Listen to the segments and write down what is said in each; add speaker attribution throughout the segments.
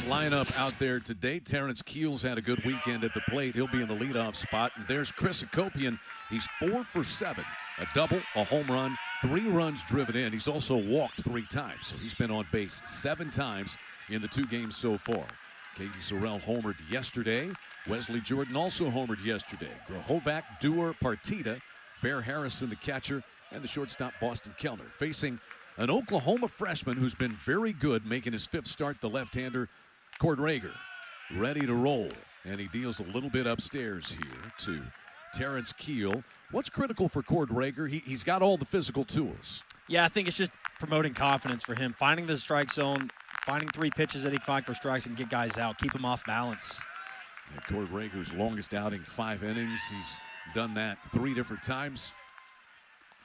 Speaker 1: Lineup out there today. Terrence Keel's had a good weekend at the plate. He'll be in the leadoff spot. And there's Chris Hacopian. He's 4 for 7. A double, a home run, 3 runs driven in. He's also walked 3 times. So he's been on base 7 times in the 2 games so far. Caden Sorrell homered yesterday. Wesley Jordan also homered yesterday. Grahovac, Dewar, Partita, Bear Harrison, the catcher, and the shortstop Boston Kellner. Facing an Oklahoma freshman who's been very good, making his 5th start, the left-hander, Cord Rager, ready to roll. And he deals a little bit upstairs here to Terrence Keel. What's critical for Cord Rager? He's got all the physical tools.
Speaker 2: Yeah, I think it's just promoting confidence for him. Finding the strike zone, finding 3 pitches that he can find for strikes and get guys out, keep him off balance.
Speaker 1: And Cord Rager's longest outing, 5 innings. He's done that 3 different times.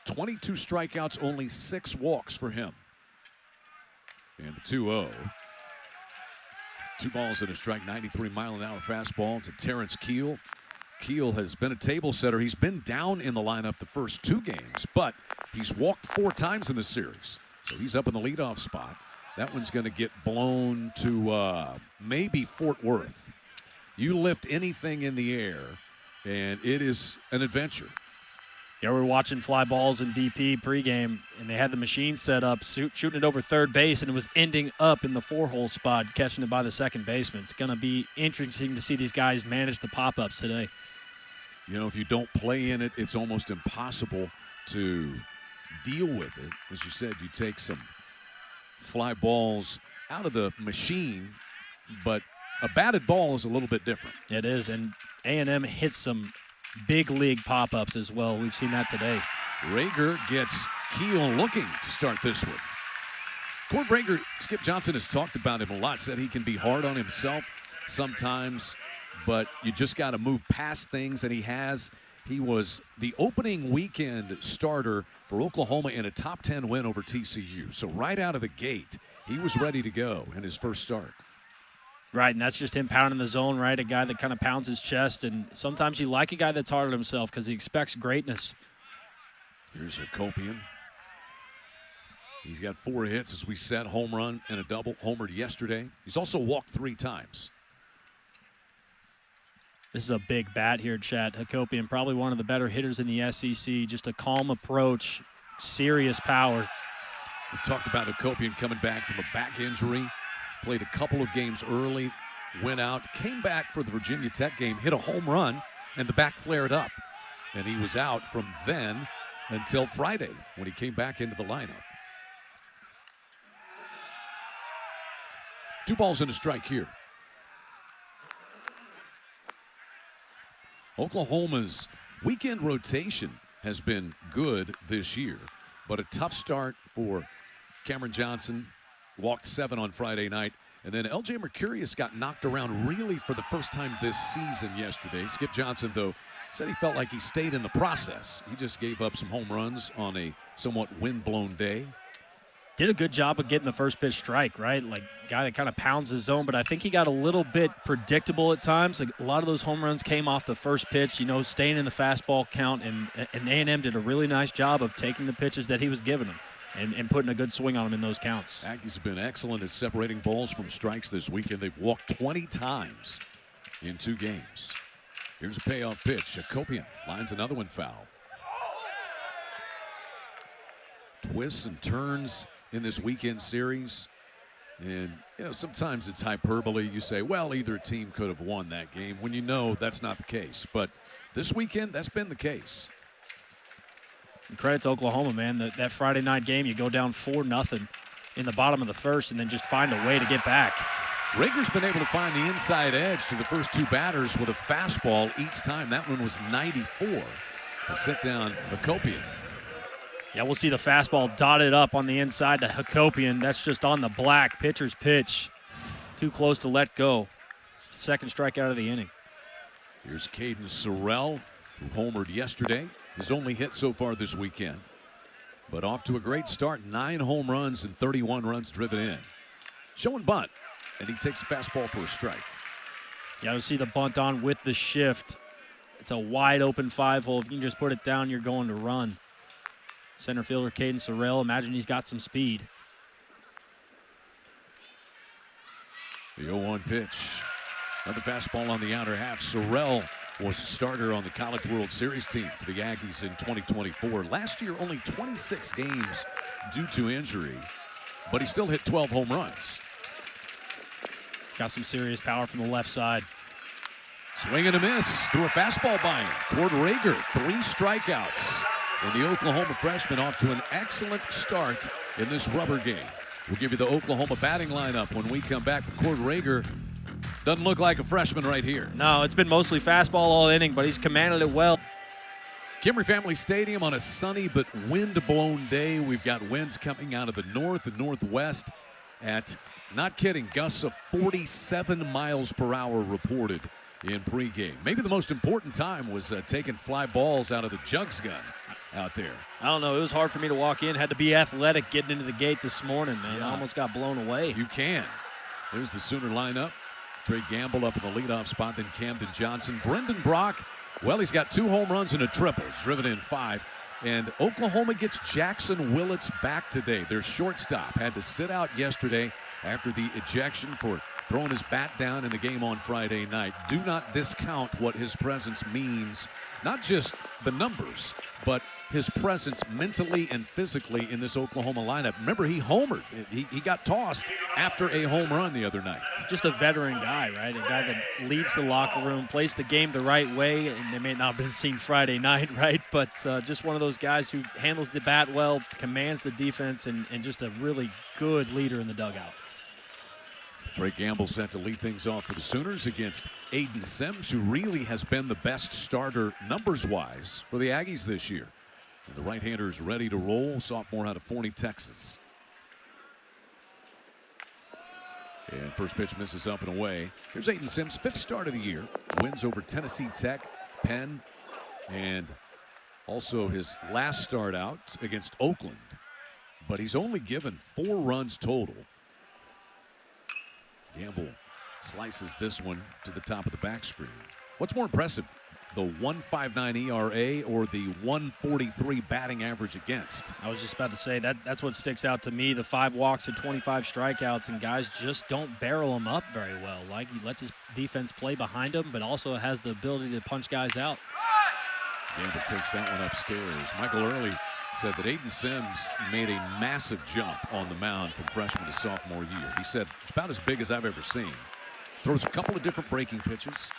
Speaker 1: 22 strikeouts, only 6 walks for him. And the 2-0. 2 balls and a strike, 93-mile-an-hour fastball to Terrence Keel. Keel has been a table setter. He's been down in the lineup the first 2 games, but he's walked 4 times in the series. So he's up in the leadoff spot. That one's going to get blown to maybe Fort Worth. You lift anything in the air, and it is an adventure.
Speaker 2: Yeah, we were watching fly balls in BP pregame, and they had the machine set up, shooting it over third base, and it was ending up in the 4-hole spot, catching it by the second baseman. It's going to be interesting to see these guys manage the pop-ups today.
Speaker 1: You know, if you don't play in it, it's almost impossible to deal with it. As you said, you take some fly balls out of the machine, but a batted ball is a little bit different.
Speaker 2: It is, and A&M hits some big league pop-ups as well. We've seen that today.
Speaker 1: Rager gets Keel looking to start this one. Cord Rager, Skip Johnson has talked about him a lot, said he can be hard on himself sometimes, but you just got to move past things, and he has. He was the opening weekend starter for Oklahoma in a top 10 win over TCU. So right out of the gate, he was ready to go in his first start.
Speaker 2: Right, and that's just him pounding the zone, right? A guy that kind of pounds his chest, and sometimes you like a guy that's hard on himself because he expects greatness.
Speaker 1: Here's Hacopian. He's got 4 hits, as we said, home run and a double, homered yesterday. He's also walked 3 times.
Speaker 2: This is a big bat here, Chad. Hacopian, probably one of the better hitters in the SEC. Just a calm approach, serious power.
Speaker 1: We talked about Hacopian coming back from a back injury. Played a couple of games early, went out, came back for the Virginia Tech game, hit a home run, and the back flared up. And he was out from then until Friday when he came back into the lineup. 2 balls and a strike here. Oklahoma's weekend rotation has been good this year, but a tough start for Cameron Johnson. Walked 7 on Friday night. And then L.J. Mercurius got knocked around really for the first time this season yesterday. Skip Johnson, though, said he felt like he stayed in the process. He just gave up some home runs on a somewhat wind-blown day.
Speaker 2: Did a good job of getting the first pitch strike, right? Like, guy that kind of pounds his zone, but I think he got a little bit predictable at times. Like, a lot of those home runs came off the first pitch, you know, staying in the fastball count, and A&M did a really nice job of taking the pitches that he was giving them. And putting a good swing on them in those counts.
Speaker 1: Aggies have been excellent at separating balls from strikes this weekend. They've walked 20 times in 2 games. Here's a payoff pitch. Hacopian lines another one foul. Twists and turns in this weekend series. And, you know, sometimes it's hyperbole. You say, well, either team could have won that game, when you know that's not the case. But this weekend, that's been the case.
Speaker 2: And credit to Oklahoma, man. That Friday night game, you go down 4-0 in the bottom of the first and then just find a way to get back.
Speaker 1: Rager's been able to find the inside edge to the first 2 batters with a fastball each time. That one was 94 to sit down Hacopian.
Speaker 2: Yeah, we'll see the fastball dotted up on the inside to Hacopian. That's just on the black. Pitcher's pitch. Too close to let go. Second strikeout of the inning.
Speaker 1: Here's Caden Sorrell, who homered yesterday. His only hit so far this weekend. But off to a great start. 9 home runs and 31 runs driven in. Showing bunt, and he takes a fastball for a strike.
Speaker 2: Yeah, we'll see the bunt on with the shift. It's a wide open 5-hole. If you can just put it down, you're going to run. Center fielder Caden Sorrell, imagine he's got some speed.
Speaker 1: The 0-1 pitch. Another fastball on the outer half. Sorrell was a starter on the College World Series team for the Aggies in 2024. Last year, only 26 games due to injury, but he still hit 12 home runs.
Speaker 2: Got some serious power from the left side.
Speaker 1: Swing and a miss through a fastball by him. Cord Rager, 3 strikeouts. And the Oklahoma freshman off to an excellent start in this rubber game. We'll give you the Oklahoma batting lineup when we come back. Cord Rager doesn't look like a freshman right here.
Speaker 2: No, it's been mostly fastball all inning, but he's commanded it well.
Speaker 1: Kimry Family Stadium on a sunny but wind-blown day. We've got winds coming out of the north and northwest at, not kidding, gusts of 47 miles per hour reported in pregame. Maybe the most important time was taking fly balls out of the jugs gun out there.
Speaker 2: I don't know. It was hard for me to walk in. Had to be athletic getting into the gate this morning, man.
Speaker 1: Yeah.
Speaker 2: I almost got blown away.
Speaker 1: You can. There's the Sooner lineup. Trey Gamble up in the leadoff spot, then Camden Johnson. Brendan Brock, well, he's got 2 home runs and a triple. He's driven in 5. And Oklahoma gets Jackson Willits back today. Their shortstop had to sit out yesterday after the ejection for throwing his bat down in the game on Friday night. Do not discount what his presence means, not just the numbers, but his presence mentally and physically in this Oklahoma lineup. Remember, he homered. He got tossed after a home run the other night.
Speaker 2: Just a veteran guy, right? A guy that leads the locker room, plays the game the right way, and they may not have been seen Friday night, right? But just one of those guys who handles the bat well, commands the defense, and just a really good leader in the dugout.
Speaker 1: Trey Gamble set to lead things off for the Sooners against Aiden Sims, who really has been the best starter numbers-wise for the Aggies this year. And the right-hander is ready to roll, sophomore out of Forney, Texas. And first pitch misses up and away. Here's Aiden Sims, 5th start of the year. Wins over Tennessee Tech, Penn, and also his last start out against Oakland. But he's only given 4 runs total. Gamble slices this one to the top of the back screen. What's more impressive, the 1.59 ERA or the 1.43 batting average against?
Speaker 2: I was just about to say that's what sticks out to me. The 5 walks and 25 strikeouts, and guys just don't barrel him up very well. Like, he lets his defense play behind him, but also has the ability to punch guys out.
Speaker 1: Gamble takes that one upstairs. Michael Early said that Aiden Sims made a massive jump on the mound from freshman to sophomore year. He said, it's about as big as I've ever seen. Throws a couple of different breaking pitches.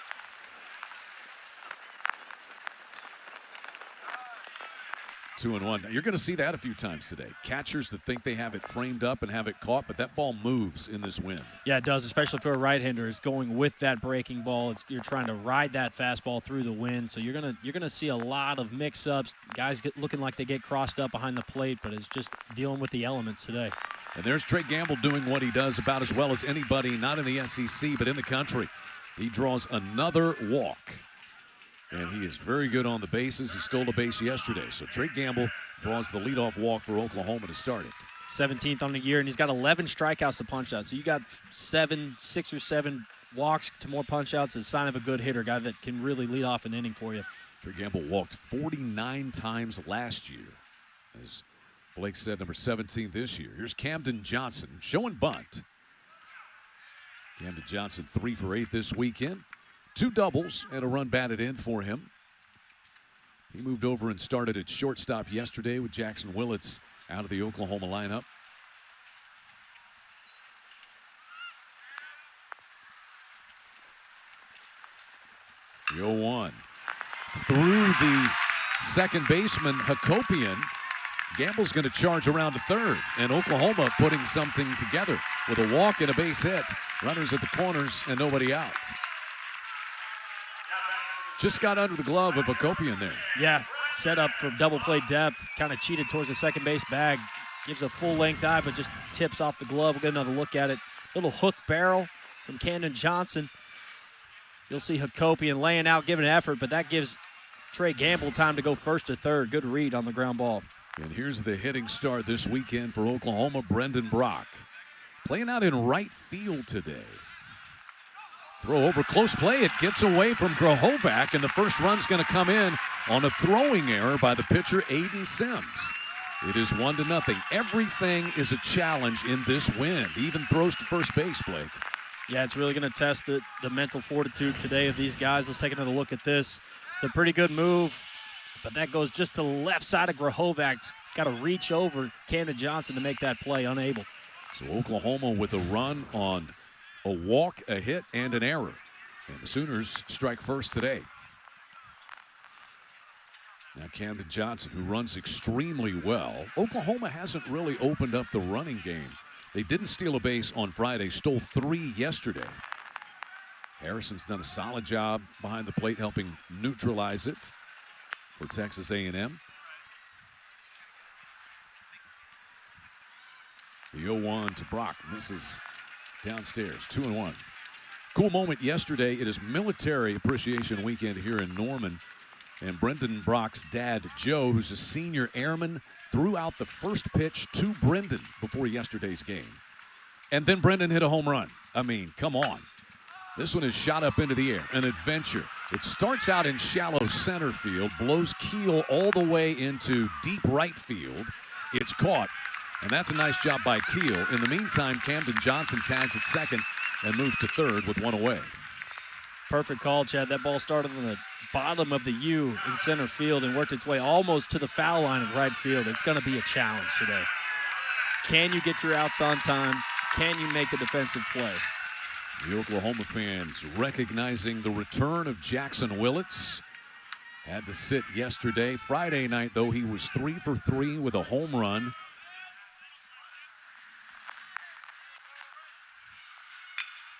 Speaker 1: 2-1. You're going to see that a few times today. Catchers that think they have it framed up and have it caught, but that ball moves in this wind.
Speaker 2: Yeah, it does, especially for a right-hander. Is going with that breaking ball. You're trying to ride that fastball through the wind, so you're gonna see a lot of mix-ups. Guys looking like they get crossed up behind the plate, but it's just dealing with the elements today.
Speaker 1: And there's Trey Gamble doing what he does about as well as anybody, not in the SEC, but in the country. He draws another walk. And he is very good on the bases. He stole the base yesterday. So Trey Gamble draws the leadoff walk for Oklahoma to start it.
Speaker 2: 17th on the year, and he's got 11 strikeouts to punch out. So you got 6 or 7 walks to more punch outs. It's a sign of a good hitter, guy that can really lead off an inning for you.
Speaker 1: Trey Gamble walked 49 times last year. As Blake said, number 17 this year. Here's Camden Johnson showing bunt. Camden Johnson 3 for 8 this weekend. 2 doubles and a run batted in for him. He moved over and started at shortstop yesterday with Jackson Willits out of the Oklahoma lineup. The 0-1. Through the second baseman, Hakopian. Gamble's going to charge around to third, and Oklahoma putting something together with a walk and a base hit. Runners at the corners and nobody out. Just got under the glove of Hakopian there.
Speaker 2: Yeah, set up for double play depth. Kind of cheated towards the second base bag. Gives a full-length dive, but just tips off the glove. We'll get another look at it. Little hook barrel from Camden Johnson. You'll see Hakopian laying out, giving effort, but that gives Trey Gamble time to go first to third. Good read on the ground ball.
Speaker 1: And here's the hitting start this weekend for Oklahoma, Brendan Brock. Playing out in right field today. Throw over close play. It gets away from Grahovac, and the first run's going to come in on a throwing error by the pitcher, Aiden Sims. It is 1-0. Everything is a challenge in this wind. He even throws to first base, Blake.
Speaker 2: Yeah, it's really going to test the mental fortitude today of these guys. Let's take another look at this. It's a pretty good move, but that goes just to the left side of Grahovac's got to reach over Camden Johnson to make that play, unable.
Speaker 1: So Oklahoma with a run on a walk, a hit, and an error. And the Sooners strike first today. Now Camden Johnson, who runs extremely well. Oklahoma hasn't really opened up the running game. They didn't steal a base on Friday, stole 3 yesterday. Harrison's done a solid job behind the plate, helping neutralize it for Texas A&M. The 0-1 to Brock. Misses downstairs, 2-1. Cool moment yesterday. It is Military Appreciation Weekend here in Norman. And Brendan Brock's dad, Joe, who's a senior airman, threw out the first pitch to Brendan before yesterday's game. And then Brendan hit a home run. I mean, come on. This one is shot up into the air, an adventure. It starts out in shallow center field, blows Keel all the way into deep right field. It's caught, and that's a nice job by Keel. In the meantime, Camden Johnson tags at second and moves to third with 1 away.
Speaker 2: Perfect call, Chad. That ball started on the bottom of the U in center field and worked its way almost to the foul line of right field. It's going to be a challenge today. Can you get your outs on time? Can you make a defensive play?
Speaker 1: The Oklahoma fans recognizing the return of Jackson Willits. Had to sit yesterday. Friday night, though, he was 3 for 3 with a home run.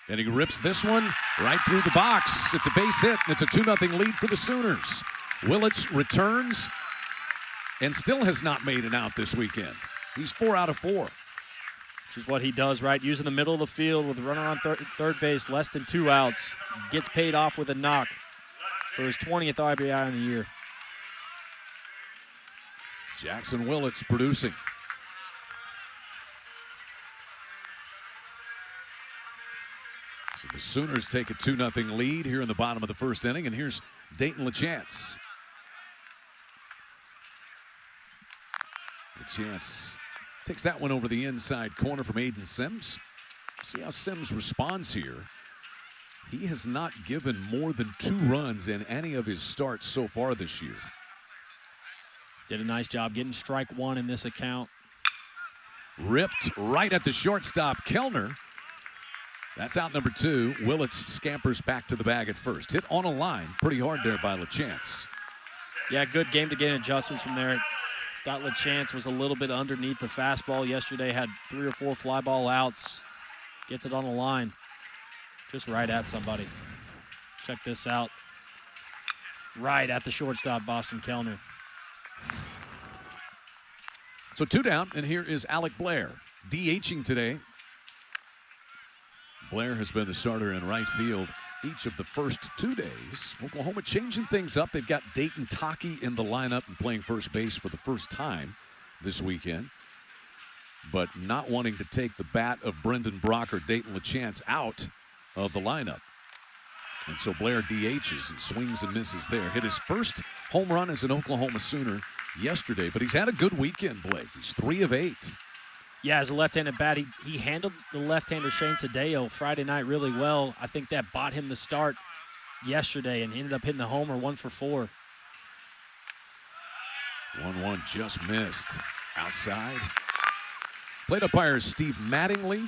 Speaker 1: And he rips this one right through the box. It's a base hit, and it's a 2-0 lead for the Sooners. Willits returns and still has not made an out this weekend. He's 4 out of 4.
Speaker 2: Which is what he does, right? Using the middle of the field with a runner on third base, less than 2 outs. Gets paid off with a knock for his 20th RBI in the year.
Speaker 1: Jackson Willits producing. So the Sooners take a 2-0 lead here in the bottom of the first inning, and here's Dayton LaChance. LaChance takes that one over the inside corner from Aiden Sims. See how Sims responds here. He has not given more than 2 runs in any of his starts so far this year.
Speaker 2: Did a nice job getting strike 1 in this account.
Speaker 1: Ripped right at the shortstop, Kellner. That's out number 2. Willits scampers back to the bag at first. Hit on a line pretty hard there by LaChance.
Speaker 2: Yeah, good game to gain adjustments from there. Thought LaChance was a little bit underneath the fastball yesterday. Had 3 or 4 fly ball outs. Gets it on the line. Just right at somebody. Check this out. Right at the shortstop, Boston Kellner.
Speaker 1: So 2 down, and here is Alec Blair. DHing today. Blair has been the starter in right field each of the first 2 days. Oklahoma changing things up. They've got Dayton Taki in the lineup and playing first base for the first time this weekend, but not wanting to take the bat of Brendan Brock or Dayton LaChance out of the lineup. And so Blair DHs and swings and misses there. Hit his first home run as an Oklahoma Sooner yesterday, but he's had a good weekend, Blake. He's 3 of 8.
Speaker 2: Yeah, as a left-handed bat, he handled the left-hander Shane Sadeo Friday night really well. I think that bought him the start yesterday, and he ended up hitting the homer 1 for 4.
Speaker 1: 1-1 just missed. Outside. Plate umpire is Steve Mattingly.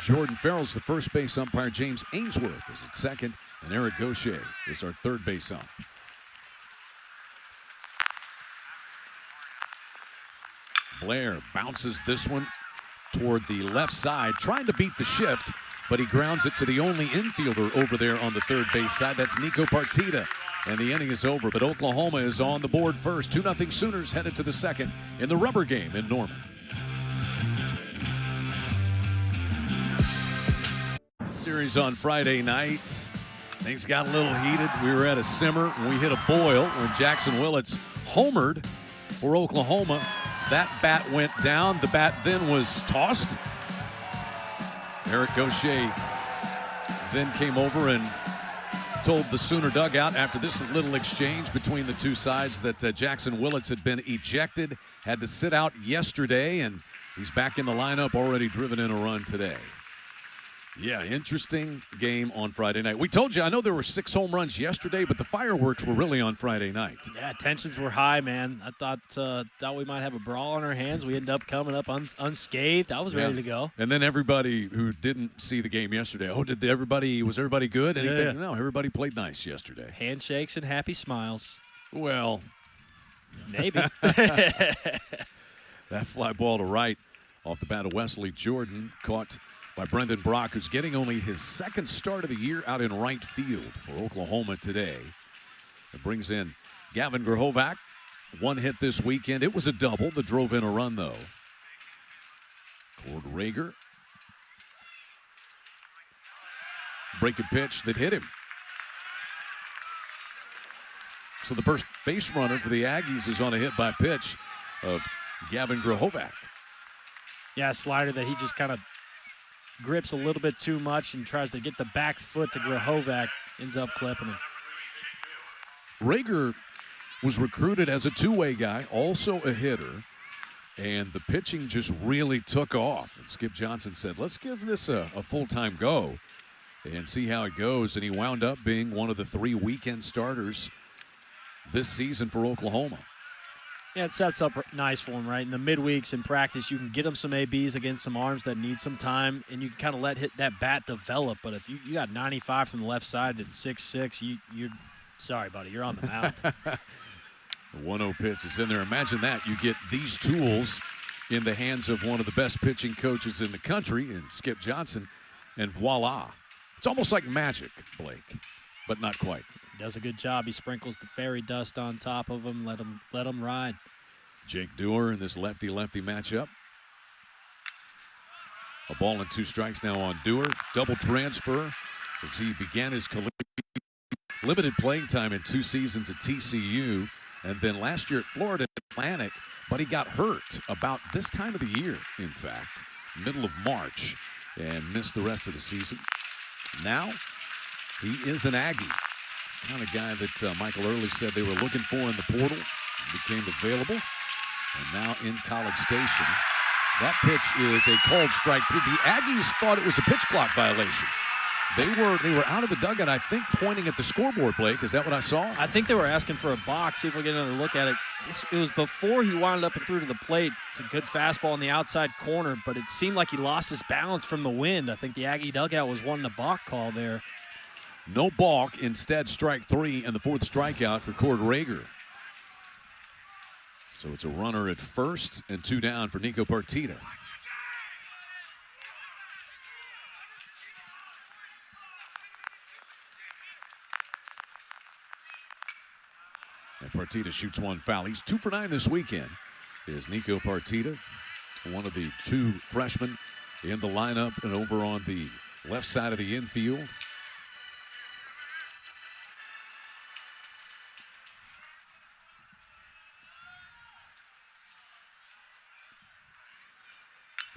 Speaker 1: Jordan Farrell's the first base umpire. James Ainsworth is at second, and Eric Gaucher is our third base ump. Blair bounces this one toward the left side, trying to beat the shift, but he grounds it to the only infielder over there on the third base side. That's Nico Partita, and the inning is over. But Oklahoma is on the board first. 2-0 Sooners headed to the second in the rubber game in Norman. Series on Friday night. Things got a little heated. We were at a simmer, and we hit a boil when Jackson Willits homered for Oklahoma. That bat went down. The bat then was tossed. Eric Gaucher then came over and told the Sooner dugout after this little exchange between the two sides that Jackson Willits had been ejected, had to sit out yesterday, and he's back in the lineup, already driven in a run today. Yeah, interesting game on Friday night. We told you, I know there were 6 home runs yesterday, but the fireworks were really on Friday night.
Speaker 2: Yeah, tensions were high, man. I thought we might have a brawl on our hands. We ended up coming up unscathed. I was ready to go.
Speaker 1: And then everybody who didn't see the game yesterday, was everybody good? Anything?
Speaker 2: Yeah.
Speaker 1: No, everybody played nice yesterday.
Speaker 2: Handshakes and happy smiles.
Speaker 1: Well,
Speaker 2: maybe.
Speaker 1: That fly ball to right off the bat of Wesley Jordan, caught by Brendan Brock, who's getting only his 2nd start of the year out in right field for Oklahoma today. It brings in Gavin Grahovac. 1 hit this weekend. It was a double that drove in a run, though. Cord Rager. Breaking pitch that hit him. So the first base runner for the Aggies is on a hit by pitch of Gavin Grahovac.
Speaker 2: Yeah, a slider that he just kind of grips a little bit too much and tries to get the back foot to Grahovac, ends up clipping him.
Speaker 1: Rager was recruited as a two-way guy, also a hitter, and the pitching just really took off. And Skip Johnson said, let's give this a full-time go and see how it goes. And he wound up being one of the 3 weekend starters this season for Oklahoma.
Speaker 2: Yeah, it sets up nice for him, right? In the midweeks in practice, you can get him some ABs against some arms that need some time, and you can kind of let that bat develop. But if you got 95 from the left side at 6'6", you're sorry, buddy, you're on the mound.
Speaker 1: The 1-0 pitch is in there. Imagine that. You get these tools in the hands of one of the best pitching coaches in the country, and Skip Johnson, and voila. It's almost like magic, Blake, but not quite.
Speaker 2: Does a good job. He sprinkles the fairy dust on top of him. Let him ride.
Speaker 1: Jake Dewar in this lefty-lefty matchup. A ball and 2 strikes now on Dewar. Double transfer as he began his limited playing time in 2 seasons at TCU, and then last year at Florida Atlantic, but he got hurt about this time of the year, in fact, middle of March, and missed the rest of the season. Now, he is an Aggie. Kind of guy that Michael Early said they were looking for in the portal. Became available. And now in College Station. That pitch is a called strike 3. The Aggies thought it was a pitch clock violation. They were out of the dugout, I think, pointing at the scoreboard, Blake. Is that what I saw?
Speaker 2: I think they were asking for a box. See if we get another look at it. It was before he wound up and threw to the plate. It's a good fastball in the outside corner, but it seemed like he lost his balance from the wind. I think the Aggie dugout was wanting a balk call there.
Speaker 1: No balk, instead strike 3 and the 4th strikeout for Cord Rager. So it's a runner at first and 2 down for Nico Partita. And Partita shoots 1 foul. He's 2 for 9 this weekend. Is Nico Partita, one of the 2 freshmen in the lineup and over on the left side of the infield.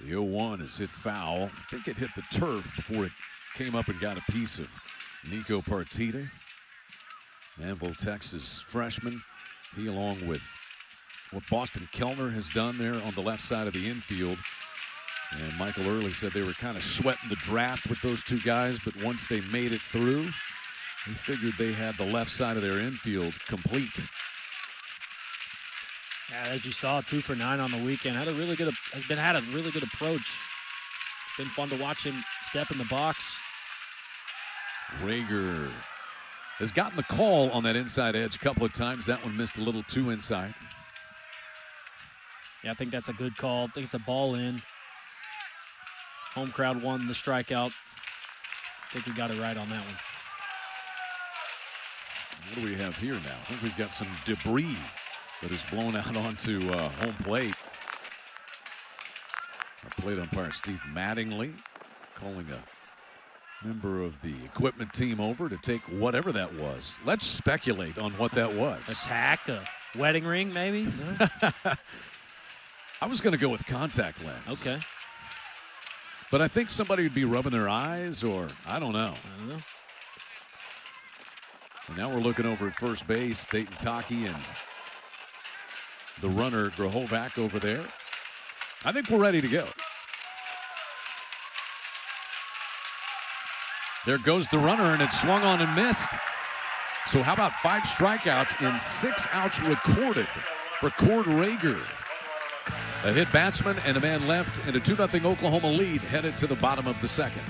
Speaker 1: The 0-1 is hit foul. I think it hit the turf before it came up and got a piece of Nico Partita. Manville, Texas freshman. He, along with what Boston Kellner has done there on the left side of the infield. And Michael Early said they were kind of sweating the draft with those 2 guys, but once they made it through, he figured they had the left side of their infield complete.
Speaker 2: Yeah, as you saw, 2 for 9 on the weekend. Had a really good approach. It's been fun to watch him step in the box.
Speaker 1: Rager has gotten the call on that inside edge a couple of times. That one missed a little too inside.
Speaker 2: Yeah, I think that's a good call. I think it's a ball in. Home crowd won the strikeout. I think he got it right on that one.
Speaker 1: What do we have here now? I think we've got some debris that is blown out onto home plate. Our plate umpire Steve Mattingly calling a member of the equipment team over to take whatever that was. Let's speculate on what that was.
Speaker 2: A tack, a wedding ring, maybe? No?
Speaker 1: I was going to go with contact lens.
Speaker 2: Okay.
Speaker 1: But I think somebody would be rubbing their eyes, or I don't know. And now we're looking over at first base, Dayton Taki and the runner Grahovac over there. I think we're ready to go. There goes the runner, and it's swung on and missed. So how about 5 strikeouts and 6 outs recorded for Cord Rager? A hit batsman and a man left, and a 2-0 Oklahoma lead headed to the bottom of the second.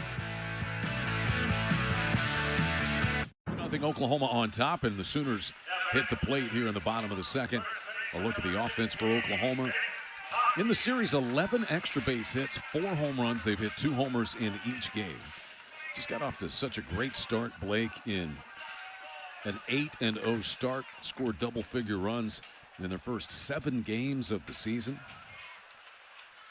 Speaker 1: 2-0 Oklahoma on top, and the Sooners hit the plate here in the bottom of the second. A look at the offense for Oklahoma. In the series, 11 extra base hits, 4 home runs. They've hit 2 homers in each game. Just got off to such a great start, Blake, in an 8-0 start. Scored double-figure runs in their first 7 games of the season.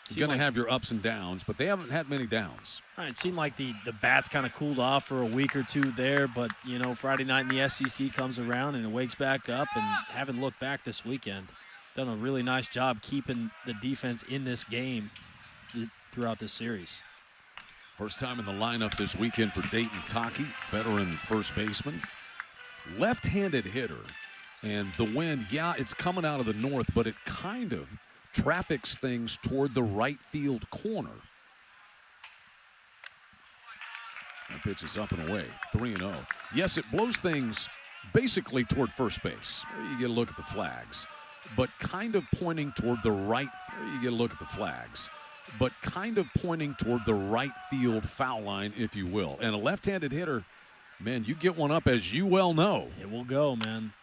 Speaker 1: You're going to have your ups and downs, but they haven't had many downs.
Speaker 2: Right, it seemed like the bats kind of cooled off for a week or two there, but, you know, Friday night in the SEC comes around and it wakes back up, and haven't looked back this weekend. Done a really nice job keeping the defense in this game throughout this series.
Speaker 1: First time in the lineup this weekend for Dayton Taki, veteran first baseman. Left-handed hitter, and the wind, yeah, it's coming out of the north, but it kind of traffics things toward the right field corner. That pitch is up and away, 3-0. Yes, it blows things basically toward first base. There you get a look at the flags, but kind of pointing toward the right. There you get a look at the flags, but kind of pointing toward the right field foul line, if you will. And a left-handed hitter, man, you get one up, as you well know.
Speaker 2: It will go, man.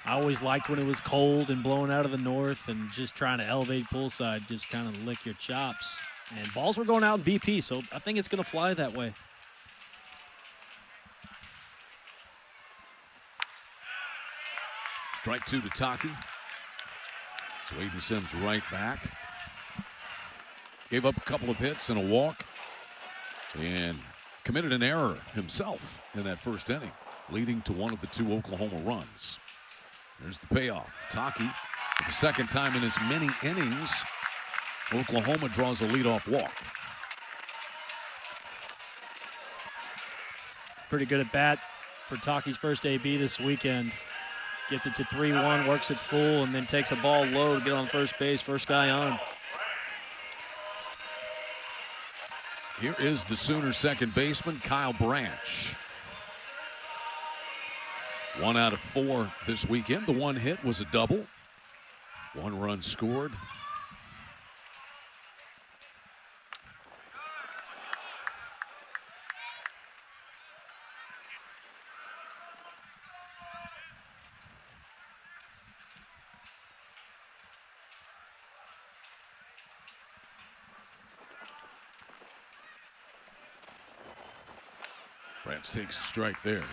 Speaker 2: I always liked when it was cold and blowing out of the north and just trying to elevate poolside, just kind of lick your chops. And balls were going out in BP, so I think it's going to fly that way.
Speaker 1: Strike 2 to Taki. So Aiden Sims right back. Gave up a couple of hits and a walk, and committed an error himself in that first inning, leading to one of the 2 Oklahoma runs. There's the payoff. Taki, for the second time in as many innings, Oklahoma draws a leadoff walk.
Speaker 2: Pretty good at bat for Taki's first AB this weekend. Gets it to 3-1, works it full, and then takes a ball low to get on first base. First guy on.
Speaker 1: Here is the Sooners' second baseman, Kyle Branch. 1 out of 4 this weekend. The one hit was a double. 1 run scored. Branch takes a strike there.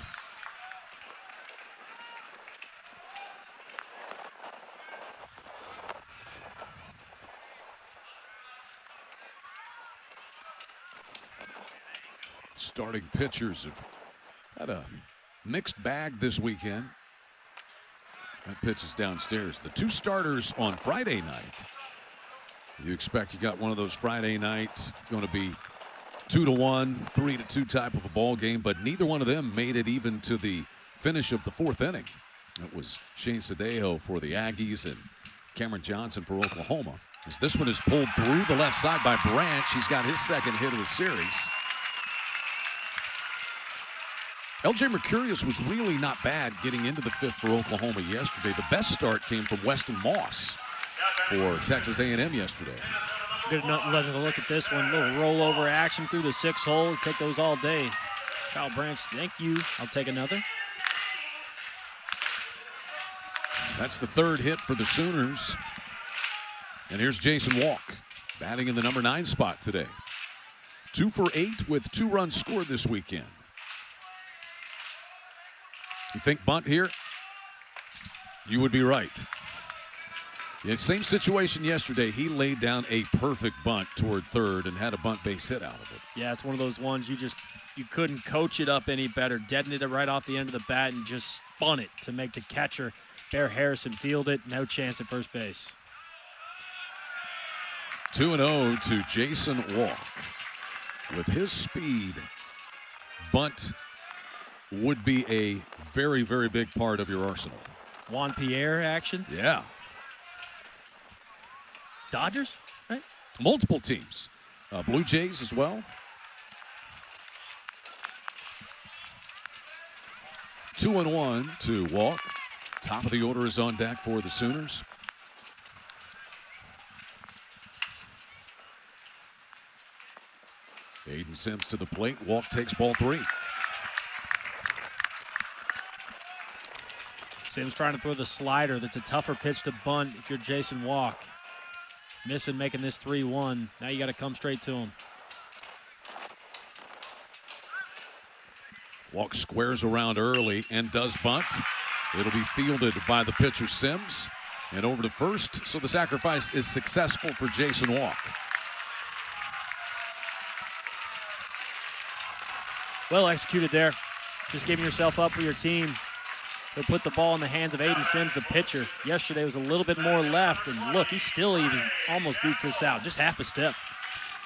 Speaker 1: Starting pitchers have had a mixed bag this weekend. That pitch is downstairs. The 2 starters on Friday night. You expect you got one of those Friday nights going to be 2-1, 3-2 type of a ball game, but neither one of them made it even to the finish of the 4th inning. It was Shane Sadejo for the Aggies and Cameron Johnson for Oklahoma. As this one is pulled through the left side by Branch. He's got his second hit of the series. L.J. Mercurius was really not bad getting into the 5th for Oklahoma yesterday. The best start came from Weston Moss for Texas A&M yesterday.
Speaker 2: Good enough letting a look at this one. Little rollover action through the 6th hole. Take those all day. Kyle Branch, thank you. I'll take another.
Speaker 1: That's the 3rd hit for the Sooners. And here's Jason Walk, batting in the number 9 spot today. 2 for 8 with 2 runs scored this weekend. You think bunt here? You would be right. Yeah, same situation yesterday. He laid down a perfect bunt toward 3rd and had a bunt base hit out of it.
Speaker 2: Yeah, it's one of those ones you couldn't coach it up any better. Detonated it right off the end of the bat and just spun it to make the catcher, Bear Harrison, field it. No chance at first base.
Speaker 1: 2-0 to Jason Walk. With his speed, bunt would be a very, very big part of your arsenal.
Speaker 2: Juan Pierre action?
Speaker 1: Yeah.
Speaker 2: Dodgers, right?
Speaker 1: Multiple teams. Blue Jays as well. 2-1 to walk. Top of the order is on deck for the Sooners. Aiden Sims to the plate. Walk takes ball 3.
Speaker 2: Sims trying to throw the slider. That's a tougher pitch to bunt if you're Jason Walk. Missing, making this 3-1. Now you got to come straight to him.
Speaker 1: Walk squares around early and does bunt. It'll be fielded by the pitcher Sims. And over to first, so the sacrifice is successful for Jason Walk.
Speaker 2: Well executed there. Just giving yourself up for your team. He'll put the ball in the hands of Aiden Sims, the pitcher. Yesterday was a little bit more left, and look, he still even almost beats this out, just half a step.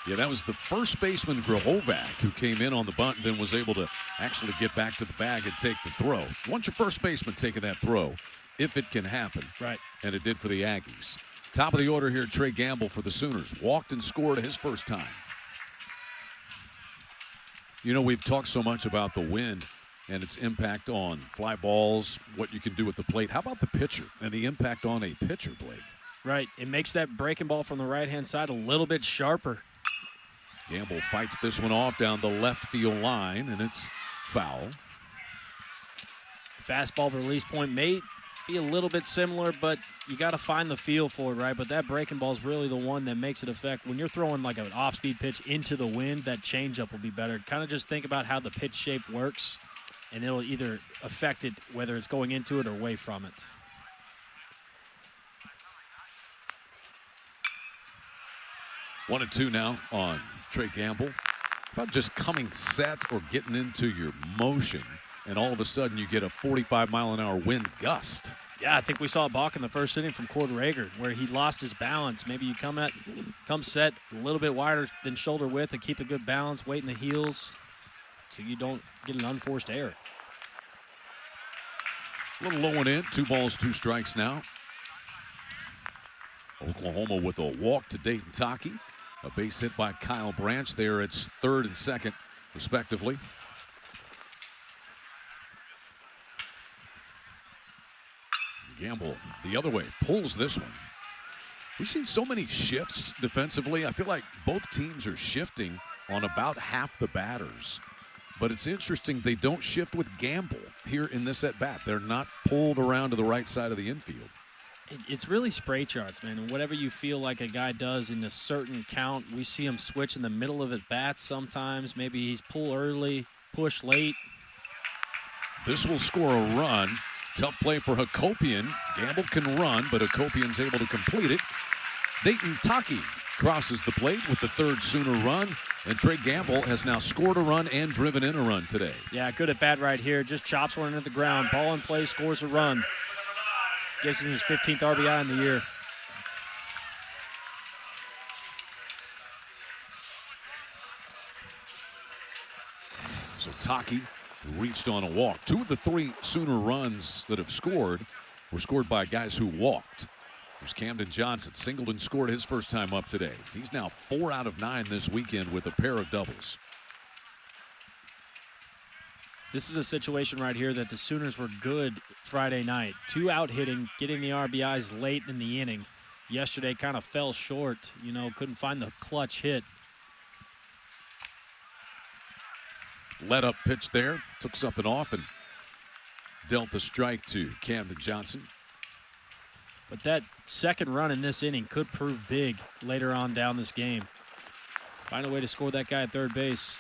Speaker 1: Yeah, that was the first baseman, Grahovac, who came in on the bunt and then was able to actually get back to the bag and take the throw. Once your first baseman taking that throw, if it can happen.
Speaker 2: Right.
Speaker 1: And it did for the Aggies. Top of the order here, Trey Gamble for the Sooners. Walked and scored his first time. You know, we've talked so much about the wind and its impact on fly balls, what you can do with the plate. How about the pitcher and the impact on a pitcher, Blake?
Speaker 2: Right. It makes that breaking ball from the right-hand side a little bit sharper.
Speaker 1: Gamble fights this one off down the left field line, and it's foul.
Speaker 2: Fastball release point may be a little bit similar, but you got to find the feel for it, right? But that breaking ball is really the one that makes it affect. When you're throwing like an off-speed pitch into the wind, that changeup will be better. Kind of just think about how the pitch shape works, and it'll either affect it, whether it's going into it or away from it.
Speaker 1: One and two now on Trey Gamble. About just coming set or getting into your motion, and all of a sudden you get a 45-mile-an-hour wind gust.
Speaker 2: Yeah, I think we saw a balk in the first inning from Cord Rager where he lost his balance. Maybe you come set a little bit wider than shoulder width and keep a good balance, weight in the heels so you don't get an unforced error.
Speaker 1: A little low and in. 2 balls, 2 strikes now. Oklahoma with a walk to Dayton Taki. A base hit by Kyle Branch there. It's third and second, respectively. Gamble the other way, pulls this one. We've seen so many shifts defensively. I feel like both teams are shifting on about half the batters. But it's interesting they don't shift with Gamble here in this at-bat. They're not pulled around to the right side of the infield.
Speaker 2: It's really spray charts, man. And whatever you feel like a guy does in a certain count, we see him switch in the middle of at-bats sometimes. Maybe he's pull early, push late.
Speaker 1: This will score a run. Tough play for Hakopian. Gamble can run, but Hakopian's able to complete it. Dayton Taki crosses the plate with the third Sooner run, and Trey Gamble has now scored a run and driven in a run today.
Speaker 2: Yeah, good at bat right here. Just chops one into the ground. Ball in play, scores a run. Gives him his 15th RBI in the year.
Speaker 1: So Taki reached on a walk. 2 of the 3 Sooner runs that have scored were scored by guys who walked. There's Camden Johnson. Singled and scored his first time up today. He's now 4 out of 9 this weekend with a pair of doubles.
Speaker 2: This is a situation right here that the Sooners were good Friday night. 2 out hitting, getting the RBIs late in the inning. Yesterday kind of fell short, couldn't find the clutch hit.
Speaker 1: Let up pitch there, took something off and dealt the strike to Camden Johnson.
Speaker 2: But that second run in this inning could prove big later on down this game. Find a way to score that guy at third base.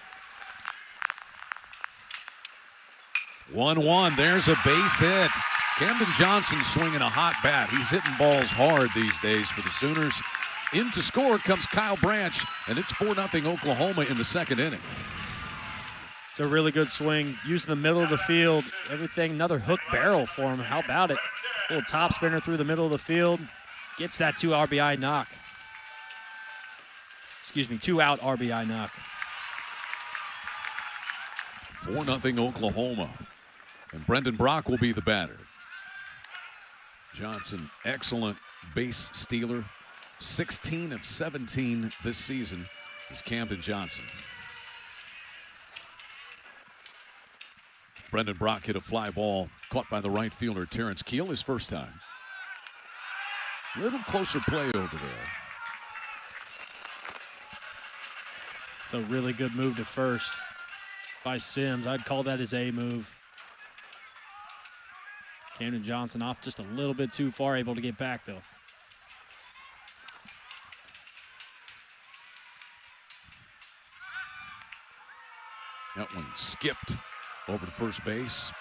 Speaker 1: 1-1, there's a base hit. Camden Johnson swinging a hot bat. He's hitting balls hard these days for the Sooners. In to score comes Kyle Branch, and it's 4-0 Oklahoma in the second inning.
Speaker 2: It's a really good swing. Using the middle of the field. Everything, another hook barrel for him. How about it? Little top spinner through the middle of the field. Gets that 2 RBI knock. 2 out RBI knock.
Speaker 1: 4-0 Oklahoma. And Brendan Brock will be the batter. Johnson, excellent base stealer. 16 of 17 this season is Camden Johnson. Brendan Brock hit a fly ball caught by the right fielder Terrence Keel his first time. A little closer play over there.
Speaker 2: It's a really good move to first by Sims. I'd call that his A move. Camden Johnson off just a little bit too far, able to get back though.
Speaker 1: That one skipped over to first base.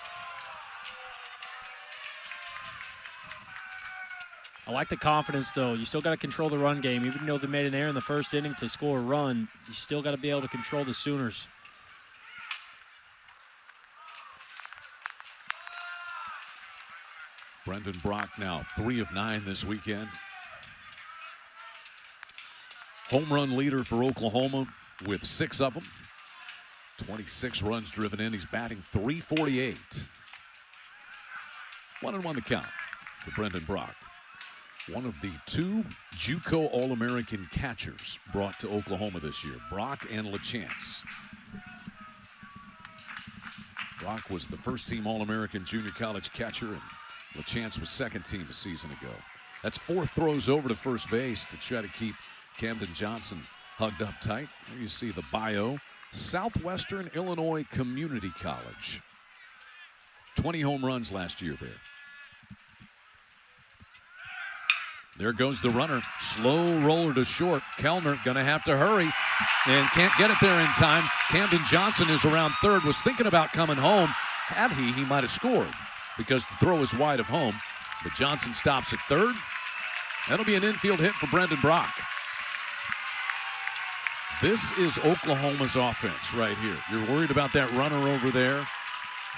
Speaker 2: I like the confidence, though. You still got to control the run game. Even though they made an error in the first inning to score a run, you still got to be able to control the Sooners.
Speaker 1: Brendan Brock now 3 of 9 this weekend. Home run leader for Oklahoma with 6 of them. 26 runs driven in. He's batting .348. 1-1 the count for Brendan Brock. One of the 2 JUCO All-American catchers brought to Oklahoma this year, Brock and LaChance. Brock was the first-team All-American junior college catcher, and LaChance was second-team a season ago. That's 4 throws over to first base to try to keep Camden Johnson hugged up tight. There you see the bio. Southwestern Illinois Community College. 20 home runs last year there. There goes the runner. Slow roller to short. Kellner going to have to hurry and can't get it there in time. Camden Johnson is around third, was thinking about coming home. Had he might have scored because the throw is wide of home. But Johnson stops at third. That'll be an infield hit for Brendan Brock. This is Oklahoma's offense right here. You're worried about that runner over there,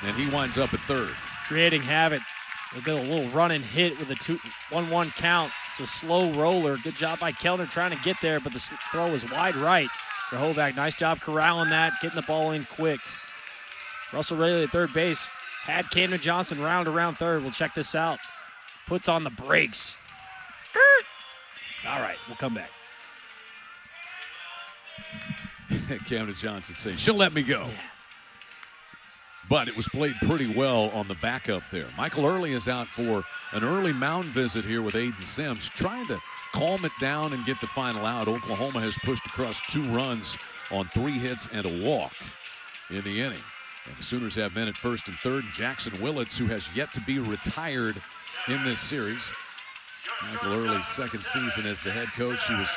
Speaker 1: and he winds up at third.
Speaker 2: Creating havoc. They'll get a little run and hit with a 1-1 count. It's a slow roller. Good job by Kellner trying to get there, but the throw is wide right. Grahovac, nice job corralling that, getting the ball in quick. Russell Rayleigh at third base had Camden Johnson round around third. We'll check this out. Puts on the brakes. All right, we'll come back.
Speaker 1: Camden Johnson saying, she'll let me go.
Speaker 2: Yeah.
Speaker 1: But it was played pretty well on the backup there. Michael Early is out for an early mound visit here with Aiden Sims, trying to calm it down and get the final out. Oklahoma has pushed across 2 runs on 3 hits and a walk in the inning. And the Sooners have men at first and third. Jackson Willits, who has yet to be retired in this series. Michael Early's second season as the head coach. He was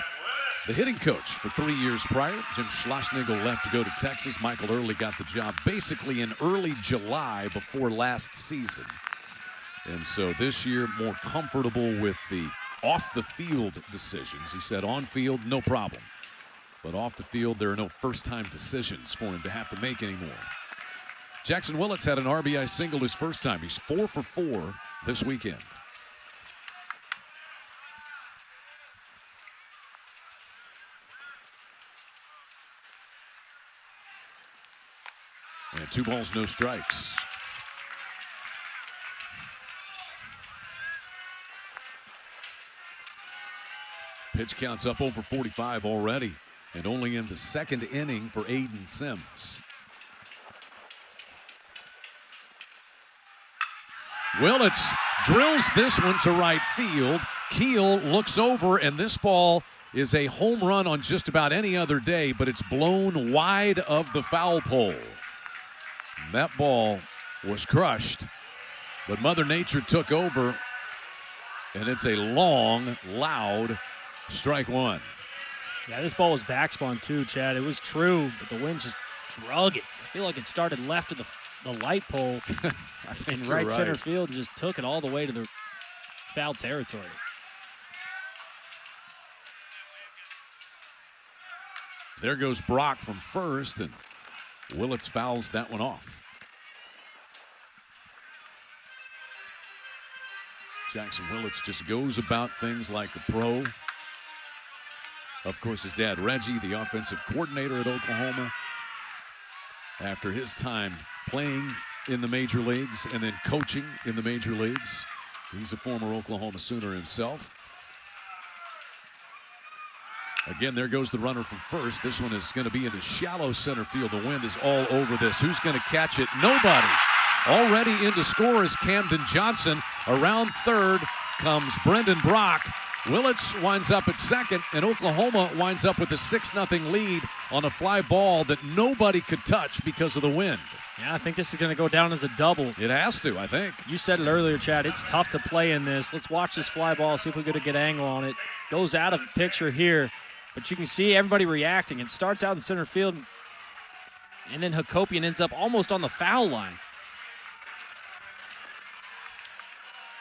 Speaker 1: the hitting coach for 3 years prior. Jim Schlossnagel left to go to Texas. Michael Early got the job basically in early July before last season. And so this year, more comfortable with the off-the-field decisions. He said on field, no problem. But off the field, there are no first-time decisions for him to have to make anymore. Jackson Willits had an RBI single his first time. He's 4 for 4 this weekend. And 2 balls, no strikes. Pitch count's up over 45 already, and only in the second inning for Aiden Sims. Willits drills this one to right field. Keel looks over, and this ball is a home run on just about any other day, but it's blown wide of the foul pole. That ball was crushed, but Mother Nature took over, and it's a long, loud strike one.
Speaker 2: Yeah, this ball was backspun too, Chad. It was true, but the wind just drug it. I feel like it started left of the light pole in right center field and just took it all the way to the foul territory.
Speaker 1: There goes Brock from first, and Willits fouls that one off. Jackson Willits just goes about things like a pro. Of course, his dad, Reggie, the offensive coordinator at Oklahoma, after his time playing in the major leagues and then coaching in the major leagues. He's a former Oklahoma Sooner himself. Again, there goes the runner from first. This one is going to be in the shallow center field. The wind is all over this. Who's going to catch it? Nobody. Already in to score is Camden Johnson. Around third comes Brendan Brock. Willits winds up at second, and Oklahoma winds up with a 6-0 lead on a fly ball that nobody could touch because of the wind.
Speaker 2: Yeah, I think this is going to go down as a double.
Speaker 1: It has to, I think.
Speaker 2: You said it earlier, Chad. It's tough to play in this. Let's watch this fly ball, see if we get a good angle on it. Goes out of picture here, but you can see everybody reacting. It starts out in center field, and then Hakopian ends up almost on the foul line.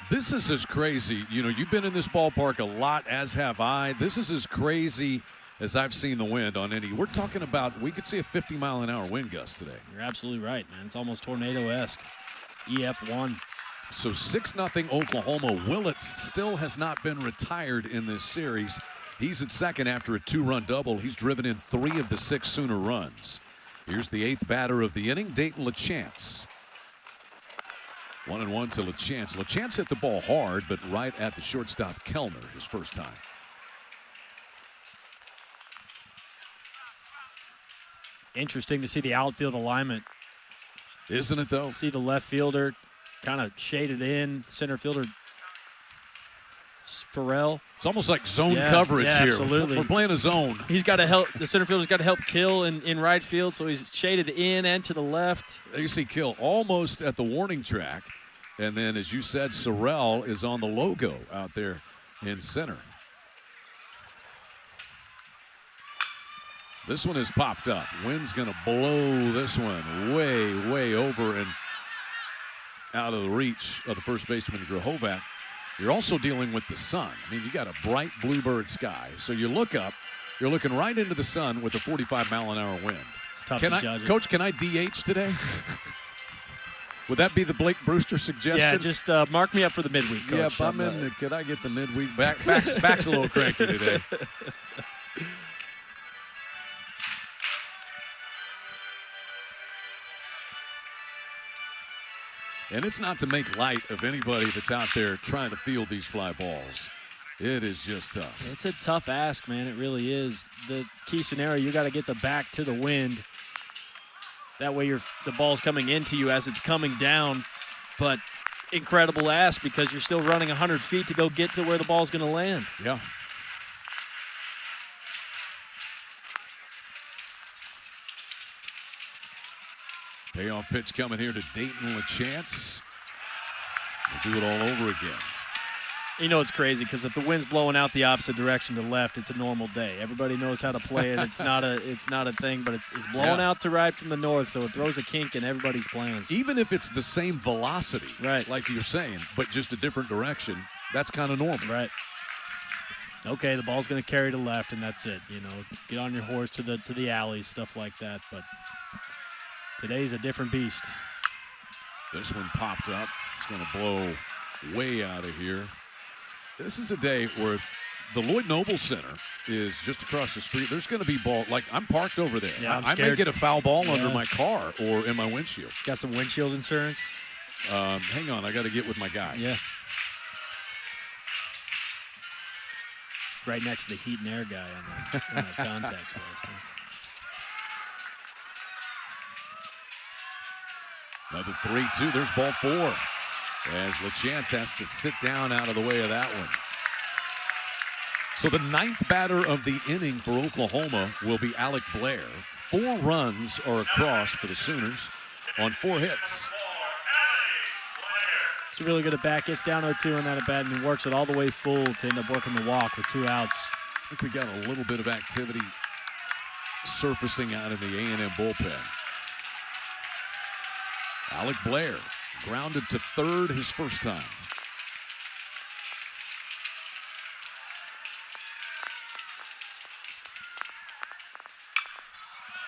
Speaker 1: This is as crazy. You know, you've been in this ballpark a lot, as have I. This is as crazy as I've seen the wind on any. We're talking about, we could see a 50-mile-an-hour wind gust today.
Speaker 2: You're absolutely right, man. It's almost tornado-esque. EF1.
Speaker 1: So 6-0 Oklahoma. Willits still has not been retired in this series. He's at second after a 2-run double. He's driven in 3 of the 6 Sooner runs. Here's the 8th batter of the inning, Dayton LaChance. 1-1 to LaChance. LaChance hit the ball hard, but right at the shortstop Kellner his first time.
Speaker 2: Interesting to see the outfield alignment.
Speaker 1: Isn't it, though?
Speaker 2: See the left fielder kind of shaded in, center fielder Farrell.
Speaker 1: It's almost like zone coverage here.
Speaker 2: Absolutely.
Speaker 1: We're playing a zone.
Speaker 2: He's got to help. The center fielder's got to help Kill in right field, so he's shaded in and to the left.
Speaker 1: You see Kill almost at the warning track. And then, as you said, Sorrell is on the logo out there in center. This one has popped up. Wind's going to blow this one way, way over and out of the reach of the first baseman, Grahovac. You're also dealing with the sun. I mean, you got a bright bluebird sky. So you look up, you're looking right into the sun with a 45-mile-an-hour wind.
Speaker 2: It's tough to judge it.
Speaker 1: Coach, can I DH today? Would that be the Blake Brewster suggestion?
Speaker 2: Yeah, just mark me up for the midweek, Coach.
Speaker 1: Yep, I'm in. Could I get the midweek? Back's a little cranky today. And it's not to make light of anybody that's out there trying to field these fly balls. It is just tough.
Speaker 2: It's a tough ask, man. It really is. The key scenario, you got to get the back to the wind. That way the ball's coming into you as it's coming down. But incredible ask because you're still running 100 feet to go get to where the ball's going to land.
Speaker 1: Yeah. Payoff pitch coming here to Dayton LaChance. We'll do it all over again.
Speaker 2: You know it's crazy because if the wind's blowing out the opposite direction to left, it's a normal day. Everybody knows how to play it. It's not a thing, but it's blowing out to right from the north, so it throws a kink in everybody's plans.
Speaker 1: Even if it's the same velocity,
Speaker 2: right,
Speaker 1: like you're saying, but just a different direction, that's kind of normal.
Speaker 2: Right. Okay, the ball's going to carry to left, and that's it. You know, get on your horse to the alleys, stuff like that. But today's a different beast.
Speaker 1: This one popped up. It's going to blow way out of here. This is a day where the Lloyd Noble Center is just across the street. There's going to be ball. Like, I'm parked over there.
Speaker 2: Yeah,
Speaker 1: I may get a foul ball under my car or in my windshield.
Speaker 2: Got some windshield insurance?
Speaker 1: Hang on. I got to get with my guy.
Speaker 2: Yeah. Right next to the heat and air guy on the context list.
Speaker 1: Another 3-2. There's ball 4. As LaChance has to sit down out of the way of that one. So the 9th batter of the inning for Oklahoma will be Alec Blair. 4 runs are across for the Sooners on 4 hits.
Speaker 2: He's really good at bat. Gets down 0-2 on that at bat and works it all the way full to end up working the walk with 2 outs.
Speaker 1: I think we got a little bit of activity surfacing out in the A&M bullpen. Alec Blair grounded to third his first time.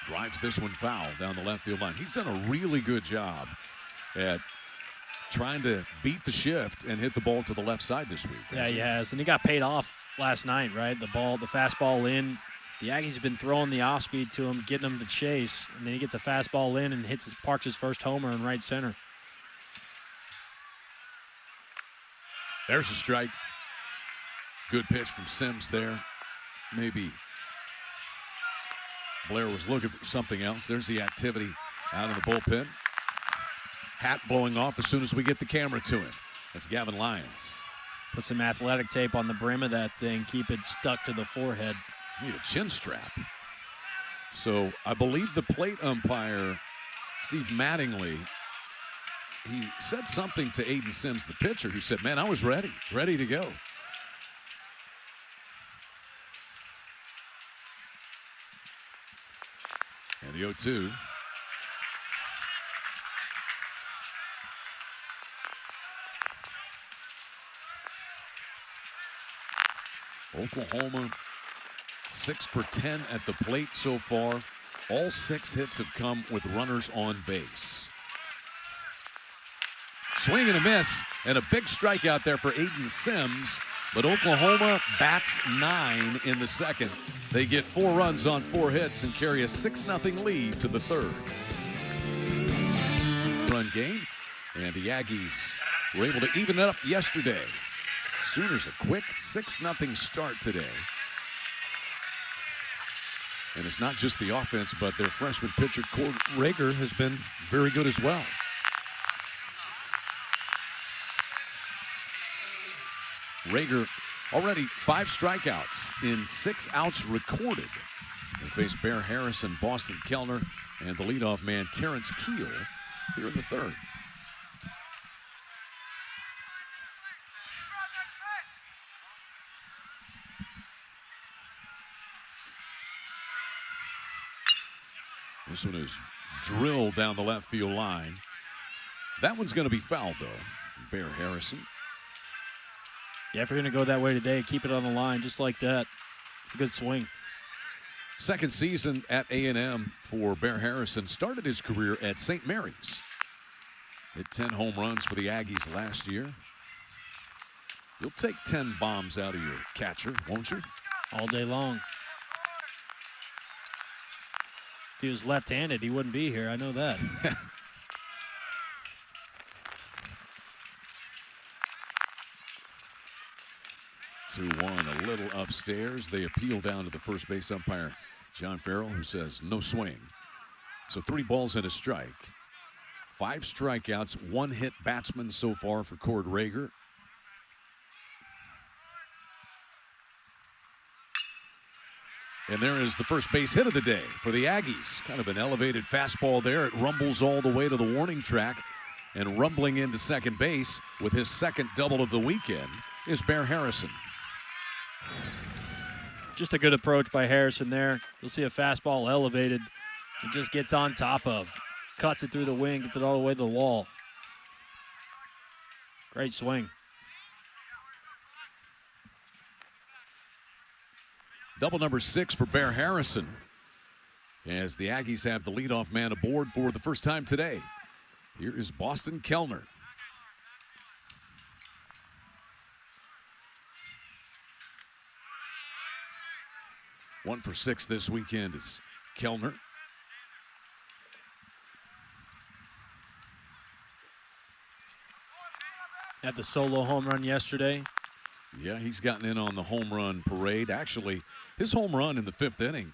Speaker 1: Drives this one foul down the left field line. He's done a really good job at trying to beat the shift and hit the ball to the left side this week.
Speaker 2: Yeah, he has. And he got paid off last night, right? The fastball in. The Aggies have been throwing the off speed to him, getting him to chase, and then he gets a fastball in and parks his first homer in right center.
Speaker 1: There's a strike. Good pitch from Sims there. Maybe Blair was looking for something else. There's the activity out in the bullpen. hat blowing off as soon as we get the camera to him. That's Gavin Lyons.
Speaker 2: Put some athletic tape on the brim of that thing. Keep it stuck to the forehead.
Speaker 1: Need a chin strap. So I believe the plate umpire, Steve Mattingly, he said something to Aiden Sims, the pitcher, who said, man, I was ready to go. And the 0-2. Oklahoma 6 for 10 at the plate so far. All 6 hits have come with runners on base. Swing and a miss, and a big strikeout there for Aiden Sims. But Oklahoma bats 9 in the second. They get 4 runs on 4 hits and carry a 6-0 lead to the third. Run game, and the Aggies were able to even it up yesterday. Sooners a quick 6-0 start today. And it's not just the offense, but their freshman pitcher, Cord Rager, has been very good as well. Rager already 5 strikeouts in 6 outs recorded. They face Bear Harrison, Boston Kellner, and the leadoff man, Terrence Keel, here in the third. This one is drilled down the left field line. That one's going to be fouled, though. Bear Harrison.
Speaker 2: Yeah, if you're going to go that way today, keep it on the line just like that. It's a good swing.
Speaker 1: Second season at A&M for Bear Harrison. Started his career at St. Mary's. Hit 10 home runs for the Aggies last year. You'll take 10 bombs out of your catcher, won't you?
Speaker 2: All day long. If he was left-handed, he wouldn't be here. I know that.
Speaker 1: 2-1, a little upstairs. They appeal down to the first base umpire, John Farrell, who says no swing. So 3 balls and a strike. 5 strikeouts, 1 hit batsman so far for Cord Rager. And there is the first base hit of the day for the Aggies. Kind of an elevated fastball there. It rumbles all the way to the warning track. And rumbling into second base with his second double of the weekend is Bear Harrison.
Speaker 2: Just a good approach by Harrison there. You'll see a fastball elevated. It just gets on top of. Cuts it through the wing, gets it all the way to the wall. Great swing.
Speaker 1: Double number 6 for Bear Harrison, as the Aggies have the leadoff man aboard for the first time today. Here is Boston Kellner. One for 6 this weekend is Kellner.
Speaker 2: Had the solo home run yesterday.
Speaker 1: Yeah, he's gotten in on the home run parade. Actually, his home run in the 5th inning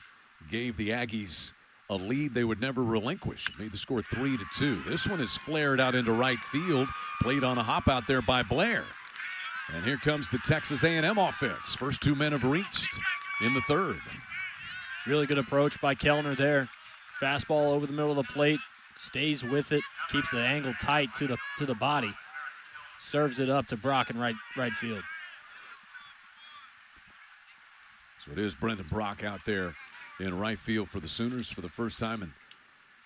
Speaker 1: gave the Aggies a lead they would never relinquish. Made the score 3-2. This one is flared out into right field. Played on a hop out there by Blair. And here comes the Texas A&M offense. First 2 men have reached in the third.
Speaker 2: Really good approach by Kellner there. Fastball over the middle of the plate. Stays with it. Keeps the angle tight to the body. Serves it up to Brock in right field.
Speaker 1: So it is Brendan Brock out there in right field for the Sooners for the first time in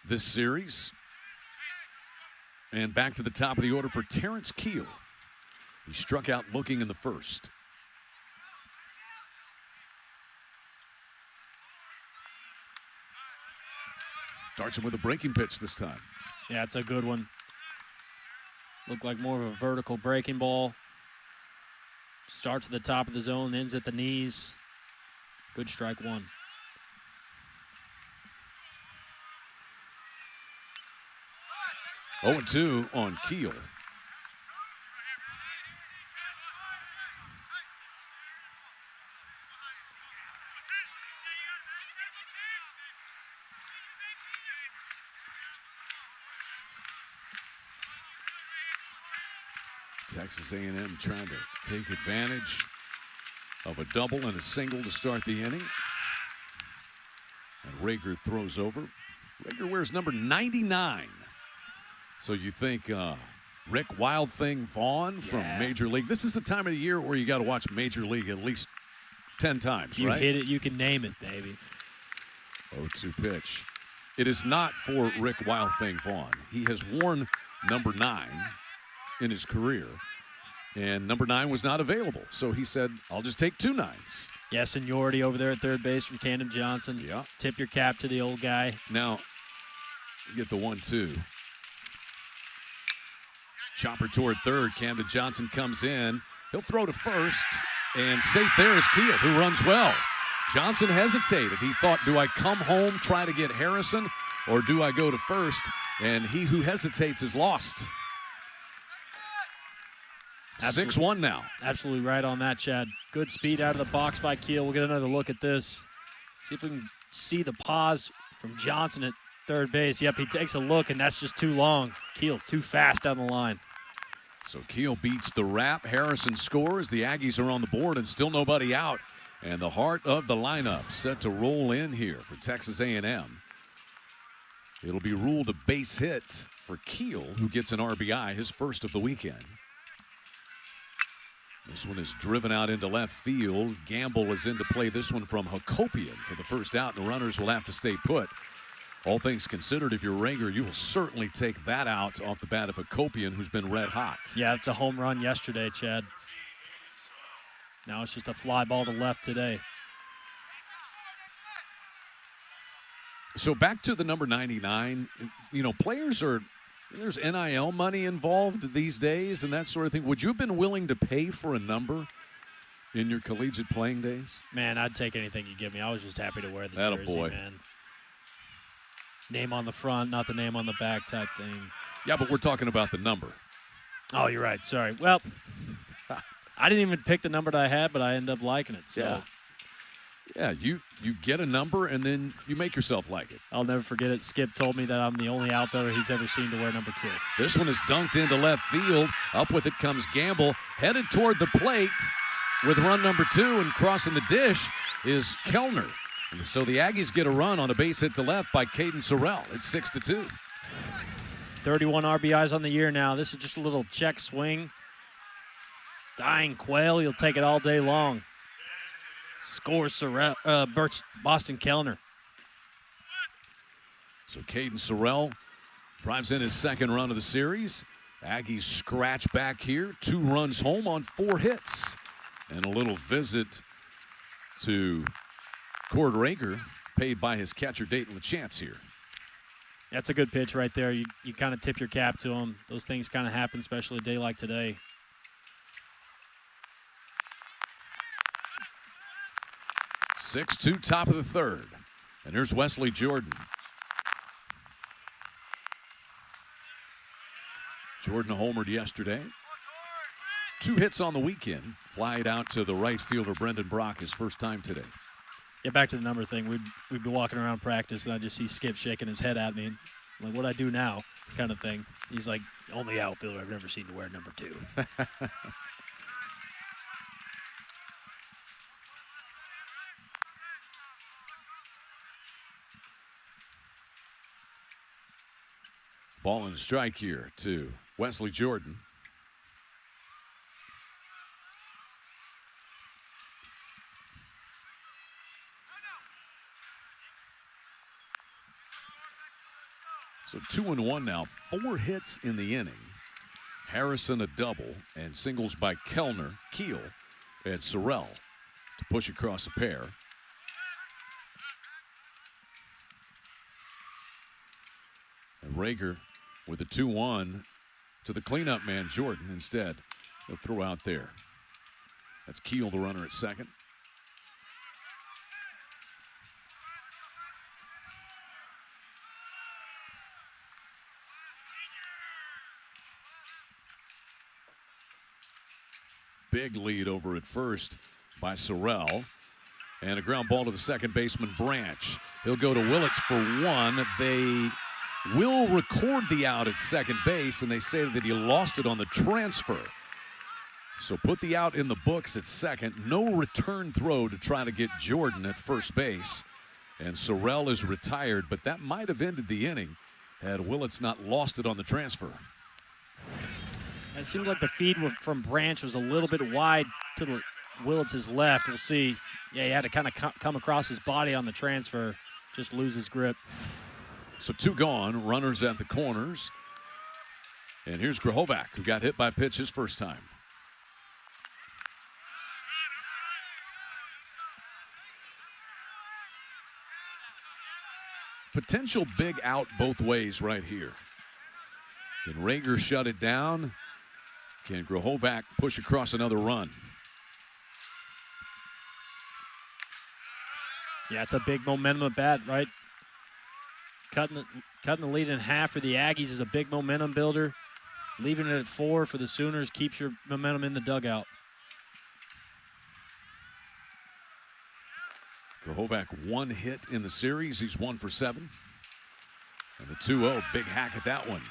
Speaker 1: this series. And back to the top of the order for Terrence Keel. He struck out looking in the first. Starts him with a breaking pitch this time.
Speaker 2: Yeah, it's a good one. Looked like more of a vertical breaking ball. Starts at the top of the zone, ends at the knees. Good strike one.
Speaker 1: Oh, 2 on Keel. Texas A&M trying to take advantage of a double and a single to start the inning. And Rager throws over. Rager wears number 99. So you think Rick Wild Thing Vaughn from Major League. This is the time of the year where you got to watch Major League at least 10 times,
Speaker 2: you
Speaker 1: right?
Speaker 2: You hit it, you can name it, baby.
Speaker 1: 0-2 pitch. It is not for Rick Wild Thing Vaughn. He has worn number 9 in his career, and number 9 was not available. So he said, I'll just take 2 9s.
Speaker 2: Yeah, seniority over there at third base from Camden Johnson.
Speaker 1: Yeah.
Speaker 2: Tip your cap to the old guy.
Speaker 1: Now, you get the 1-2. Chopper toward third. Camden Johnson comes in. He'll throw to first, and safe there is Keel, who runs well. Johnson hesitated. He thought, do I come home, try to get Harrison, or do I go to first? And he who hesitates is lost. 6-1 now.
Speaker 2: Absolutely right on that, Chad. Good speed out of the box by Keel. We'll get another look at this. See if we can see the pause from Johnson at third base. Yep, he takes a look, and that's just too long. Keel's too fast down the line.
Speaker 1: So Keel beats the wrap. Harrison scores. The Aggies are on the board and still nobody out. And the heart of the lineup set to roll in here for Texas A&M. It'll be ruled a base hit for Keel, who gets an RBI, his first of the weekend. This one is driven out into left field. Gamble is in to play this one from Hakopian for the first out, and the runners will have to stay put. All things considered, if you're Rager, you will certainly take that out off the bat of Hakopian, who's been red hot.
Speaker 2: Yeah, it's a home run yesterday, Chad. Now it's just a fly ball to left today.
Speaker 1: So back to the number 99, you know, there's NIL money involved these days and that sort of thing. Would you have been willing to pay for a number in your collegiate playing days?
Speaker 2: Man, I'd take anything you give me. I was just happy to wear the jersey, man. Name on the front, not the name on the back type thing.
Speaker 1: Yeah, but we're talking about the number.
Speaker 2: Oh, you're right. Sorry. Well, I didn't even pick the number that I had, but I ended up liking it. So.
Speaker 1: Yeah, you get a number, and then you make yourself like it.
Speaker 2: I'll never forget it. Skip told me that I'm the only outfielder he's ever seen to wear number 2.
Speaker 1: This one is dunked into left field. Up with it comes Gamble, headed toward the plate with run number 2, and crossing the dish is Kellner. And so the Aggies get a run on a base hit to left by Caden Sorrell. It's 6-2.
Speaker 2: 31 RBIs on the year now. This is just a little check swing. Dying quail, you'll take it all day long. Scores Boston Kellner. So Caden Sorrell drives in his second run of the series. Aggies scratch back here. 2 runs home on 4 hits. And a little visit to Cord Rager, paid by his catcher Dayton LaChance here. That's a good pitch right there. You kind of tip your cap to him. Those things kind of happen, especially a day like today.
Speaker 1: 6-2, top of the third. And here's Wesley Jordan. Jordan homered yesterday. 2 hits on the weekend. Flied out to the right fielder, Brendan Brock, his first time today.
Speaker 2: Yeah, back to the number thing. We'd be walking around practice, and I just see Skip shaking his head at me. Like, what I do now kind of thing. He's like, only outfielder I've never seen to wear number 2.
Speaker 1: Ball and a strike here to Wesley Jordan. So 2-1 now, 4 hits in the inning. Harrison a double, and singles by Kellner, Keel, and Sorrell to push across a pair. And Rager with a 2-1 to the cleanup man, Jordan, instead. He'll throw out there. That's Keel, the runner at second. Big lead over at first by Sorrell. And a ground ball to the second baseman, Branch. He'll go to Willits for 1. They will record the out at second base, and they say that he lost it on the transfer. So put the out in the books at second. No return throw to try to get Jordan at first base. And Sorrell is retired, but that might have ended the inning had Willits not lost it on the transfer.
Speaker 2: It seems like the feed from Branch was a little bit wide to Willits' left. We'll see. Yeah, he had to kind of come across his body on the transfer, just lose his grip.
Speaker 1: So 2 gone, runners at the corners. And here's Grahovac, who got hit by a pitch his first time. Potential big out both ways right here. Can Rager shut it down? Can Grahovac push across another run?
Speaker 2: Yeah, it's a big momentum at bat, right? Cutting the lead in half for the Aggies is a big momentum builder. Leaving it at 4 for the Sooners keeps your momentum in the dugout.
Speaker 1: Grahovac 1 hit in the series. He's 1 for 7. And the 2-0, big hack at that one.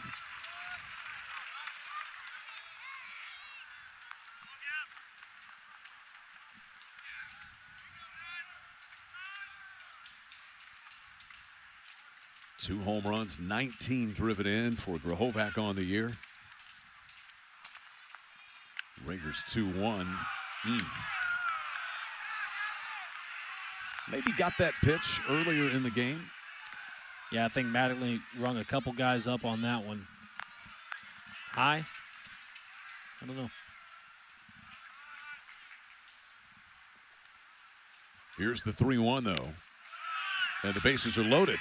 Speaker 1: Two home runs, 19 driven in for Grahovac on the year. Rager's 2-1. Maybe got that pitch earlier in the game.
Speaker 2: Yeah, I think Mattingly rung a couple guys up on that one. High? I don't know.
Speaker 1: Here's the 3-1, though. And the bases are loaded.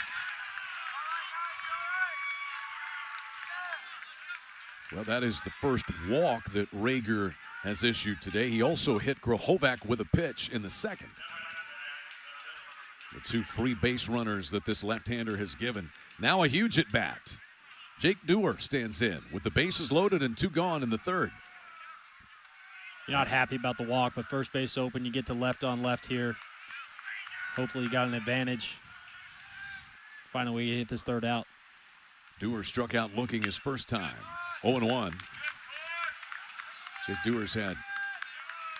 Speaker 1: Well, that is the first walk that Rager has issued today. He also hit Grahovac with a pitch in the second. The 2 free base runners that this left-hander has given. Now a huge at-bat. Jake Dewar stands in with the bases loaded and 2 gone in the third.
Speaker 2: You're not happy about the walk, but first base open. You get to left on left here. Hopefully you got an advantage. Find a way to hit this third out.
Speaker 1: Dewar struck out looking his first time. 0-1. Jake Dewar's had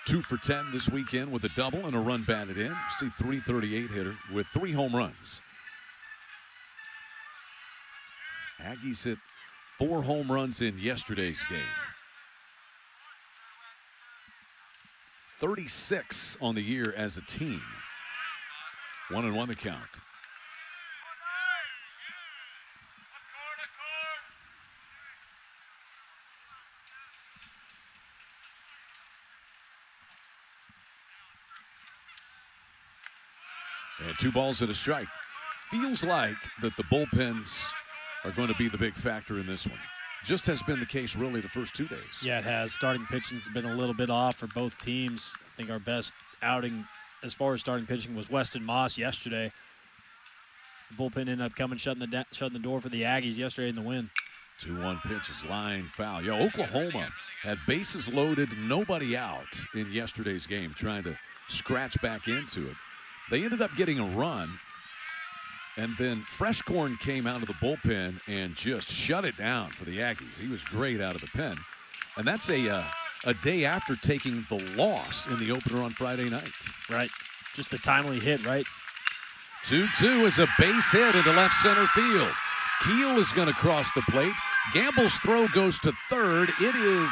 Speaker 1: 2 for 10 this weekend with a double and a run batted in. See, .338 hitter with 3 home runs. Aggies hit 4 home runs in yesterday's game. 36 on the year as a team. 1-1 the count. And 2 balls and a strike. Feels like that the bullpens are going to be the big factor in this one. Just has been the case really the first 2 days.
Speaker 2: Yeah, it has. Starting pitching's been a little bit off for both teams. I think our best outing as far as starting pitching was Weston Moss yesterday. The bullpen ended up coming, shutting the door for the Aggies yesterday in the win.
Speaker 1: 2-1 pitch is line foul. Yeah, Oklahoma had bases loaded, nobody out in yesterday's game, trying to scratch back into it. They ended up getting a run, and then Freshcorn came out of the bullpen and just shut it down for the Aggies. He was great out of the pen. And that's a day after taking the loss in the opener on Friday night.
Speaker 2: Right. Just the timely hit, right?
Speaker 1: 2-2 is a base hit into left center field. Keel is going to cross the plate. Gamble's throw goes to third. It is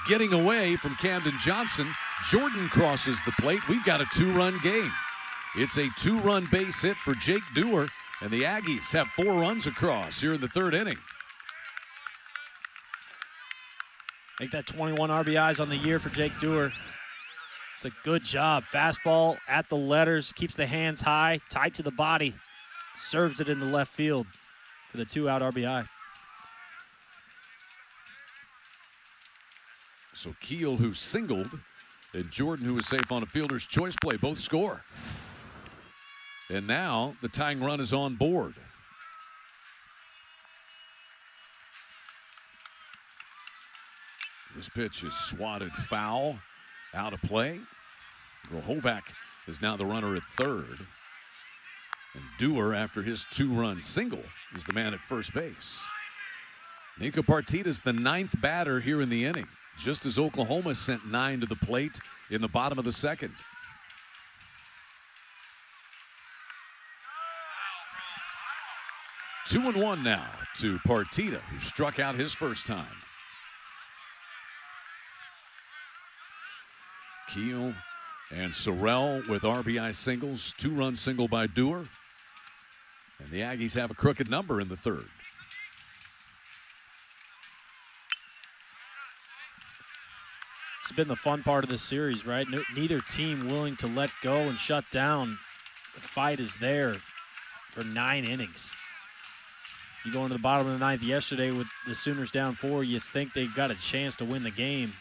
Speaker 1: getting away from Camden Johnson. Jordan crosses the plate. We've got a 2-run game. It's a 2-run base hit for Jake Dewar, and the Aggies have 4 runs across here in the third inning.
Speaker 2: Make that 21 RBIs on the year for Jake Dewar. It's a good job. Fastball at the letters, keeps the hands high, tight to the body, serves it in the left field for the 2-out RBI.
Speaker 1: So Keel, who singled, and Jordan, who was safe on a fielder's choice play, both score. And now the tying run is on board. This pitch is swatted foul, out of play. Grahovac is now the runner at third. And Dewar, after his 2-run single, is the man at first base. Nico Partida's the 9th batter here in the inning. just as Oklahoma sent 9 to the plate in the bottom of the second. Two and one now to Partita, who struck out his first time. Keel and Sorrell with RBI singles, 2-run single by Dewar. And the Aggies have a crooked number in the third.
Speaker 2: It's been the fun part of this series, right? Neither team willing to let go and shut down. The fight is there for 9 innings. You go into the bottom of the ninth yesterday with the Sooners down 4, you think they've got a chance to win the game.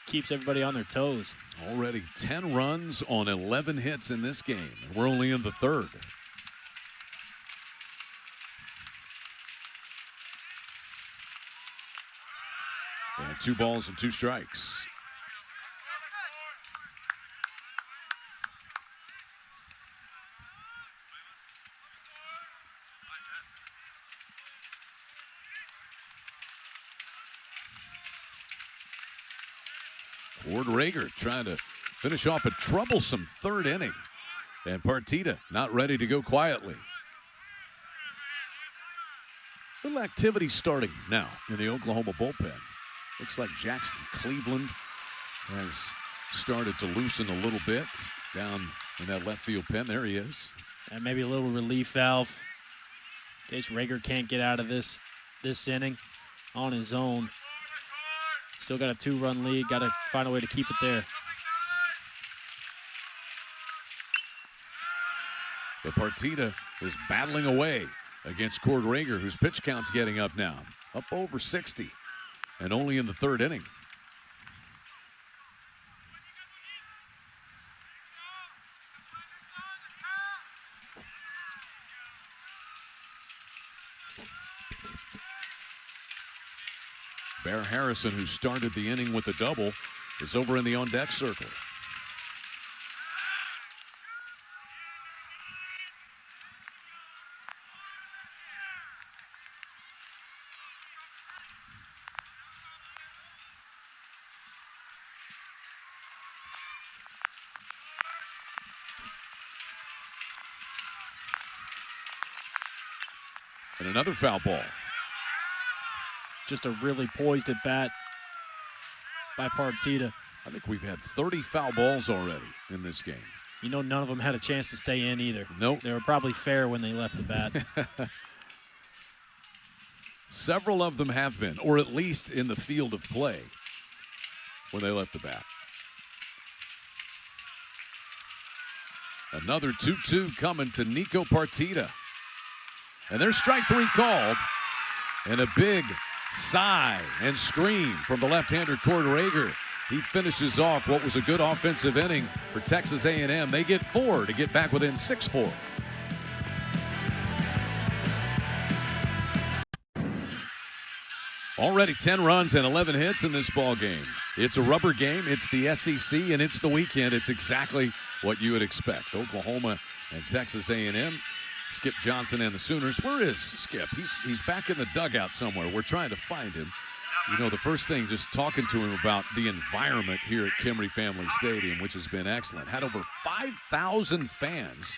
Speaker 2: Keeps everybody on their toes.
Speaker 1: Already 10 runs on 11 hits in this game, and we're only in the third. And 2 balls and 2 strikes. Ward Rager trying to finish off a troublesome third inning. And Partita not ready to go quietly. Little activity starting now in the Oklahoma bullpen. Looks like Jackson Cleveland has started to loosen a little bit down in that left field pen. There he is.
Speaker 2: And maybe a little relief valve in case Rager can't get out of this inning on his own. Still got a 2-run lead. Got to find a way to keep it there.
Speaker 1: The Partita is battling away against Cord Rager, whose pitch count's getting up now. Up over 60 and only in the third inning. Bear Harrison, who started the inning with a double, is over in the on-deck circle. And another foul ball.
Speaker 2: Just a really poised at bat by Partita.
Speaker 1: I think we've had 30 foul balls already in this game.
Speaker 2: You know, none of them had a chance to stay in either.
Speaker 1: Nope.
Speaker 2: They were probably fair when they left the bat.
Speaker 1: Several of them have been, or at least in the field of play when they left the bat. Another 2-2 coming to Nico Partita. And there's strike 3 called. And a big sigh and scream from the left-hander Cord Rager. He finishes off what was a good offensive inning for Texas A&M. They get 4 to get back within 6-4. Already 10 runs and 11 hits in this ball game. It's a rubber game. It's the SEC, and it's the weekend. It's exactly what you would expect. Oklahoma and Texas A&M. Skip Johnson and the Sooners. Where is Skip? He's back in the dugout somewhere. We're trying to find him. You know, the first thing, just talking to him about the environment here at Kimry Family Stadium, which has been excellent. Had over 5,000 fans,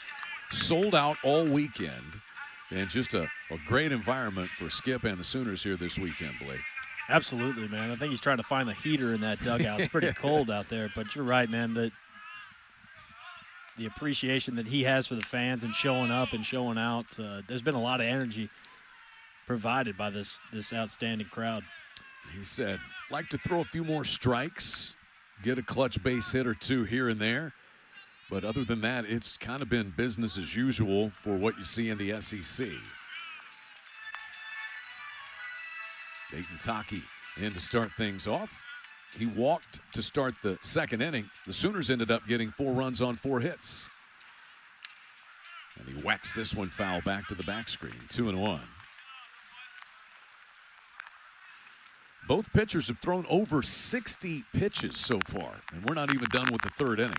Speaker 1: sold out all weekend, and just a great environment for Skip and the Sooners here this weekend, Blake.
Speaker 2: Absolutely, man. I think he's trying to find the heater in that dugout. It's pretty cold out there, but you're right, man. The appreciation that he has for the fans and showing up and showing out, there's been a lot of energy provided by this outstanding crowd.
Speaker 1: He said, like to throw a few more strikes, get a clutch base hit or 2 here and there. But other than that, it's kind of been business as usual for what you see in the SEC. Dayton Taki in to start things off. He walked to start the second inning. The Sooners ended up getting 4 runs on 4 hits. And he whacks this one foul back to the back screen, 2-1. Both pitchers have thrown over 60 pitches so far, and we're not even done with the third inning.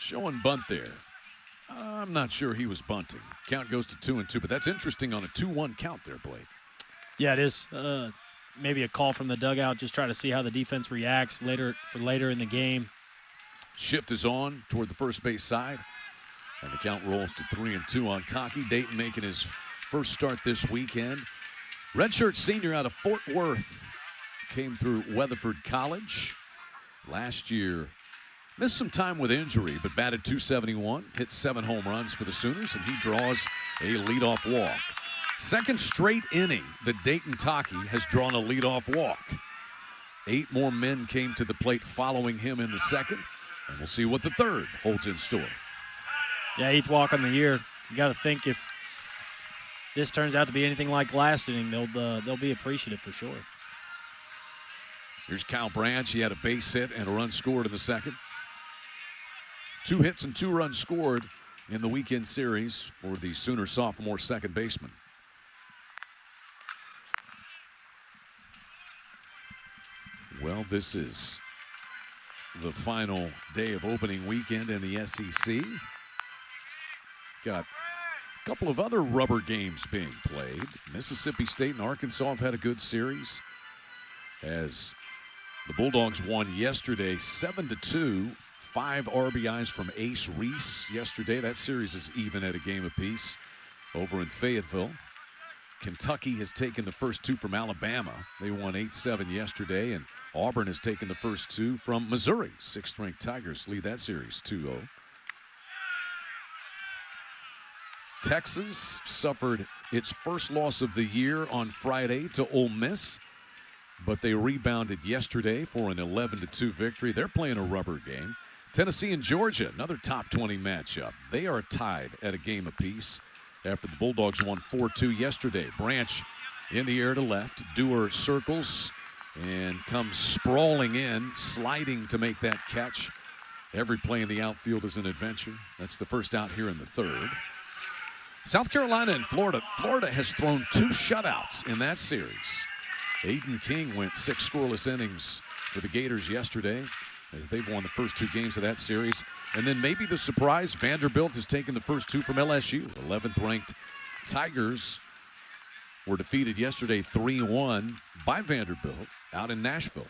Speaker 1: Showing bunt there. I'm not sure he was bunting. Count goes to 2-2, but that's interesting on a 2-1 count there, Blake.
Speaker 2: Yeah, it is. Maybe a call from the dugout, just try to see how the defense reacts later in the game.
Speaker 1: Shift is on toward the first base side, and the count rolls to 3-2 on Taki. Dayton making his first start this weekend. Redshirt senior out of Fort Worth, came through Weatherford College. Last year, missed some time with injury, but batted .271, hit 7 home runs for the Sooners, and he draws a leadoff walk. Second straight inning that Dayton Taki has drawn a leadoff walk. 8 more men came to the plate following him in the second, and we'll see what the third holds in store.
Speaker 2: Yeah, 8th walk on the year. You got to think if this turns out to be anything like last inning, they'll be appreciative for sure.
Speaker 1: Here's Kyle Branch. He had a base hit and a run scored in the second. 2 hits and 2 runs scored in the weekend series for the Sooner sophomore second baseman. Well, this is the final day of opening weekend in the SEC. Got a couple of other rubber games being played. Mississippi State and Arkansas have had a good series, as the Bulldogs won yesterday 7-2. 5 RBIs from Ace Reese yesterday. That series is even at a game apiece over in Fayetteville. Kentucky has taken the first 2 from Alabama. They won 8-7 yesterday, and Auburn has taken the first 2 from Missouri. 6th-ranked Tigers lead that series 2-0. Texas suffered its first loss of the year on Friday to Ole Miss, but they rebounded yesterday for an 11-2 victory. They're playing a rubber game. Tennessee and Georgia, another top 20 matchup. They are tied at a game apiece after the Bulldogs won 4-2 yesterday. Branch in the air to left. Dewar circles and comes sprawling in, sliding to make that catch. Every play in the outfield is an adventure. That's the first out here in the third. South Carolina and Florida. Florida has thrown 2 shutouts in that series. Aiden King went 6 scoreless innings for the Gators yesterday, as they've won the first 2 games of that series. And then maybe the surprise, Vanderbilt has taken the first 2 from LSU. 11th-ranked Tigers were defeated yesterday 3-1 by Vanderbilt out in Nashville.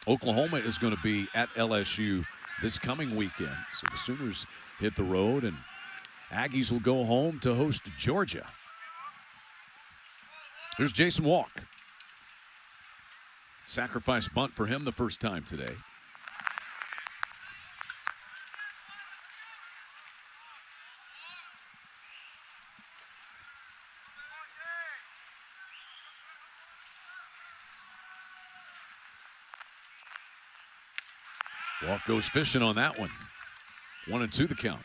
Speaker 1: Oklahoma is going to be at LSU this coming weekend. So the Sooners hit the road, and Aggies will go home to host Georgia. Here's Jason Walk. Sacrifice bunt for him the first time today. Walk goes fishing on that one. 1-2 the count.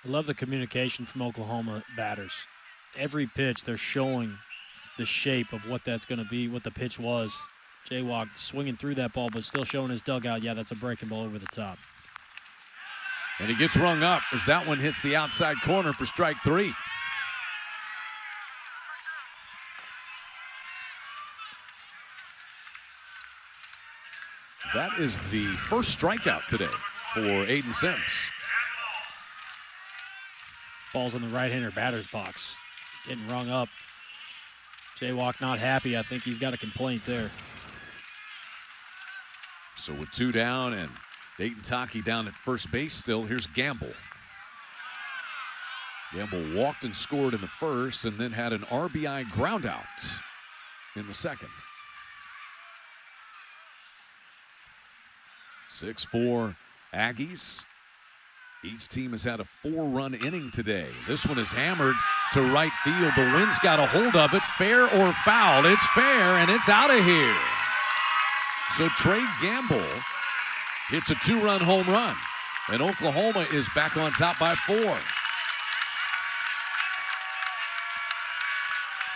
Speaker 2: I love the communication from Oklahoma batters. Every pitch, they're showing the shape of what that's going to be, what the pitch was. J-Walk swinging through that ball, but still showing his dugout, yeah, that's a breaking ball over the top.
Speaker 1: And he gets rung up as that one hits the outside corner for strike 3. That is the first strikeout today for Aiden Sims.
Speaker 2: Ball's in the right-hander batter's box. Getting rung up. J-Walk not happy. I think he's got a complaint there.
Speaker 1: So with 2 down and Dayton Taki down at first base still, here's Gamble. Gamble walked and scored in the first and then had an RBI ground out in the second. 6-4 Aggies. Each team has had a 4-run inning today. This one is hammered to right field. The wind's got a hold of it. Fair or foul? It's fair, and it's out of here. So Trey Gamble hits a 2-run home run, and Oklahoma is back on top by 4.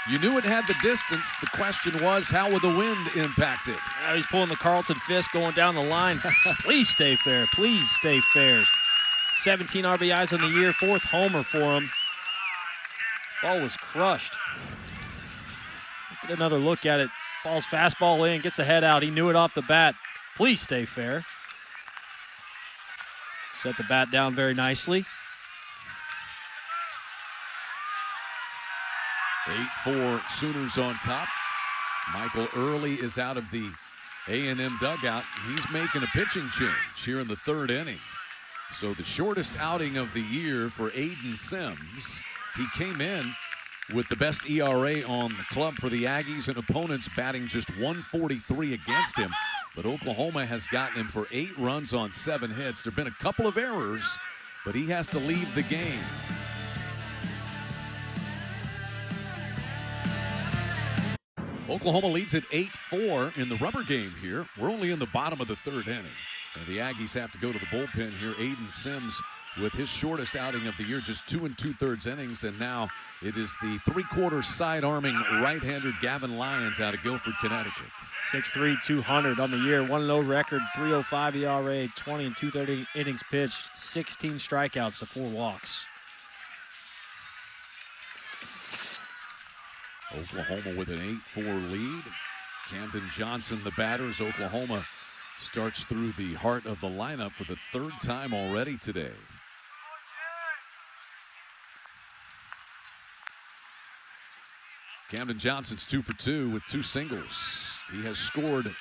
Speaker 1: You knew it had the distance. The question was, how would the wind impact it?
Speaker 2: Now he's pulling the Carlton fist going down the line. Please stay fair. Please stay fair. 17 RBIs on the year, 4th homer for him. Ball was crushed. Get another look at it. Ball's fastball in, gets the head out. He knew it off the bat. Please stay fair. Set the bat down very nicely.
Speaker 1: 8-4 Sooners on top. Michael Early is out of the A&M dugout. He's making a pitching change here in the third inning. So the shortest outing of the year for Aiden Sims. He came in with the best ERA on the club for the Aggies, and opponents batting just 143 against him. But Oklahoma has gotten him for 8 runs on 7 hits. There have been a couple of errors, but he has to leave the game. Oklahoma leads at 8-4 in the rubber game here. We're only in the bottom of the third inning. And the Aggies have to go to the bullpen here. Aiden Sims with his shortest outing of the year, just 2 2/3 innings. And now it is the 3/4 side-arming right-hander Gavin Lyons out of Guilford, Connecticut.
Speaker 2: 6'3", 200 on the year. 1-0 record, 3.05 ERA, 20 2/3 innings pitched, 16 strikeouts to 4 walks.
Speaker 1: Oklahoma with an 8-4 lead. Camden Johnson, the batter, as Oklahoma starts through the heart of the lineup for the 3rd time already today. Camden Johnson's 2 for 2 with 2 singles. He has scored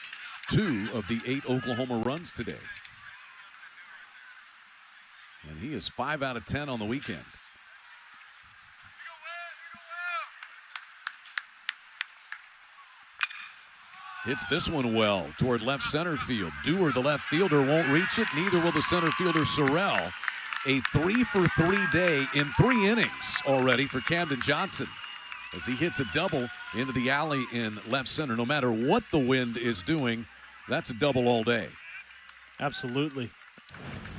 Speaker 1: 2 of the 8 Oklahoma runs today. And he is 5 out of 10 on the weekend. Hits this one well toward left center field. Dewar, the left fielder, won't reach it. Neither will the center fielder, Sorrell. A 3 for 3 day in 3 innings already for Camden Johnson, as he hits a double into the alley in left center. No matter what the wind is doing, that's a double all day.
Speaker 2: Absolutely.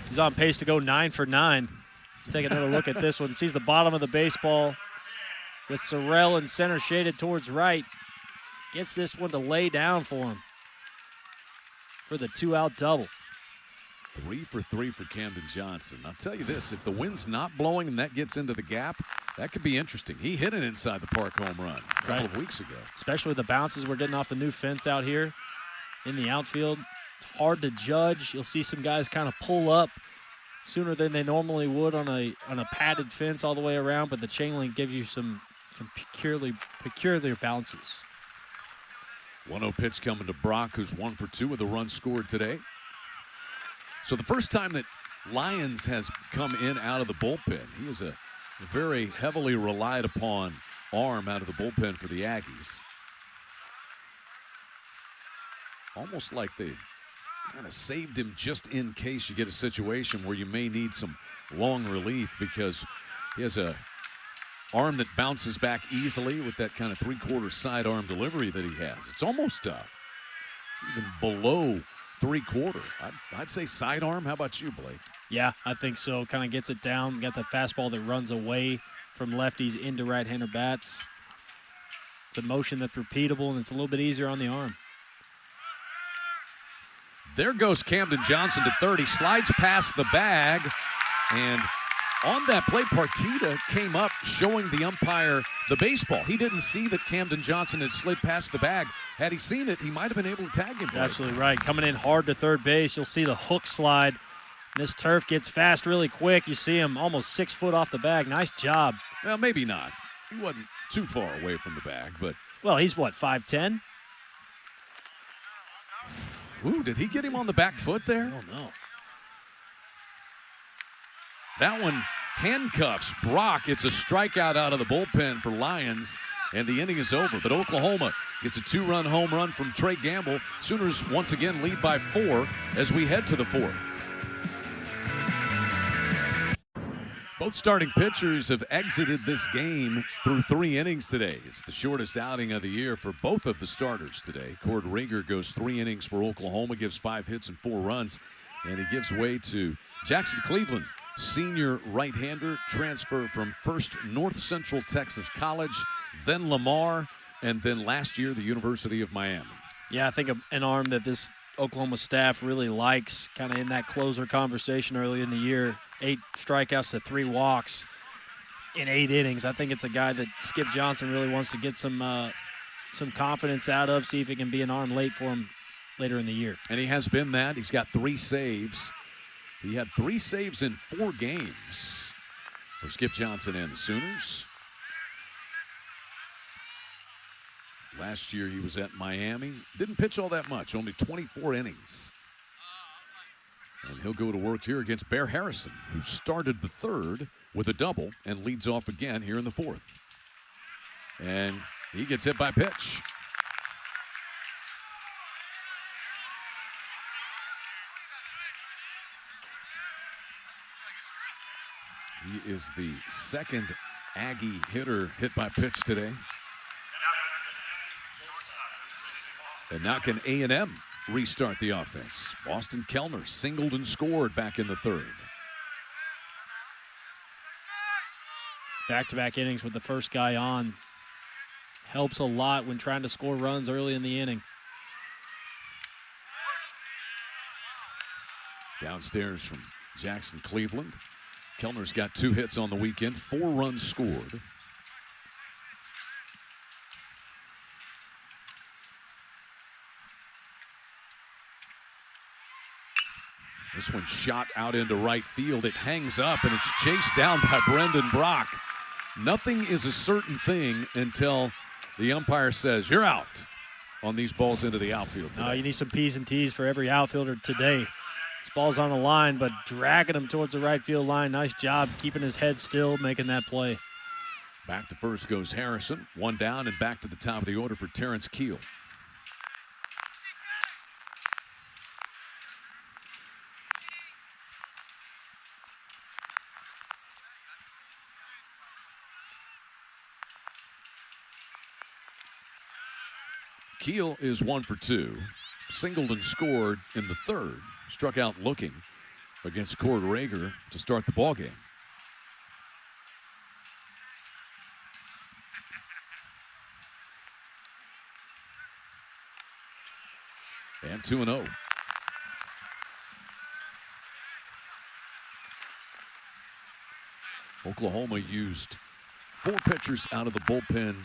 Speaker 2: He's on pace to go 9 for 9. Let's take another look at this one. Sees the bottom of the baseball with Sorrell in center shaded towards right. Gets this one to lay down for him for the 2-out double.
Speaker 1: 3 for 3 for Camden Johnson. I'll tell you this, if the wind's not blowing and that gets into the gap, that could be interesting. He hit an inside the park home run a couple of weeks ago.
Speaker 2: Especially with the bounces we're getting off the new fence out here in the outfield. It's hard to judge. You'll see some guys kind of pull up sooner than they normally would on a padded fence all the way around, but the chain link gives you some peculiar bounces.
Speaker 1: 1-0 pitch coming to Brock, who's 1 for 2 with a run scored today. So the first time that Lyons has come in out of the bullpen, he is a very heavily relied upon arm out of the bullpen for the Aggies. Almost like they kind of saved him just in case you get a situation where you may need some long relief, because he has a arm that bounces back easily with that kind of 3/4 sidearm delivery that he has. It's almost even below 3/4. I'd say sidearm. How about you, Blake?
Speaker 2: Yeah, I think so. Kind of gets it down. Got the fastball that runs away from lefties into right-hander bats. It's a motion that's repeatable, and it's a little bit easier on the arm.
Speaker 1: There goes Camden Johnson to third. He slides past the bag, and on that play, Partita came up showing the umpire the baseball. He didn't see that Camden Johnson had slid past the bag. Had he seen it, he might have been able to tag him.
Speaker 2: Absolutely right. Coming in hard to third base. You'll see the hook slide. This turf gets fast really quick. You see him almost 6 foot off the bag. Nice job.
Speaker 1: Well, maybe not. He wasn't too far away from the bag, but.
Speaker 2: Well, he's what, 5'10"?
Speaker 1: Ooh, did he get him on the back foot there?
Speaker 2: I don't know.
Speaker 1: That one handcuffs Brock. It's a strikeout out of the bullpen for Lyons, and the inning is over. But Oklahoma gets a 2-run home run from Trey Gamble. Sooners once again lead by 4 as we head to the 4th. Both starting pitchers have exited this game through 3 innings today. It's the shortest outing of the year for both of the starters today. Cord Rieger goes 3 innings for Oklahoma, gives 5 hits and 4 runs, and he gives way to Jackson Cleveland, senior right-hander, transfer from first North Central Texas College, then Lamar, and then last year the University of Miami.
Speaker 2: Yeah, I think an arm that this Oklahoma staff really likes, kind of in that closer conversation early in the year. 8 strikeouts to 3 walks in 8 innings. I think it's a guy that Skip Johnson really wants to get some confidence out of, see if it can be an arm late for him later in the year.
Speaker 1: And he has been that. He's got 3 saves He had 3 saves in 4 games for Skip Johnson and the Sooners. Last year he was at Miami. Didn't pitch all that much, only 24 innings. And he'll go to work here against Bear Harrison, who started the 3rd with a double and leads off again here in the 4th. And he gets hit by pitch. He is the 2nd Aggie hitter hit by pitch today. And now can A&M restart the offense. Boston Kellner singled and scored back in the 3rd.
Speaker 2: Back-to-back innings with the first guy on. Helps a lot when trying to score runs early in the inning.
Speaker 1: Downstairs from Jackson Cleveland. Kellner's got 2 hits on the weekend, 4 runs scored. This one shot out into right field. It hangs up and it's chased down by Brendan Brock. Nothing is a certain thing until the umpire says, you're out on these balls into the outfield today.
Speaker 2: You need some P's and T's for every outfielder today. This ball's on the line, but dragging him towards the right field line. Nice job keeping his head still, making that play.
Speaker 1: Back to first goes Harrison. 1 down and back to the top of the order for Terrence Keel. Keel is 1 for 2. Singled and scored in the 3rd. Struck out looking against Cord Rager to start the ball game. And 2-0. Oklahoma used 4 pitchers out of the bullpen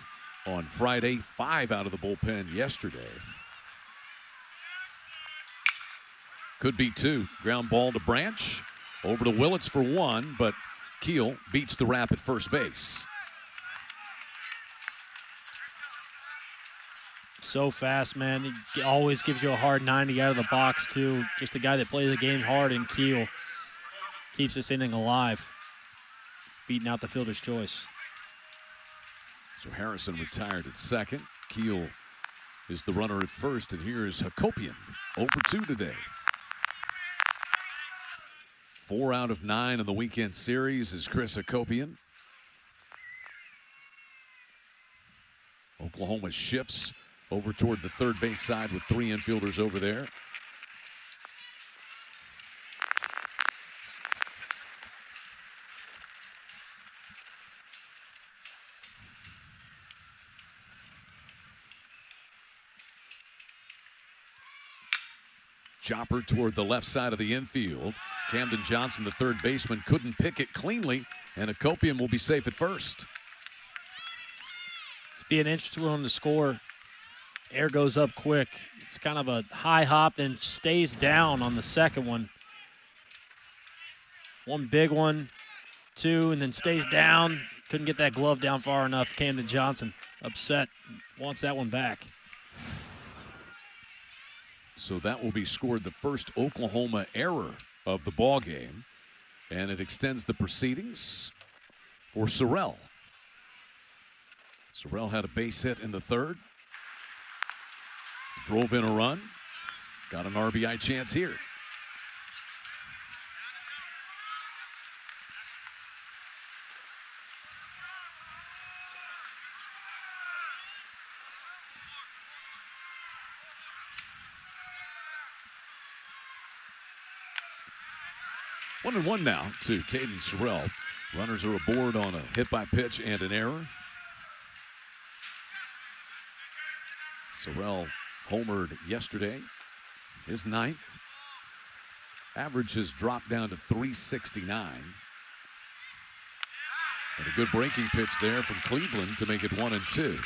Speaker 1: on Friday, 5 out of the bullpen yesterday. Could be 2. Ground ball to Branch. Over to Willits for 1, but Keel beats the rap at first base.
Speaker 2: So fast, man. He always gives you a hard 90 out of the box, too. Just a guy that plays the game hard, and Keel keeps this inning alive, beating out the fielder's choice.
Speaker 1: So Harrison retired at 2nd. Keel is the runner at 1st, and here is Hakopian, 0 for 2 today. 4 out of 9 in the weekend series is Chris Hakopian. Oklahoma shifts over toward the 3rd base side with 3 infielders over there. Chopper toward the left side of the infield. Camden Johnson, the 3rd baseman, couldn't pick it cleanly, and Hakopian will be safe at 1st.
Speaker 2: It's be an interesting one to score. Air goes up quick. It's kind of a high hop, then stays down on the 2nd one. 1 big one, 2, and then stays down. Couldn't get that glove down far enough. Camden Johnson upset, wants that one back.
Speaker 1: So that will be scored the first Oklahoma error of the ball game, and it extends the proceedings for Sorrell. Sorrell had a base hit in the 3rd, drove in a run, got an RBI chance here. One and one now to Caden Sorrell. Runners are aboard on a hit by pitch and an error. Sorrell homered yesterday, his 9th. Average has dropped down to 369. And a good breaking pitch there from Cleveland to make it 1-2.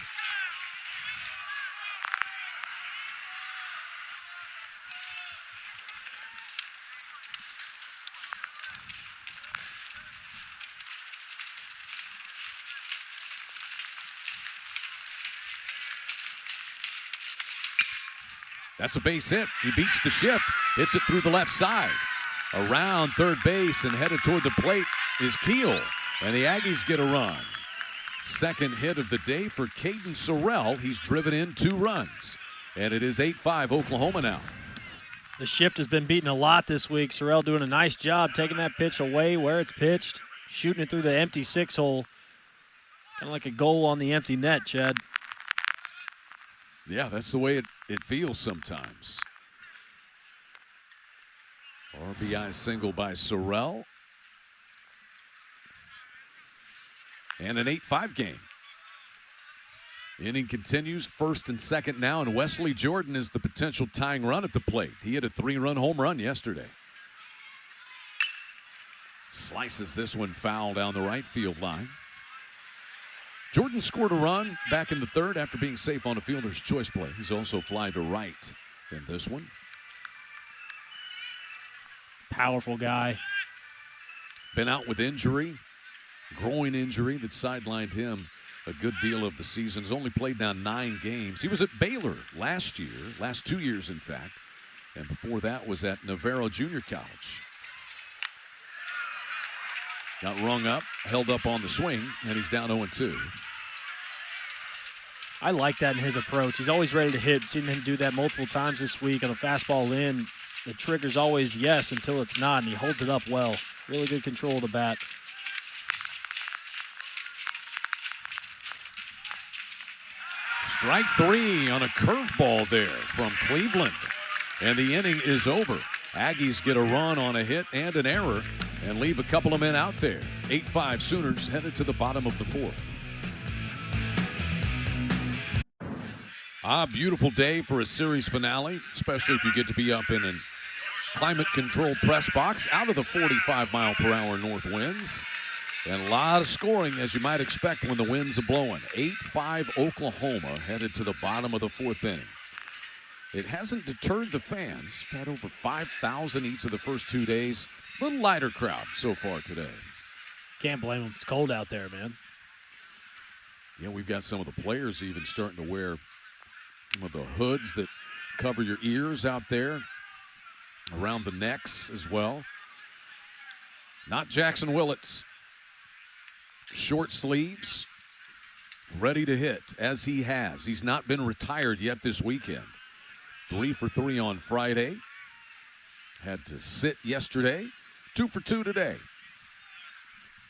Speaker 1: That's a base hit. He beats the shift, hits it through the left side. Around third base and headed toward the plate is Keel, and the Aggies get a run. Second hit of the day for Caden Sorrell. He's driven in 2 runs, and it is 8-5 Oklahoma now.
Speaker 2: The shift has been beaten a lot this week. Sorrell doing a nice job taking that pitch away where it's pitched, shooting it through the empty 6-hole. Kind of like a goal on the empty net, Chad.
Speaker 1: Yeah, that's the way it feels sometimes. RBI single by Sorrell. And an 8-5 game. Inning continues, first and second now, and Wesley Jordan is the potential tying run at the plate. He hit a 3-run home run yesterday. Slices this one foul down the right field line. Jordan scored a run back in the third after being safe on a fielder's choice play. He's also fly to right in this one.
Speaker 2: Powerful guy.
Speaker 1: Been out with injury, groin injury that sidelined him a good deal of the season. He's only played now 9 games. He was at Baylor last 2 years in fact, and before that was at Navarro Junior College. Got rung up, held up on the swing, and he's down 0-2.
Speaker 2: I like that in his approach. He's always ready to hit. Seen him do that multiple times this week on a fastball in. The trigger's always yes until it's not, and he holds it up well. Really good control of the bat.
Speaker 1: Strike 3 on a curveball there from Cleveland. And the inning is over. Aggies get a run on a hit and an error and leave a couple of men out there. 8-5 Sooners headed to the bottom of the 4th. Beautiful day for a series finale, especially if you get to be up in a climate-controlled press box out of the 45-mile-per-hour north winds. And a lot of scoring, as you might expect when the winds are blowing. 8-5 Oklahoma headed to the bottom of the 4th inning. It hasn't deterred the fans. Had over 5,000 each of the first 2 days. A little lighter crowd so far today.
Speaker 2: Can't blame them. It's cold out there, man.
Speaker 1: Yeah, we've got some of the players even starting to wear some of the hoods that cover your ears out there, around the necks as well. Not Jackson Willits. Short sleeves, ready to hit, as he has. He's not been retired yet this weekend. 3 for 3 on Friday. Had to sit yesterday. 2 for 2 today.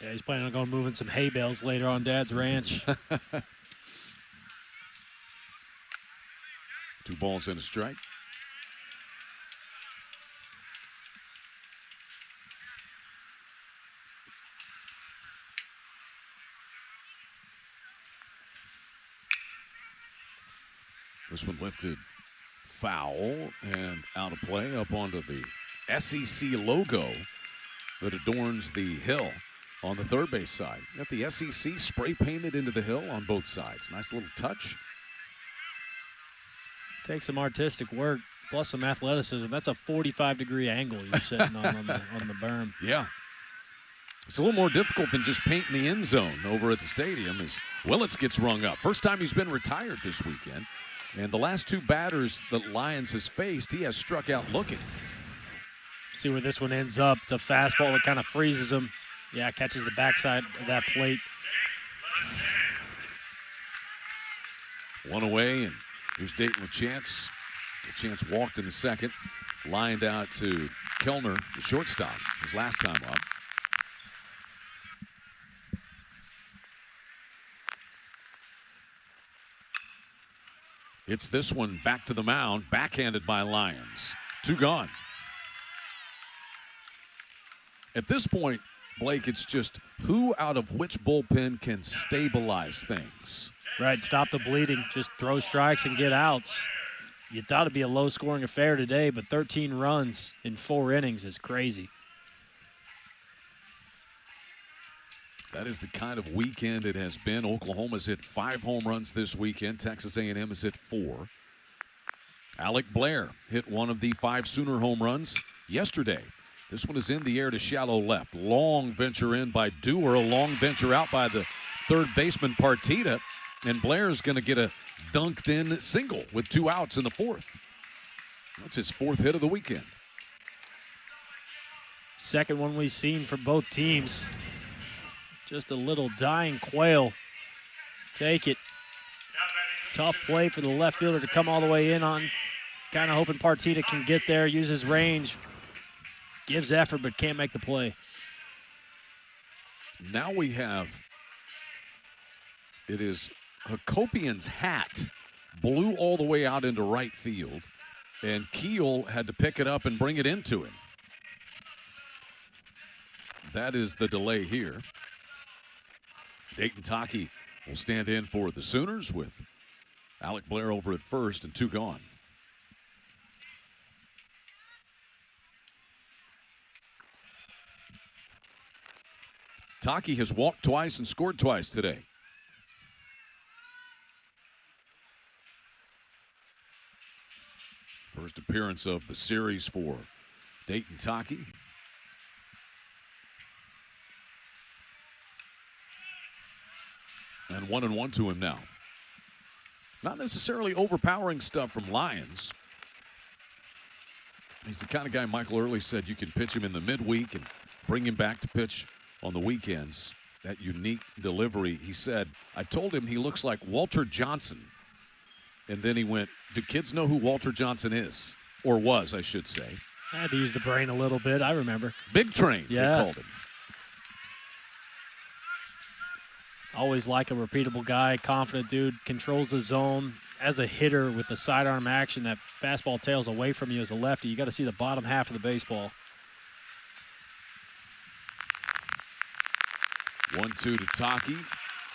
Speaker 2: Yeah, he's planning on going moving some hay bales later on Dad's ranch.
Speaker 1: 2 balls and a strike. This one lifted foul and out of play up onto the SEC logo that adorns the hill on the third base side. Got the SEC spray painted into the hill on both sides. Nice little touch.
Speaker 2: Takes some artistic work, plus some athleticism. That's a 45-degree angle you're sitting on the berm.
Speaker 1: Yeah. It's a little more difficult than just painting the end zone over at the stadium as Willits gets rung up. First time he's been retired this weekend. And the last 2 batters that Lyons has faced, he has struck out looking.
Speaker 2: See where this one ends up. It's a fastball that kind of freezes him. Yeah, catches the backside of that plate.
Speaker 1: 1 away, and here's Dayton LaChance. LaChance walked in the second, lined out to Kellner, the shortstop, his last time up. It's this one back to the mound, backhanded by Lyons. 2 gone. At this point, Blake, it's just who out of which bullpen can stabilize things.
Speaker 2: Right, stop the bleeding, just throw strikes and get outs. You thought it'd be a low-scoring affair today, but 13 runs in 4 innings is crazy.
Speaker 1: That is the kind of weekend it has been. Oklahoma's hit 5 home runs this weekend. Texas A&M has hit 4. Alec Blair hit one of the 5 Sooner home runs yesterday. This one is in the air to shallow left. Long venture in by Dewar. A long venture out by the third baseman Partita. And Blair's going to get a dunked in single with 2 outs in the 4th. That's his 4th hit of the weekend.
Speaker 2: Second one we've seen from both teams. Just a little dying quail. Take it. Tough play for the left fielder to come all the way in on. Kind of hoping Partita can get there, use his range. Gives effort, but can't make the play.
Speaker 1: Now we have, it is Hakopian's hat blew all the way out into right field, and Keel had to pick it up and bring it into him. That is the delay here. Dayton Taki will stand in for the Sooners with Alec Blair over at first and 2 gone. Taki has walked twice and scored twice today. First appearance of the series for Dayton Taki. And 1-1 to him now. Not necessarily overpowering stuff from Lions. He's the kind of guy Michael Early said you can pitch him in the midweek and bring him back to pitch on the weekends. That unique delivery. He said, I told him he looks like Walter Johnson. And then he went, do kids know who Walter Johnson is? Or was, I should say.
Speaker 2: I had to use the brain a little bit, I remember.
Speaker 1: Big Train,
Speaker 2: yeah.
Speaker 1: They called him.
Speaker 2: Always like a repeatable guy, confident dude, controls the zone. As a hitter with the sidearm action, that fastball tails away from you as a lefty. You got to see the bottom half of the baseball.
Speaker 1: 1-2 to Taki.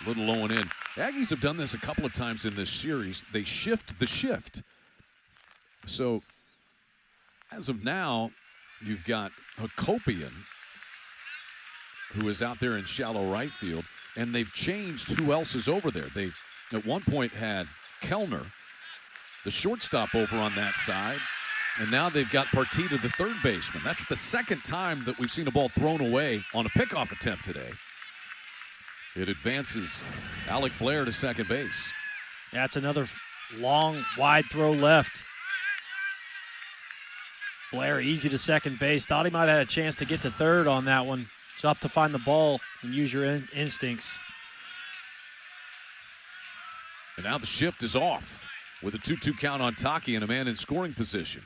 Speaker 1: A little low and in. The Aggies have done this a couple of times in this series. They shift the shift. So, as of now, you've got Hakopian, who is out there in shallow right field, and they've changed who else is over there. They, at one point, had Kellner, the shortstop, over on that side, and now they've got Partita, the third baseman. That's the second time that we've seen a ball thrown away on a pickoff attempt today. It advances Alec Blair to second base.
Speaker 2: That's another long, wide throw left. Blair easy to second base. Thought he might have had a chance to get to third on that one. Tough to find the ball and use your instincts.
Speaker 1: And now the shift is off with a 2-2 count on Taki and a man in scoring position.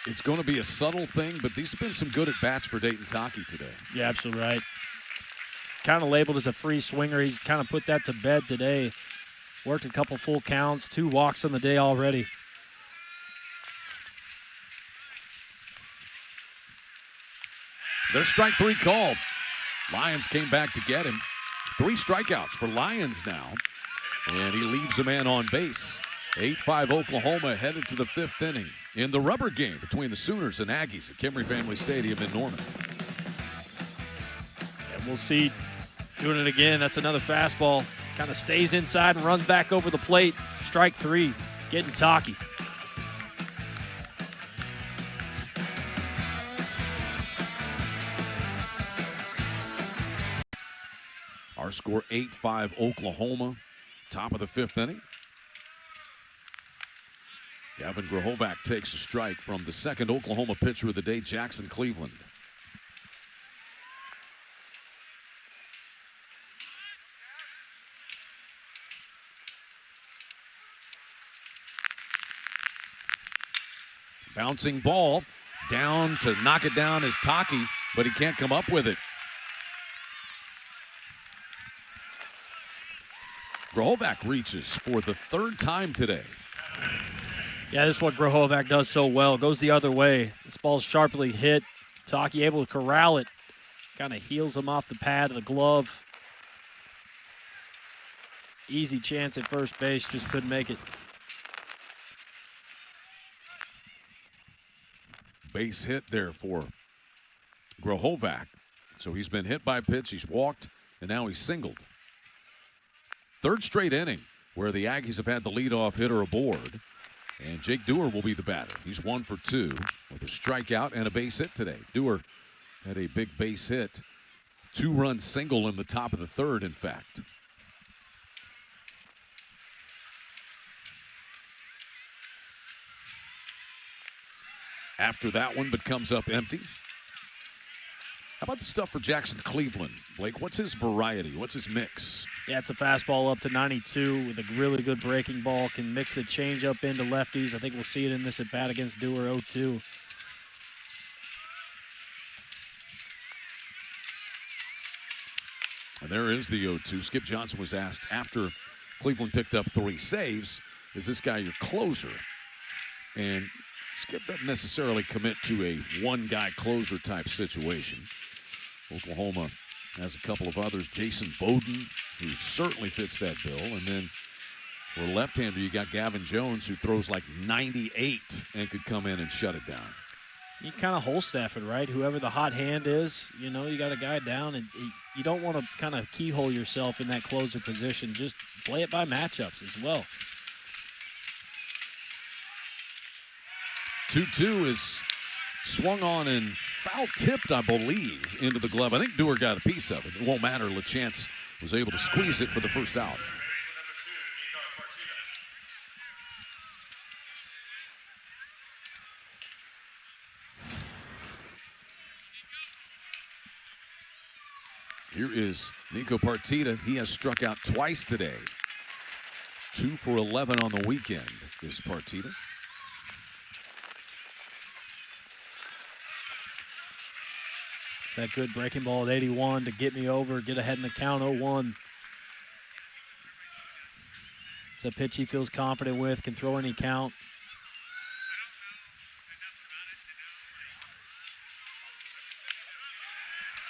Speaker 1: It's going to be a subtle thing, but these have been some good at-bats for Dayton Taki today.
Speaker 2: Yeah, absolutely right. Kind of labeled as a free swinger. He's kind of put that to bed today. Worked a couple full counts, 2 walks on the day already.
Speaker 1: There's strike 3 called. Lions came back to get him. 3 strikeouts for Lions now. And he leaves a man on base. 8-5 Oklahoma headed to the 5th inning in the rubber game between the Sooners and Aggies at Kimry Family Stadium in Norman.
Speaker 2: And we'll see doing it again. That's another fastball. Kind of stays inside and runs back over the plate. Strike 3, getting Taki.
Speaker 1: Our score 8-5 Oklahoma. Top of the 5th inning. Gavin Grahovac takes a strike from the second Oklahoma pitcher of the day, Jackson Cleveland. Bouncing ball down to knock it down is Taki, but he can't come up with it. Grahovac reaches for the 3rd time today.
Speaker 2: Yeah, this is what Grahovac does so well. Goes the other way. This ball's sharply hit. Taki able to corral it. Kind of heels him off the pad of the glove. Easy chance at first base, just couldn't make it.
Speaker 1: Base hit there for Grahovac. So he's been hit by a pitch, he's walked, and now he's singled. 3rd straight inning where the Aggies have had the leadoff hitter aboard. And Jake Dewar will be the batter. He's 1 for 2 with a strikeout and a base hit today. Dewar had a big base hit. 2-run single in the top of the 3rd, in fact. after that one, but comes up empty. How about the stuff for Jackson Cleveland? Blake, what's his variety? What's his mix?
Speaker 2: Yeah, it's a fastball up to 92 with a really good breaking ball. Can mix the changeup into lefties. I think we'll see it in this at-bat against Dewar 0-2.
Speaker 1: And there is the 0-2. Skip Johnson was asked after Cleveland picked up 3 saves, is this guy your closer? And Skip doesn't necessarily commit to a one-guy closer type situation. Oklahoma has a couple of others. Jason Bowden, who certainly fits that bill. And then for a left-hander, you got Gavin Jones, who throws like 98 and could come in and shut it down.
Speaker 2: You kind of whole staff it, right? Whoever the hot hand is, you know, you got a guy down, and you don't want to kind of keyhole yourself in that closer position. Just play it by matchups as well.
Speaker 1: 2-2 is swung on and foul-tipped, I believe, into the glove. I think Dewar got a piece of it. It won't matter. LaChance was able to squeeze it for the first out. Here is Nico Partita. He has struck out twice today. 2 for 11 on the weekend is Partita.
Speaker 2: That good breaking ball at 81 to get me over, get ahead in the count, 0-1. It's a pitch he feels confident with, can throw any count.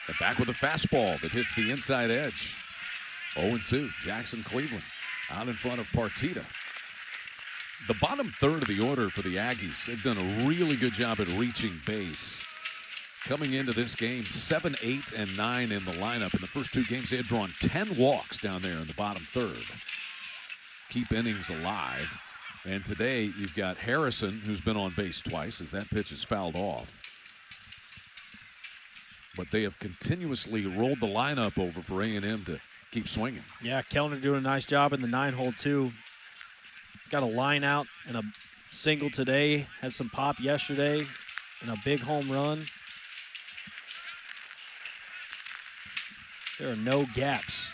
Speaker 1: And back with a fastball that hits the inside edge. 0-2, Jackson Cleveland out in front of Partita. The bottom third of the order for the Aggies, they've done a really good job at reaching base. Coming into this game, 7, 8, and 9 in the lineup. In the first 2 games, they had drawn 10 walks down there in the bottom third. Keep innings alive. And today, you've got Harrison, who's been on base twice, as that pitch is fouled off. But they have continuously rolled the lineup over for A&M to keep swinging.
Speaker 2: Yeah, Kellner doing a nice job in the 9-hole, too. Got a line out and a single today. Had some pop yesterday and a big home run. There are no gaps.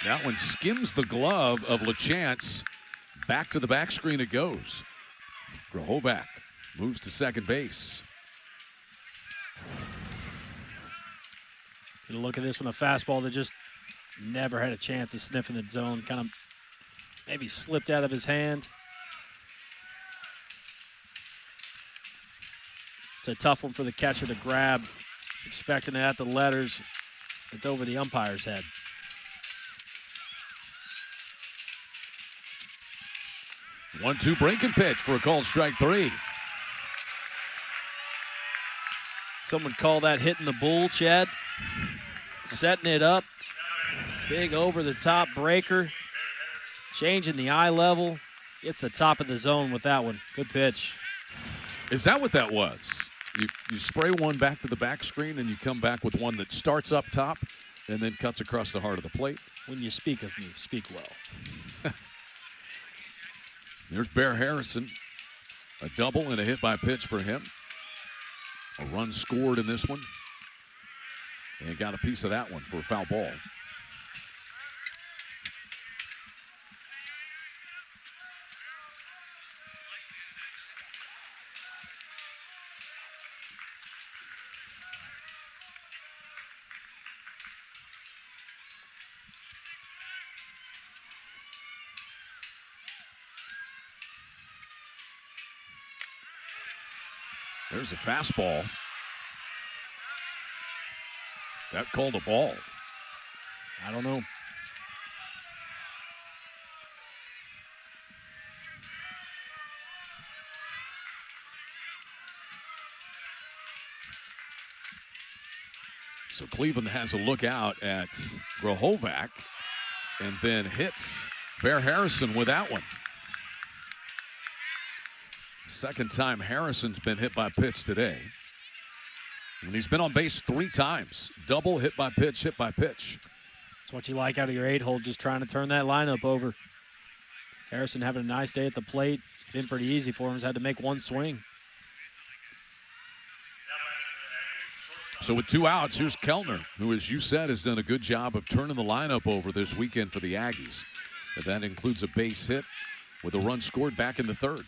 Speaker 1: That one skims the glove of LaChance. Back to the back screen it goes. Grahovac moves to second base.
Speaker 2: Get a look at this one, a fastball that just never had a chance of sniffing the zone. Kind of maybe slipped out of his hand. It's a tough one for the catcher to grab. Expecting it at the letters. It's over the umpire's head.
Speaker 1: 1-2 breaking pitch for a called strike 3.
Speaker 2: Someone call that hitting the bull, Chad. Setting it up. Big over-the-top breaker. Changing the eye level. Gets the top of the zone with that one. Good pitch.
Speaker 1: Is that what that was? You spray one back to the back screen and you come back with one that starts up top and then cuts across the heart of the plate?
Speaker 2: When you speak of me, speak well.
Speaker 1: There's Bear Harrison. A double and a hit by pitch for him. A run scored in this one. And got a piece of that one for a foul ball. There's a fastball. That called a ball.
Speaker 2: I don't know.
Speaker 1: So Cleveland has a look out at Grahovac and then hits Bear Harrison with that one. Second time Harrison's been hit by pitch today. And he's been on base 3 times. Double, hit by pitch, hit by pitch.
Speaker 2: That's what you like out of your 8-hole, just trying to turn that lineup over. Harrison having a nice day at the plate. It's been pretty easy for him. He's had to make one swing.
Speaker 1: So with 2 outs, here's Kellner, who, as you said, has done a good job of turning the lineup over this weekend for the Aggies. And that includes a base hit with a run scored back in the 3rd.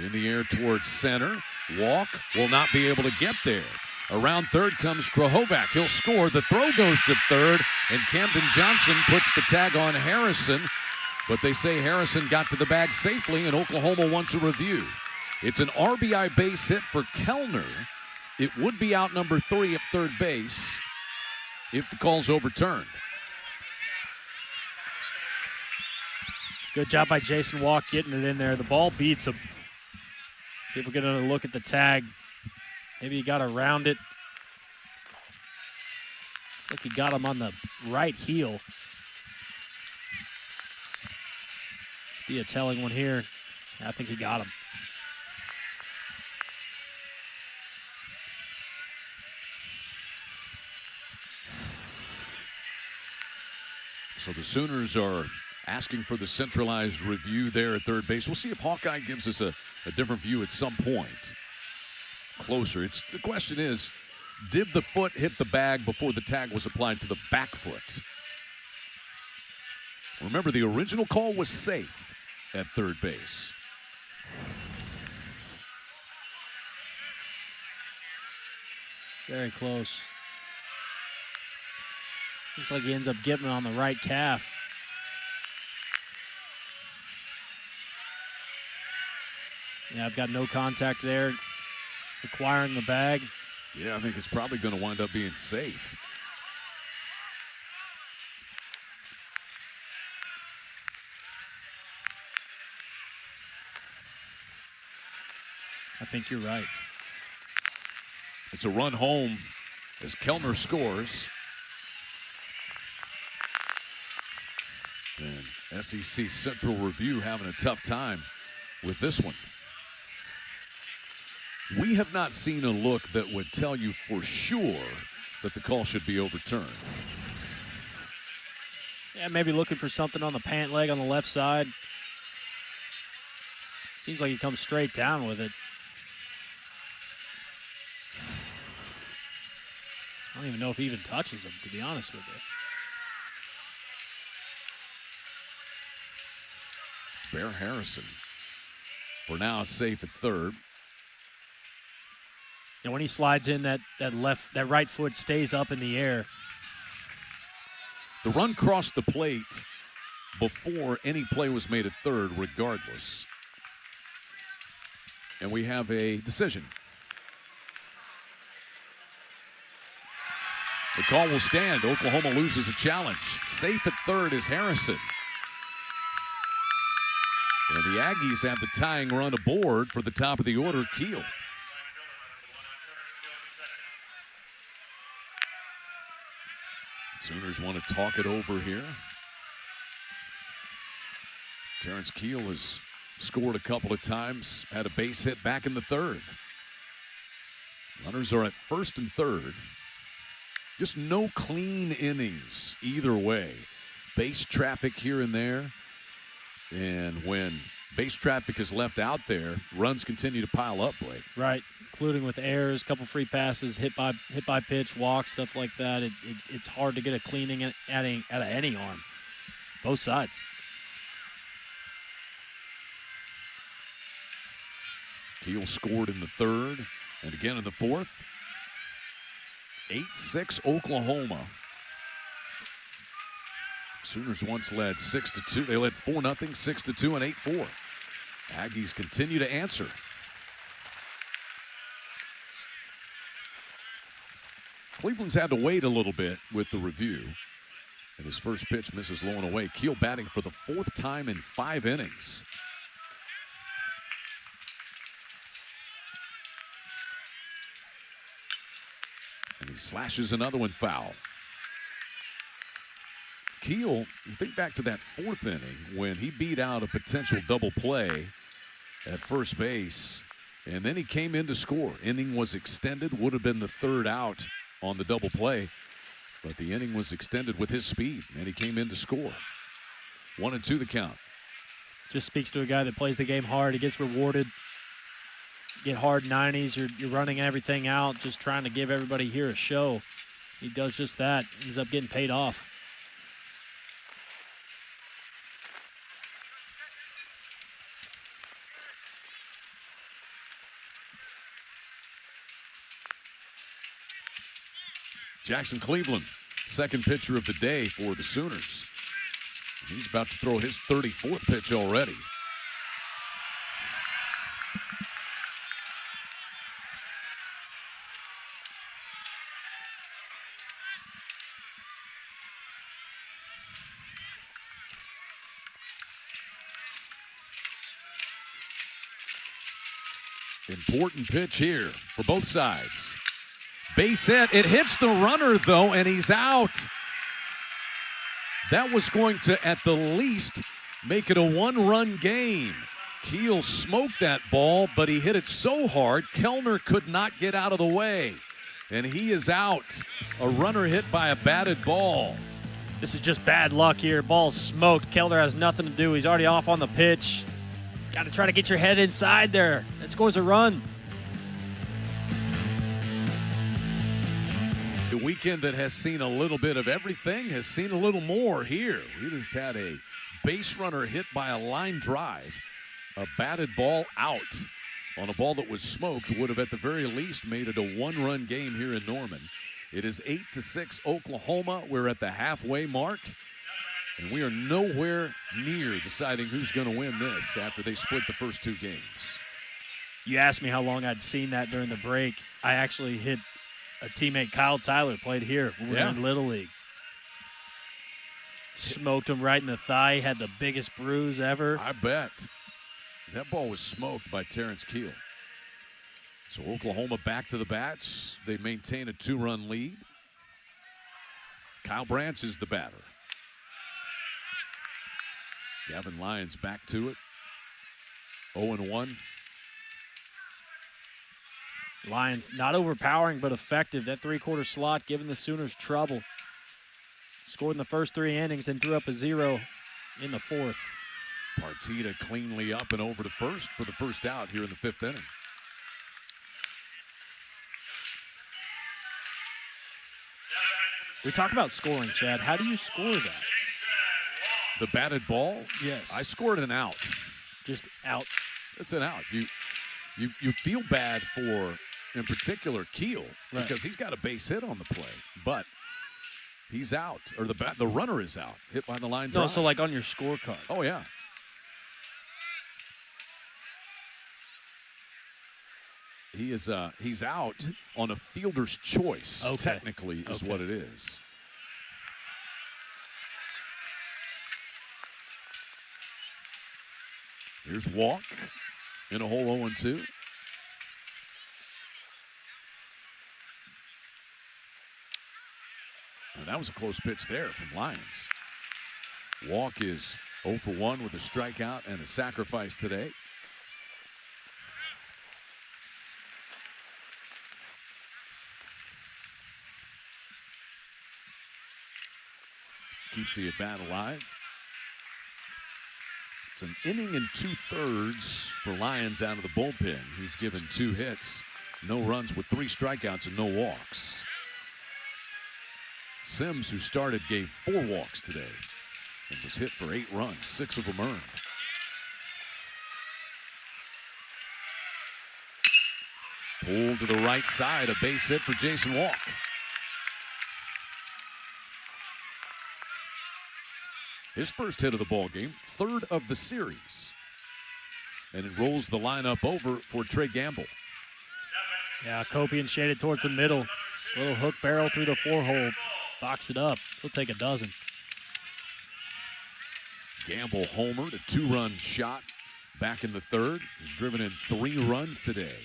Speaker 1: In the air towards center. Walk will not be able to get there. Around 3rd comes Krahovac. He'll score. The throw goes to 3rd, and Camden Johnson puts the tag on Harrison. But they say Harrison got to the bag safely, and Oklahoma wants a review. It's an RBI base hit for Kellner. It would be out number 3 at 3rd base if the call's overturned.
Speaker 2: Good job by Jason Walk getting it in there. The ball beats him. See if we're going to look at the tag. Maybe he got around it. Looks like he got him on the right heel. Be a telling one here. I think he got him.
Speaker 1: So the Sooners are asking for the centralized review there at 3rd base. We'll see if Hawkeye gives us a different view at some point. Closer. The question is, did the foot hit the bag before the tag was applied to the back foot? Remember, the original call was safe at 3rd base.
Speaker 2: Very close. Looks like he ends up getting it on the right calf. Yeah, I've got no contact there, acquiring the bag.
Speaker 1: Yeah, I think it's probably going to wind up being safe.
Speaker 2: I think you're right.
Speaker 1: It's a run home as Kellner scores. And SEC Central Review having a tough time with this one. We have not seen a look that would tell you for sure that the call should be overturned.
Speaker 2: Yeah, maybe looking for something on the pant leg on the left side. Seems like he comes straight down with it. I don't even know if he even touches him, to be honest with you.
Speaker 1: Bear Harrison for now safe at 3rd.
Speaker 2: And when he slides in, that right foot stays up in the air.
Speaker 1: The run crossed the plate before any play was made at 3rd, regardless. And we have a decision. The call will stand. Oklahoma loses a challenge. Safe at 3rd is Harrison. And the Aggies have the tying run aboard for the top of the order, Keel. Sooners want to talk it over here. Terrence Keel has scored a couple of times, had a base hit back in the 3rd. Runners are at 1st and 3rd. Just no clean innings either way. Base traffic here and there. And when base traffic is left out there, runs continue to pile up, Blake.
Speaker 2: Right, including with errors, couple free passes, hit by pitch, walks, stuff like that. It's hard to get a cleaning out of any arm, both sides.
Speaker 1: Keel scored in the 3rd and again in the 4th. 8-6 Oklahoma. Sooners once led 6-2. They led 4-0, 6-2, and 8-4. Aggies continue to answer. Cleveland's had to wait a little bit with the review. And his first pitch misses low and away. Keel batting for the 4th time in 5 innings. And he slashes another one foul. Keel, you think back to that 4th inning when he beat out a potential double play at first base. And then he came in to score. Inning was extended, would have been the third out on the double play. But the inning was extended with his speed, and he came in to score. 1-2 the count.
Speaker 2: Just speaks to a guy that plays the game hard. He gets rewarded. Get hard 90s. You're running everything out, just trying to give everybody here a show. He does just that. Ends up getting paid off.
Speaker 1: Jackson Cleveland, second pitcher of the day for the Sooners. He's about to throw his 34th pitch already. Important pitch here for both sides. Base hit. It hits the runner, though, and he's out. That was going to, at the least, make it a one-run game. Keel smoked that ball, but he hit it so hard, Kellner could not get out of the way. And he is out. A runner hit by a batted ball.
Speaker 2: This is just bad luck here. Ball's smoked. Kellner has nothing to do. He's already off on the pitch. Got to try to get your head inside there. That scores a run.
Speaker 1: The weekend that has seen a little bit of everything has seen a little more here. We just had a base runner hit by a line drive. A batted ball out on a ball that was smoked would have at the very least made it a one-run game here in Norman. It is 8-6 Oklahoma. We're at the halfway mark. And we are nowhere near deciding who's going to win this after they split the first two games.
Speaker 2: You asked me how long I'd seen that during the break. I actually hit a teammate, Kyle Tyler, played here when we were in Little League. Smoked him right in the thigh. Had the biggest bruise ever.
Speaker 1: I bet. That ball was smoked by Terrence Keel. So Oklahoma back to the bats. They maintain a two-run lead. Kyle Branch is the batter. Gavin Lyons back to it. 0-1.
Speaker 2: Lyons not overpowering but effective. That three-quarter slot giving the Sooners trouble. Scored in the first three innings and threw up a 0 in the fourth.
Speaker 1: Partita cleanly up and over to first for the first out here in the fifth inning.
Speaker 2: We talk about scoring, Chad. How do you score that?
Speaker 1: The batted ball?
Speaker 2: Yes.
Speaker 1: I scored an out.
Speaker 2: Just out.
Speaker 1: It's an out. You feel bad for, in particular, Keel, because he's got a base hit on the play, but he's out, or the runner is out, hit by the line drive.
Speaker 2: No, so like on your scorecard.
Speaker 1: Oh, yeah. He's out on a fielder's choice, technically, is what it is. Here's Walk in a hole 0-2. And that was a close pitch there from Lyons. Walk is 0 for 1 with a strikeout and a sacrifice today. Keeps the at-bat alive. It's an inning and 2/3 for Lyons out of the bullpen. He's given 2 hits, no runs with 3 strikeouts and no walks. Sims, who started, gave 4 walks today and was hit for 8 runs, 6 of them earned. Pulled to the right side, a base hit for Jason Walk. His first hit of the ball game, 3rd of the series. And it rolls the lineup over for Trey Gamble.
Speaker 2: Yeah, Copian shaded towards the middle. Little hook barrel through the 4-hole. Box it up. He'll take a dozen.
Speaker 1: Gamble homered, a 2-run shot back in the 3rd. He's driven in 3 runs today.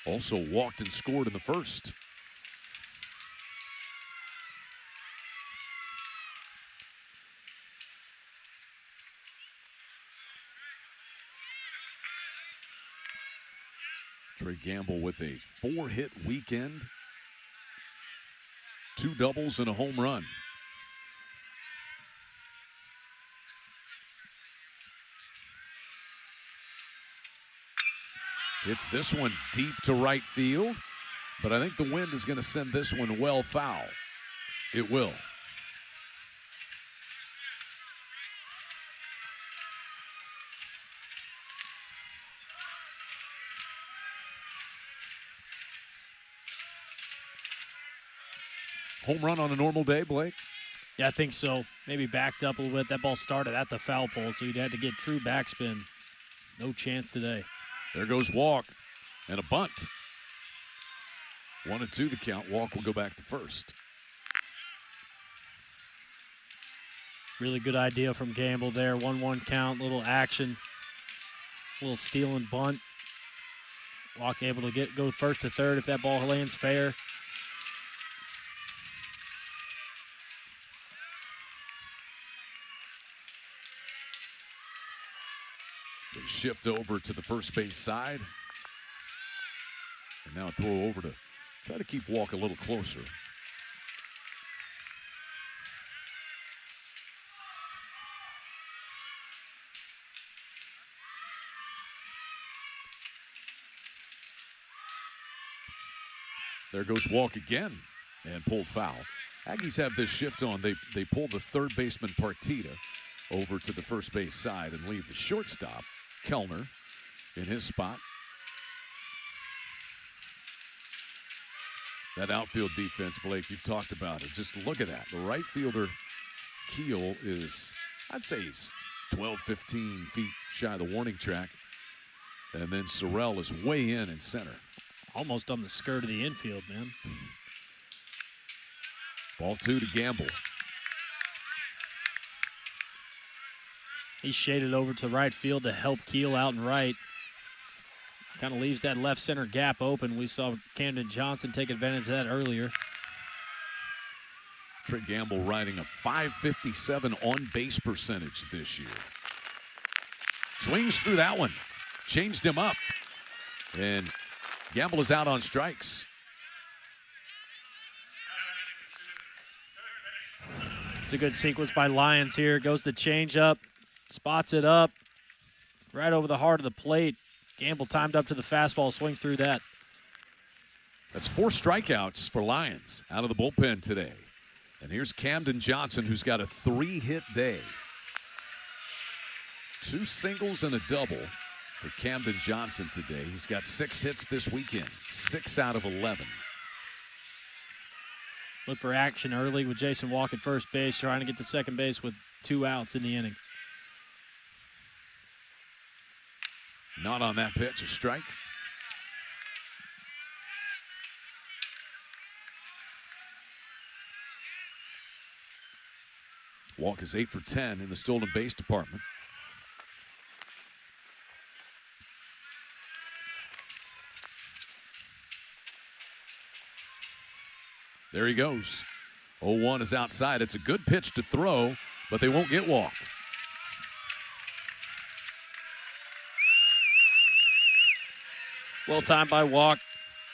Speaker 1: Also walked and scored in the 1st. Trey Gamble with a 4-hit weekend, 2 doubles and a home run. Hits this one deep to right field, but I think the wind is going to send this one well foul. It will. Home run on a normal day, Blake?
Speaker 2: Yeah, I think so. Maybe backed up a little bit. That ball started at the foul pole, so you'd had to get true backspin. No chance today.
Speaker 1: There goes Walk and a bunt. 1-2 the count. Walk will go back to first.
Speaker 2: Really good idea from Gamble there. 1-1 count, little action, little steal and bunt. Walk able to go first to third if that ball lands fair.
Speaker 1: They shift over to the first base side. And now throw over to try to keep Walk a little closer. There goes Walk again and pulled foul. Aggies have this shift on. They pull the third baseman Partita over to the first base side and leave the shortstop Kellner in his spot. That outfield defense, Blake, you've talked about it. Just look at that. The right fielder, Keel, is, I'd say he's 12, 15 feet shy of the warning track. And then Sorrell is way in center.
Speaker 2: Almost on the skirt of the infield, man.
Speaker 1: Ball 2 to Gamble.
Speaker 2: He's shaded over to right field to help Keel out and right. Kind of leaves that left center gap open. We saw Camden Johnson take advantage of that earlier.
Speaker 1: Trey Gamble riding a .557 on-base percentage this year. Swings through that one. Changed him up. And Gamble is out on strikes.
Speaker 2: It's a good sequence by Lyons here. Goes the changeup. Spots it up. Right over the heart of the plate. Gamble timed up to the fastball, swings through that.
Speaker 1: That's 4 strikeouts for Lyons out of the bullpen today. And here's Camden Johnson, who's got a 3-hit day. 2 singles and a double for Camden Johnson today. He's got 6 hits this weekend, 6 out of 11.
Speaker 2: Look for action early with Jason Walk at first base, trying to get to second base with 2 outs in the inning.
Speaker 1: Not on that pitch, a strike. Walk is 8 for 10 in the stolen base department. There he goes. 0-1 is outside. It's a good pitch to throw, but they won't get Walk.
Speaker 2: Well timed by Walk,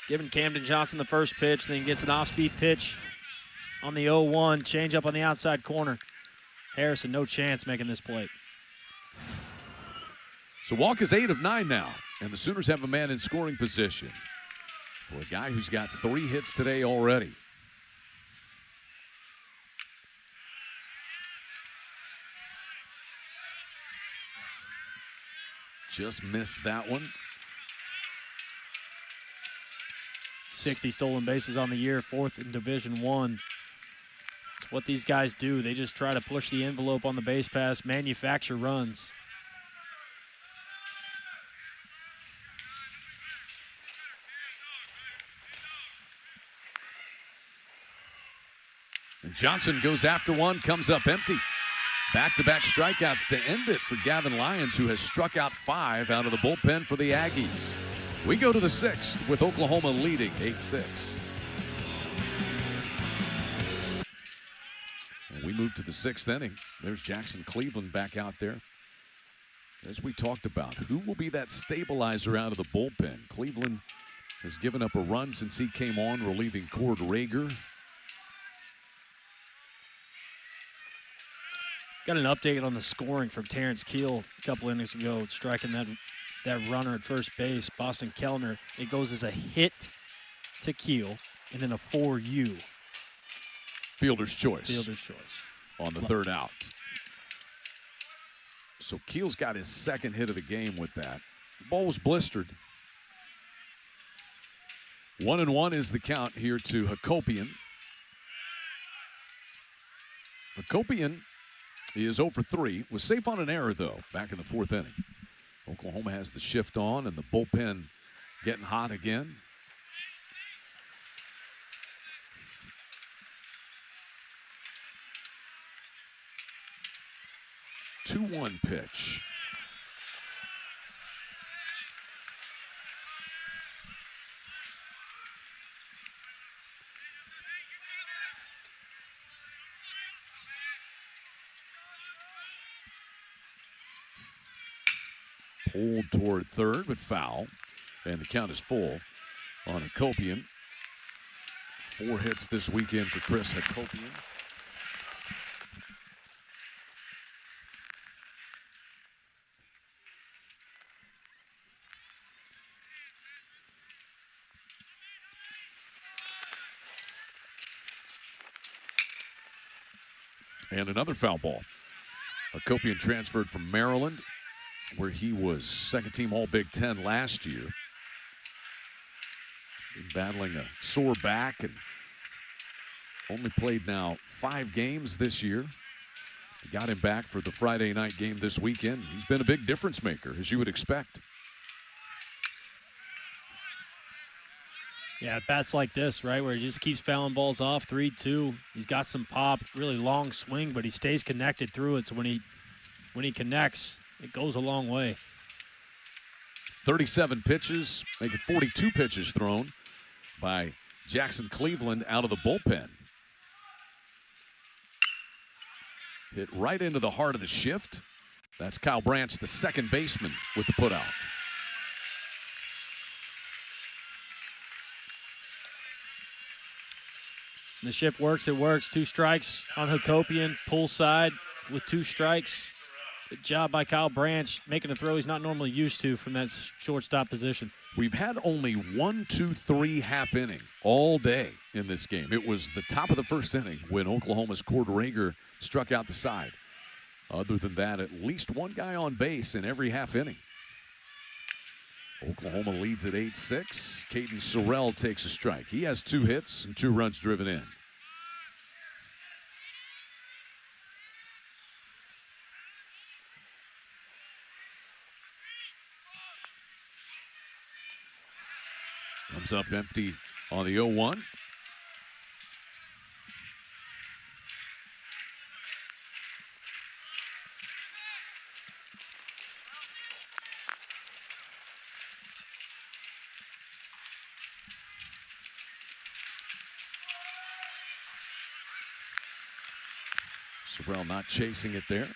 Speaker 2: giving Camden Johnson the first pitch, then gets an off-speed pitch on the 0-1, change up on the outside corner. Harrison, no chance making this play.
Speaker 1: So Walk is 8 of 9 now, and the Sooners have a man in scoring position for a guy who's got 3 hits today already. Just missed that one.
Speaker 2: 60 stolen bases on the year, 4th in Division I. It's what these guys do. They just try to push the envelope on the base pass, manufacture runs.
Speaker 1: And Johnson goes after one, comes up empty. Back-to-back strikeouts to end it for Gavin Lyons, who has struck out 5 out of the bullpen for the Aggies. We go to the 6th with Oklahoma leading 8-6. And we move to the 6th inning. There's Jackson Cleveland back out there. As we talked about, who will be that stabilizer out of the bullpen? Cleveland has given up a run since he came on, relieving Cord Rager.
Speaker 2: Got an update on the scoring from Terrence Keel a couple innings ago, striking that runner at first base, Boston Kellner. It goes as a hit to Keel and then a 4U.
Speaker 1: Fielder's choice.
Speaker 2: Fielder's choice.
Speaker 1: On the third out. So Keel's got his second hit of the game with that. The ball was blistered. 1-1 is the count here to Hakopian. Hakopian is 0 for 3. Was safe on an error, though, back in the fourth inning. Oklahoma has the shift on, and the bullpen getting hot again. Two-one pitch. Pulled toward third, but foul. And the count is full on Hakopian. 4 hits this weekend for Chris Hakopian. And another foul ball. Hakopian transferred from Maryland, where he was second-team All-Big Ten last year. Been battling a sore back and only played now 5 games this year. They got him back for the Friday night game this weekend. He's been a big difference maker, as you would expect.
Speaker 2: Yeah, bats like this, right, where he just keeps fouling balls off, 3-2. He's got some pop, really long swing, but he stays connected through it. So when he connects, it goes a long way.
Speaker 1: 37 pitches, making 42 pitches thrown by Jackson Cleveland out of the bullpen. Hit right into the heart of the shift. That's Kyle Branch, the second baseman, with the putout.
Speaker 2: The shift works, it works. 2 strikes on Hakopian, pull side with 2 strikes. Good job by Kyle Branch, making a throw he's not normally used to from that shortstop position.
Speaker 1: We've had only 1, 2, 3 half inning all day in this game. It was the top of the first inning when Oklahoma's Cord Rager struck out the side. Other than that, at least one guy on base in every half inning. Oklahoma leads at 8-6. Caden Sorrell takes a strike. He has 2 hits and 2 runs driven in. Comes up empty on the 0-1. Sorrell not chasing it there.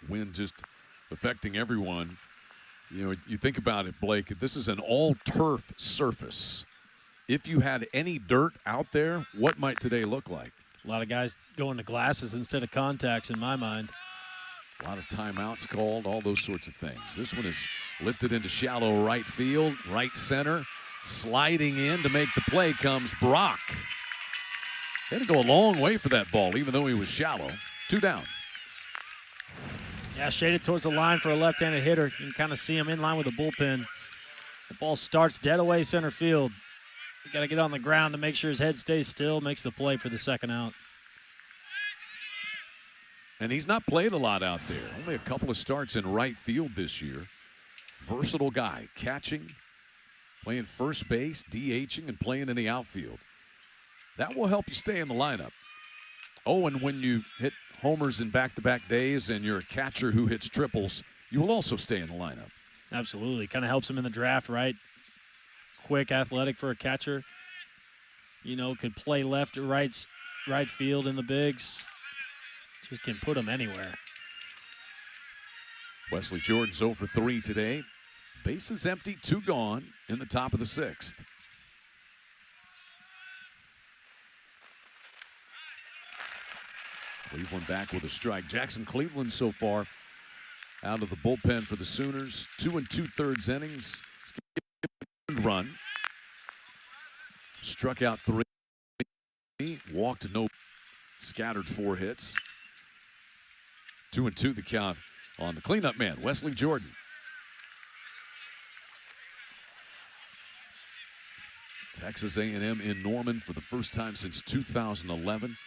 Speaker 1: Wind just affecting everyone. You know, you think about it, Blake, this is an all-turf surface. If you had any dirt out there, what might today look like?
Speaker 2: A lot of guys going to glasses instead of contacts in my mind.
Speaker 1: A lot of timeouts called, all those sorts of things. This one is lifted into shallow right field, right center. Sliding in to make the play comes Brock. Had to go a long way for that ball, even though he was shallow. 2 down.
Speaker 2: Yeah, shaded towards the line for a left-handed hitter. You can kind of see him in line with the bullpen. The ball starts dead away center field. You got to get on the ground to make sure his head stays still, makes the play for the second out.
Speaker 1: And he's not played a lot out there. Only a couple of starts in right field this year. Versatile guy, catching, playing first base, DHing, and playing in the outfield. That will help you stay in the lineup. Oh, and when you hit homers in back-to-back days and you're a catcher who hits triples, you will also stay in the lineup.
Speaker 2: Absolutely. Kind of helps him in the draft, right? Quick, athletic for a catcher. You know, could play left or right right field in the bigs. Just can put them anywhere.
Speaker 1: Wesley Jordan's 0 for 3 today. Bases empty, 2 gone in the top of the 6th. Cleveland back with a strike. Jackson Cleveland so far out of the bullpen for the Sooners. 2 2/3 innings. Run. Struck out 3. Walked no. Scattered 4 hits. 2-2 the count on the cleanup man, Wesley Jordan. Texas A&M in Norman for the first time since 2011.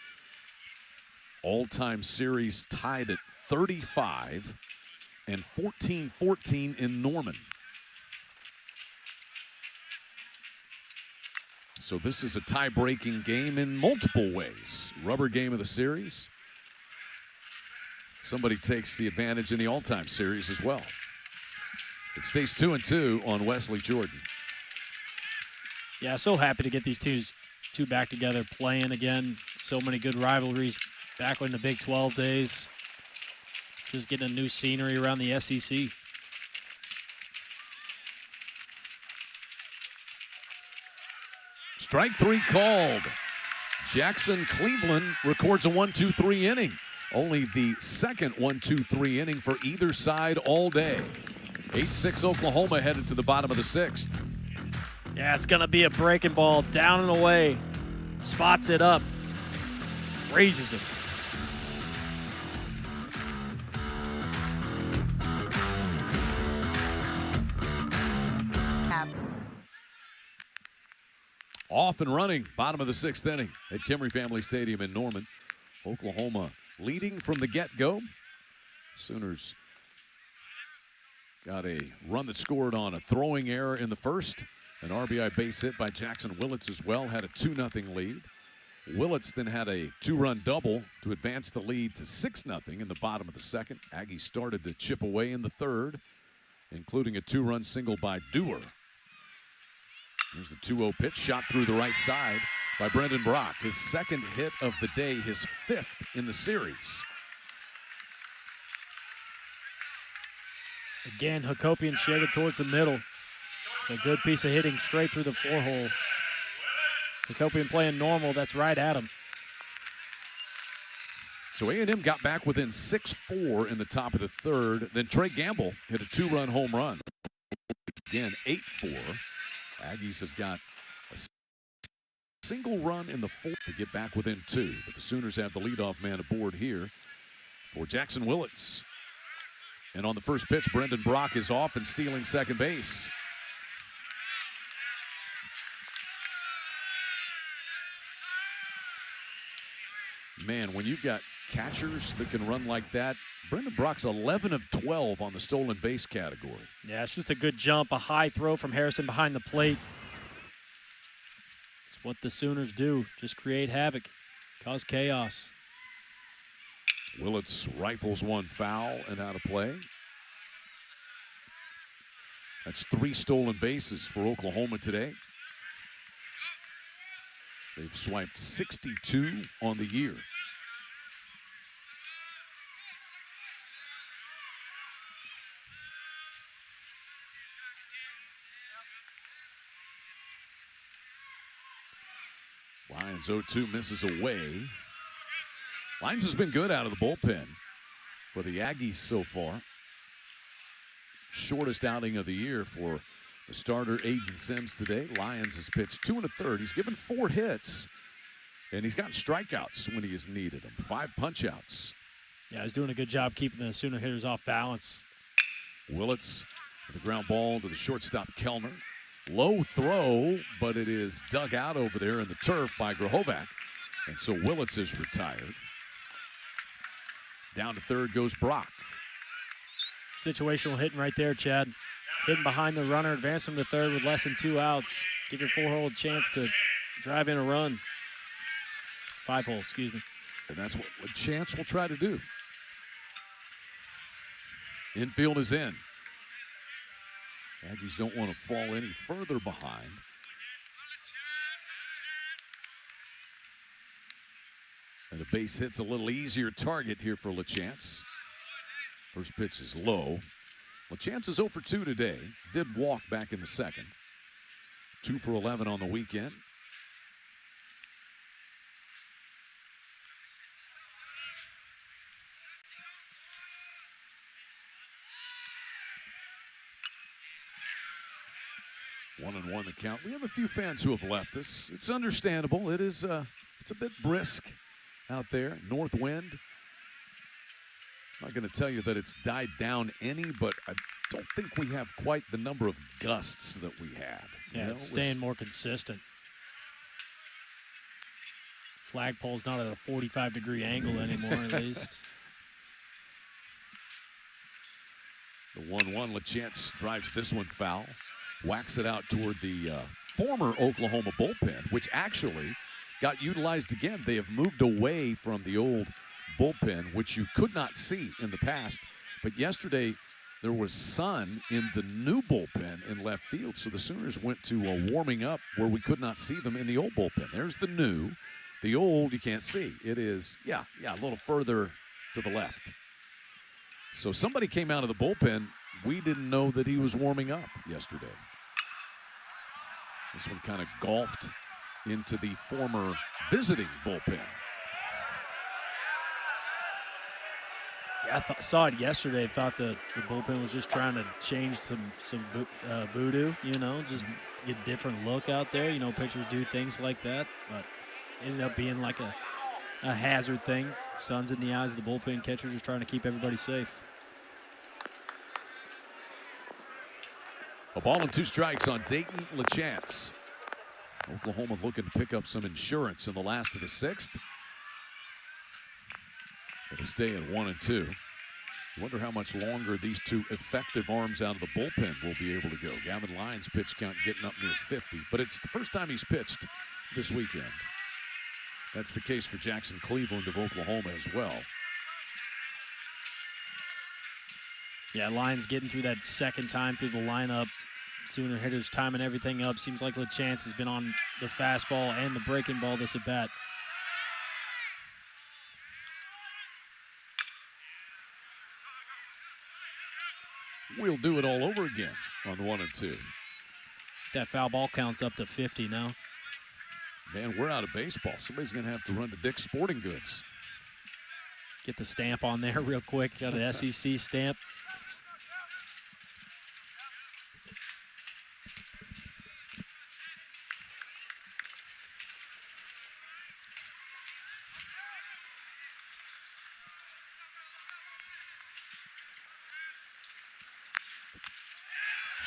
Speaker 1: All-time series tied at 35 and 14-14 in Norman. So this is a tie-breaking game in multiple ways. Rubber game of the series. Somebody takes the advantage in the all-time series as well. It stays 2-2 on Wesley Jordan.
Speaker 2: Yeah, so happy to get these two back together playing again. So many good rivalries back in the Big 12 days. Just getting a new scenery around the SEC.
Speaker 1: Strike 3 called. Jackson Cleveland records a 1-2-3 inning. Only the second 1-2-3 inning for either side all day. 8-6 Oklahoma headed to the bottom of the 6th.
Speaker 2: Yeah, it's going to be a breaking ball down and away. Spots it up. Raises it.
Speaker 1: Off and running, bottom of the 6th inning at Kimry Family Stadium in Norman. Oklahoma leading from the get-go. Sooners got a run that scored on a throwing error in the first. An RBI base hit by Jackson Willits as well, had a 2-0 lead. Willits then had a 2-run double to advance the lead to 6-0 in the bottom of the 2nd. Aggies started to chip away in the 3rd, including a 2-run single by Dewar. Here's the 2-0 pitch, shot through the right side by Brendan Brock. His 2nd hit of the day, his 5th in the series.
Speaker 2: Again, Hakopian shaded towards the middle. It's a good piece of hitting straight through the 4-hole. Hakopian playing normal, that's right at him.
Speaker 1: So A&M got back within 6-4 in the top of the 3rd. Then Trey Gamble hit a 2-run home run. Again, 8-4. Aggies have got a single run in the 4th to get back within 2. But the Sooners have the leadoff man aboard here for Jackson Willits. And on the first pitch, Brendan Brock is off and stealing second base. Man, when you've got catchers that can run like that, Brendan Brock's 11 of 12 on the stolen base category.
Speaker 2: Yeah, it's just a good jump, a high throw from Harrison behind the plate. It's what the Sooners do, just create havoc, cause chaos.
Speaker 1: Willits rifles one foul and out of play. That's 3 stolen bases for Oklahoma today. They've swiped 62 on the year. Lions 0-2 misses away. Lions has been good out of the bullpen for the Aggies so far. Shortest outing of the year for the starter Aiden Sims today. Lions has pitched 2 1/3. He's given 4 hits, and he's gotten strikeouts when he has needed them. 5 punch-outs.
Speaker 2: Yeah, he's doing a good job keeping the Sooner hitters off balance.
Speaker 1: Willits with a ground ball to the shortstop Kellner. Low throw, but it is dug out over there in the turf by Grahovac. And so Willits is retired. Down to third goes Brock.
Speaker 2: Situational hitting right there, Chad. Hitting behind the runner, advance him to third with less than 2 outs. Give your 4-hole a chance to drive in a run. 5-hole, excuse me.
Speaker 1: And that's what Chance will try to do. Infield is in. Aggies don't want to fall any further behind. And the base hit's a little easier target here for LaChance. First pitch is low. LaChance is 0 for 2 today. Did walk back in the second. 2 for 11 on the weekend. One and one the count. We have a few fans who have left us. It's understandable. It is it's a bit brisk out there. North wind. I'm not going to tell you that it's died down any, but I don't think we have quite the number of gusts that we had.
Speaker 2: Yeah, it's staying more consistent. Flagpole's not at a 45-degree angle anymore, at least.
Speaker 1: The 1-1, LaChance drives this one foul. Whacks it out toward the former Oklahoma bullpen, which actually got utilized again. They have moved away from the old bullpen, which you could not see in the past. But yesterday, there was sun in the new bullpen in left field, so the Sooners went to a warming up where we could not see them in the old bullpen. There's the new. The old, you can't see. It is, yeah, a little further to the left. So somebody came out of the bullpen. We didn't know that he was warming up yesterday. This one kind of golfed into the former visiting bullpen.
Speaker 2: Yeah, I saw it yesterday. Thought the bullpen was just trying to change some voodoo, just get a different look out there. Pitchers do things like that, but ended up being like a hazard thing. Sun's in the eyes of the bullpen. Catchers are trying to keep everybody safe.
Speaker 1: A ball and 2 strikes on Dayton LaChance. Oklahoma looking to pick up some insurance in the last of the 6th. It'll stay at 1-2. I wonder how much longer these 2 effective arms out of the bullpen will be able to go. Gavin Lyons' pitch count getting up near 50, but it's the first time he's pitched this weekend. That's the case for Jackson Cleveland of Oklahoma as well.
Speaker 2: Yeah, Lyons getting through that second time through the lineup. Sooner hitters timing everything up. Seems like LaChance has been on the fastball and the breaking ball this at bat.
Speaker 1: We'll do it all over again on the 1-2.
Speaker 2: That foul ball counts up to 50 now.
Speaker 1: Man, we're out of baseball. Somebody's going to have to run to Dick's Sporting Goods.
Speaker 2: Get the stamp on there real quick. Got an SEC stamp.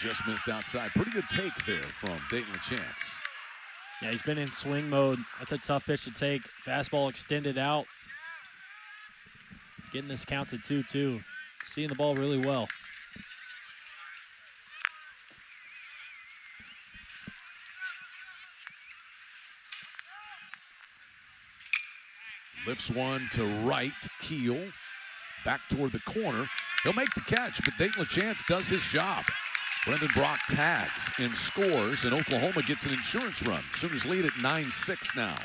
Speaker 1: Just missed outside. Pretty good take there from Dayton LaChance.
Speaker 2: Yeah, he's been in swing mode. That's a tough pitch to take. Fastball extended out. Getting this count to 2-2. Seeing the ball really well.
Speaker 1: Lifts one to right, Keel. Back toward the corner. He'll make the catch, but Dayton LaChance does his job. Brendan Brock tags and scores, and Oklahoma gets an insurance run. Sooners lead at 9-6 now.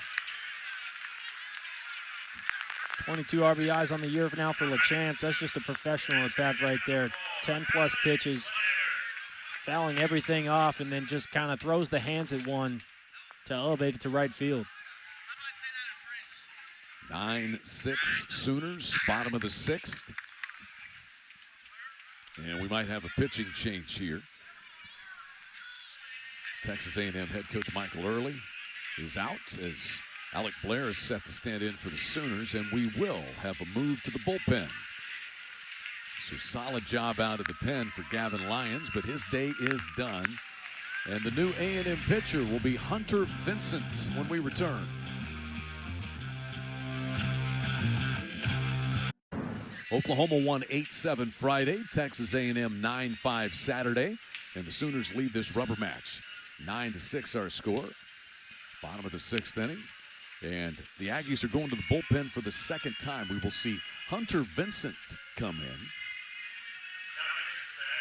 Speaker 2: 22 RBIs on the year now for LaChance. That's just a professional at bat right there. 10-plus pitches, fouling everything off, and then just kind of throws the hands at one to elevate it to right field.
Speaker 1: 9-6 Sooners, bottom of the 6th. And we might have a pitching change here. Texas A&M head coach Michael Early is out as Alec Blair is set to stand in for the Sooners, and we will have a move to the bullpen. So solid job out of the pen for Gavin Lyons, but his day is done. And the new A&M pitcher will be Hunter Vincent when we return. Oklahoma won 8-7 Friday, Texas A&M 9-5 Saturday, and the Sooners lead this rubber match. 9-6 our score. Bottom of the 6th inning. And the Aggies are going to the bullpen for the second time. We will see Hunter Vincent come in.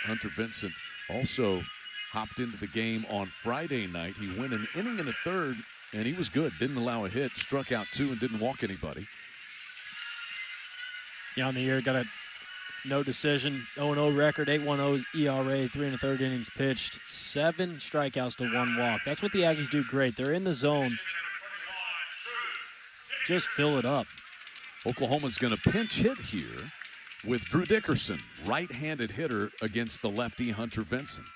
Speaker 1: Hunter Vincent also hopped into the game on Friday night. He went an inning and a third, and he was good. Didn't allow a hit, struck out 2, and didn't walk anybody.
Speaker 2: On the year, got a no decision, 0-0 record, 8.10 ERA, 3 1/3 innings pitched, 7 strikeouts to 1 walk. That's what the Aggies do great. They're in the zone. Just fill it up.
Speaker 1: Oklahoma's going to pinch hit here with Drew Dickerson, right-handed hitter against the lefty Hunter Vincent.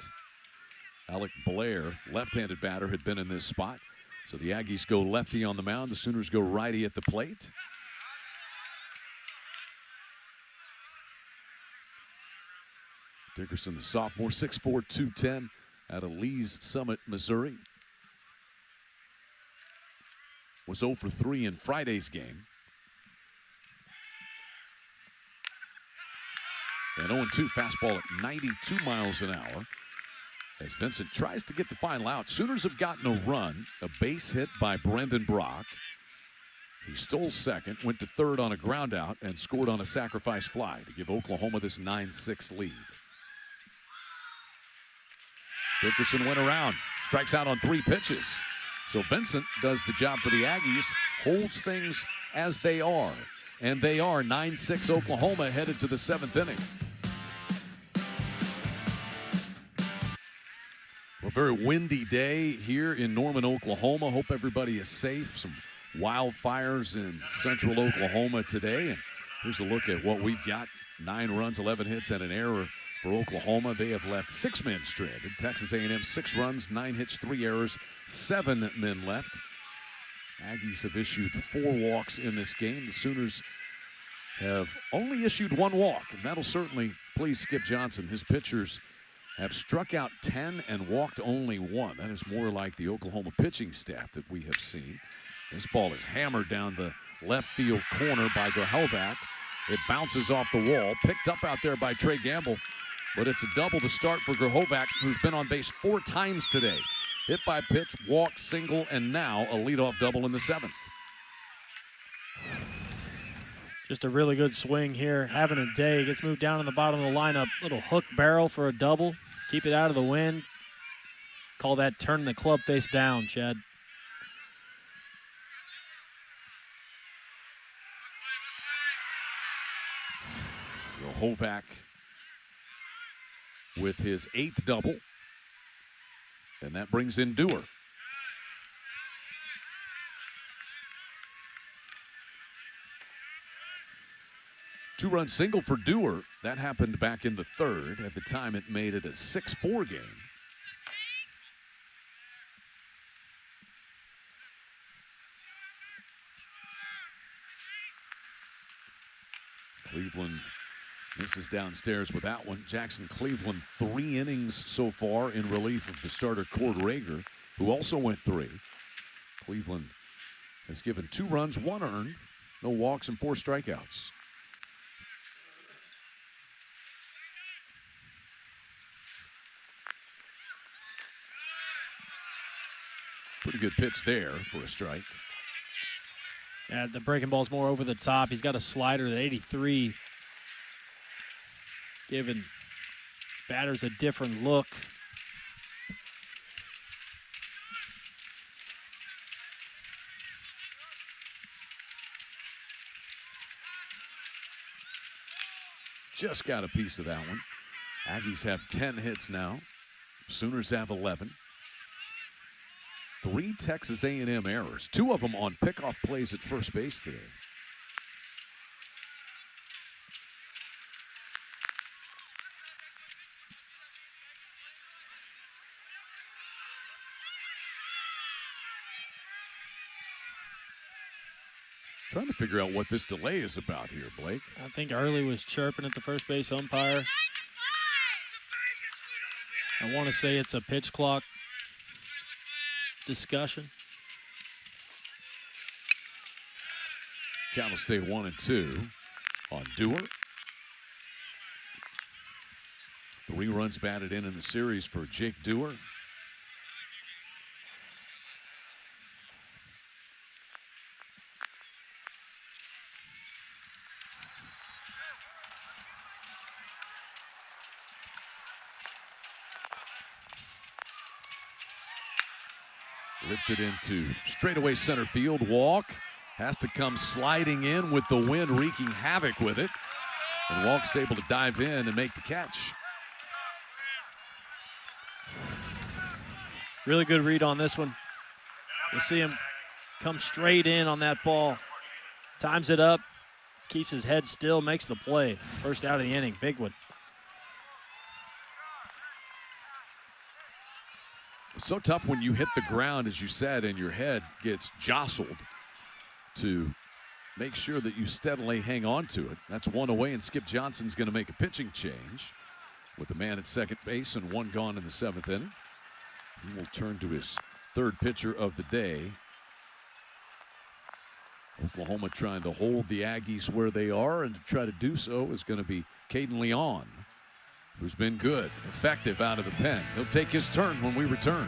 Speaker 1: Alec Blair, left-handed batter, had been in this spot. So the Aggies go lefty on the mound. The Sooners go righty at the plate. Dickerson, the sophomore, 6'4", 210, out of Lee's Summit, Missouri. Was 0 for 3 in Friday's game. And 0-2 fastball at 92 miles an hour as Vincent tries to get the final out. Sooners have gotten a run, a base hit by Brendan Brock. He stole second, went to third on a ground out, and scored on a sacrifice fly to give Oklahoma this 9-6 lead. Dickerson went around, strikes out on 3 pitches. So Vincent does the job for the Aggies, holds things as they are. And they are 9-6 Oklahoma headed to the 7th inning. A very windy day here in Norman, Oklahoma. Hope everybody is safe. Some wildfires in central Oklahoma today. And here's a look at what we've got. 9 runs, 11 hits, and an error for Oklahoma. They have left 6 men stranded. Texas A&M 6 runs, 9 hits, 3 errors, 7 men left. Aggies have issued 4 walks in this game. The Sooners have only issued 1 walk, and that'll certainly please Skip Johnson. His pitchers have struck out 10 and walked only 1. That is more like the Oklahoma pitching staff that we have seen. This ball is hammered down the left field corner by Grahovac. It bounces off the wall, picked up out there by Trey Gamble, but it's a double to start for Grahovac, who's been on base 4 times today. Hit by pitch, walk, single, and now a leadoff double in the 7th.
Speaker 2: Just a really good swing here, having a day. Gets moved down in the bottom of the lineup. Little hook barrel for a double. Keep it out of the wind. Call that turn the club face down, Chad.
Speaker 1: Grahovac with his 8th double. And that brings in Dewar. Two-run single for Dewar. That happened back in the 3rd. At the time, it made it a 6-4 game. Cleveland misses downstairs with that one. Jackson Cleveland, 3 innings so far in relief of the starter Cord Rager, who also went 3. Cleveland has given 2 runs, 1 earned, no walks, and 4 strikeouts. Pretty good pitch there for a strike.
Speaker 2: Yeah, the breaking ball's more over the top. He's got a slider at 83. Giving batters a different look.
Speaker 1: Just got a piece of that one. Aggies have 10 hits now. Sooners have 11. 3 Texas A&M errors, 2 of them on pickoff plays at first base today. Trying to figure out what this delay is about here, Blake.
Speaker 2: I think Early was chirping at the first base umpire. I want to say it's a pitch clock discussion.
Speaker 1: Count will stay 1-2 on Dewar. 3 runs batted in the series for Jake Dewar. Lifted into straightaway center field. Walk has to come sliding in with the wind wreaking havoc with it. And Walk's able to dive in and make the catch.
Speaker 2: Really good read on this one. You see him come straight in on that ball. Times it up, keeps his head still, makes the play. First out of the inning, big one.
Speaker 1: It's so tough when you hit the ground, as you said, and your head gets jostled to make sure that you steadily hang on to it. That's one away, and Skip Johnson's going to make a pitching change with a man at second base and one gone in the 7th inning. He will turn to his third pitcher of the day. Oklahoma trying to hold the Aggies where they are, and to try to do so is going to be Caden Leon, who's been good, effective out of the pen. He'll take his turn when we return.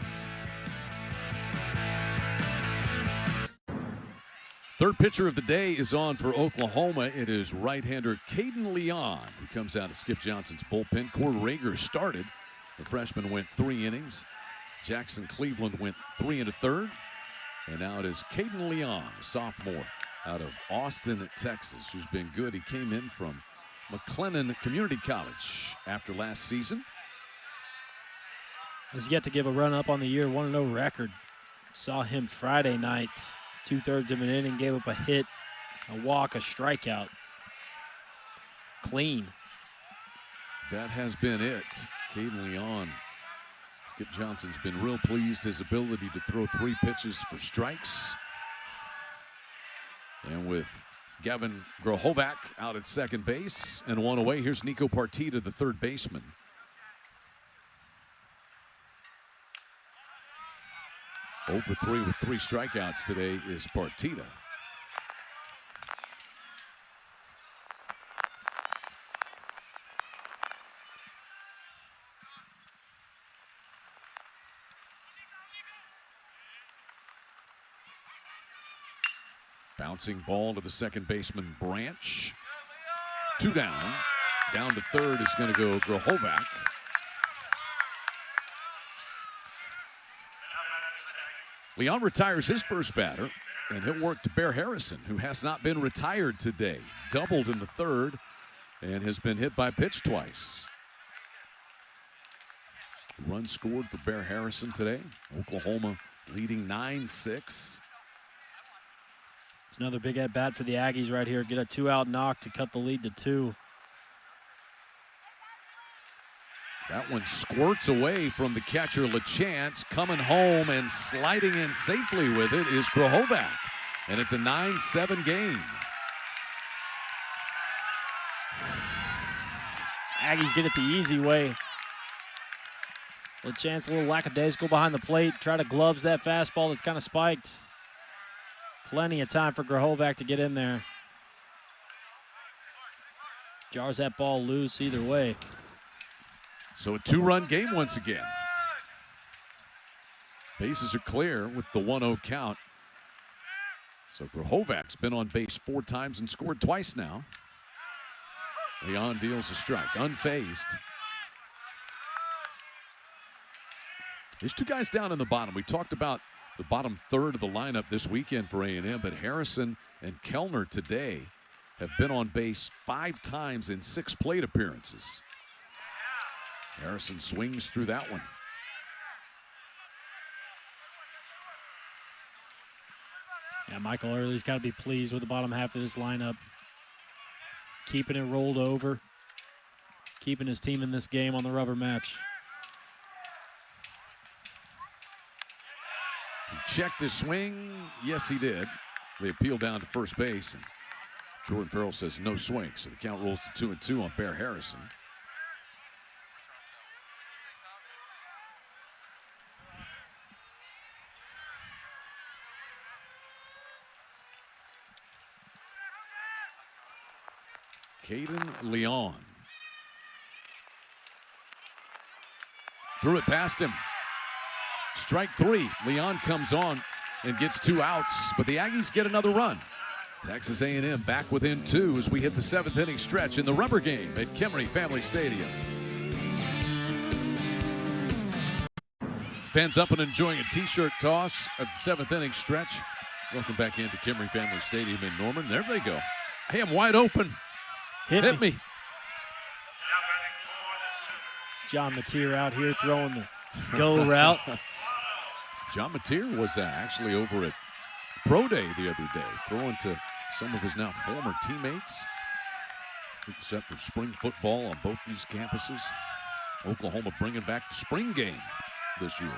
Speaker 1: Third pitcher of the day is on for Oklahoma. It is right-hander Caden Leon, who comes out of Skip Johnson's bullpen. Cord Rager started. The freshman went 3 innings. Jackson Cleveland went 3 1/3. And now it is Caden Leon, a sophomore out of Austin, Texas, who's been good. He came in from McLennan Community College after last season.
Speaker 2: Has yet to give a run up on the year, 1-0 record. Saw him Friday night, 2/3 of an inning, gave up a hit, a walk, a strikeout. Clean.
Speaker 1: That has been it. Caden Leon. Skip Johnson's been real pleased his ability to throw 3 pitches for strikes. And with Gavin Grohovac out at second base and one away, here's Nico Partita, the third baseman. Over 3 with 3 strikeouts today is Partita. Bouncing ball to the second baseman, Branch. 2 down. Down to third is going to go Grohovac. Leon retires his first batter, and he'll work to Bear Harrison, who has not been retired today. Doubled in the third and has been hit by pitch twice. Run scored for Bear Harrison today. Oklahoma leading 9-6.
Speaker 2: It's another big at-bat for the Aggies right here. Get a 2-out knock to cut the lead to 2.
Speaker 1: That one squirts away from the catcher, LaChance. Coming home and sliding in safely with it is Grohovac. And it's a 9-7 game.
Speaker 2: Aggies get it the easy way. LaChance a little lackadaisical behind the plate. Try to gloves that fastball that's kind of spiked. Plenty of time for Grohovac to get in there. Jars that ball loose either way.
Speaker 1: So a 2-run game once again. Bases are clear with the 1-0 count. So Grohovac's been on base 4 times and scored twice now. Leon deals a strike, unfazed. There's 2 guys down in the bottom. We talked about the bottom third of the lineup this weekend for A&M, but Harrison and Kellner today have been on base 5 times in 6 plate appearances. Harrison swings through that one.
Speaker 2: Yeah, Michael Early's got to be pleased with the bottom half of this lineup. Keeping it rolled over. Keeping his team in this game on the rubber match.
Speaker 1: He checked his swing. Yes, he did. They appeal down to first base, and Jordan Farrell says no swing, so the count rolls to 2-2 on Bear Harrison. Caden Leon. Threw it past him. Strike 3. Leon comes on and gets 2 outs, but the Aggies get another run. Texas A&M back within 2 as we hit the 7th inning stretch in the rubber game at Kimry Family Stadium. Fans up and enjoying a t-shirt toss at the 7th inning stretch. Welcome back into Kimry Family Stadium in Norman. There they go. Hey, I'm wide open.
Speaker 2: Hit
Speaker 1: me.
Speaker 2: John Mateer out here throwing the go route.
Speaker 1: John Mateer was actually over at Pro Day the other day, throwing to some of his now former teammates. Set for spring football on both these campuses. Oklahoma bringing back the spring game this year.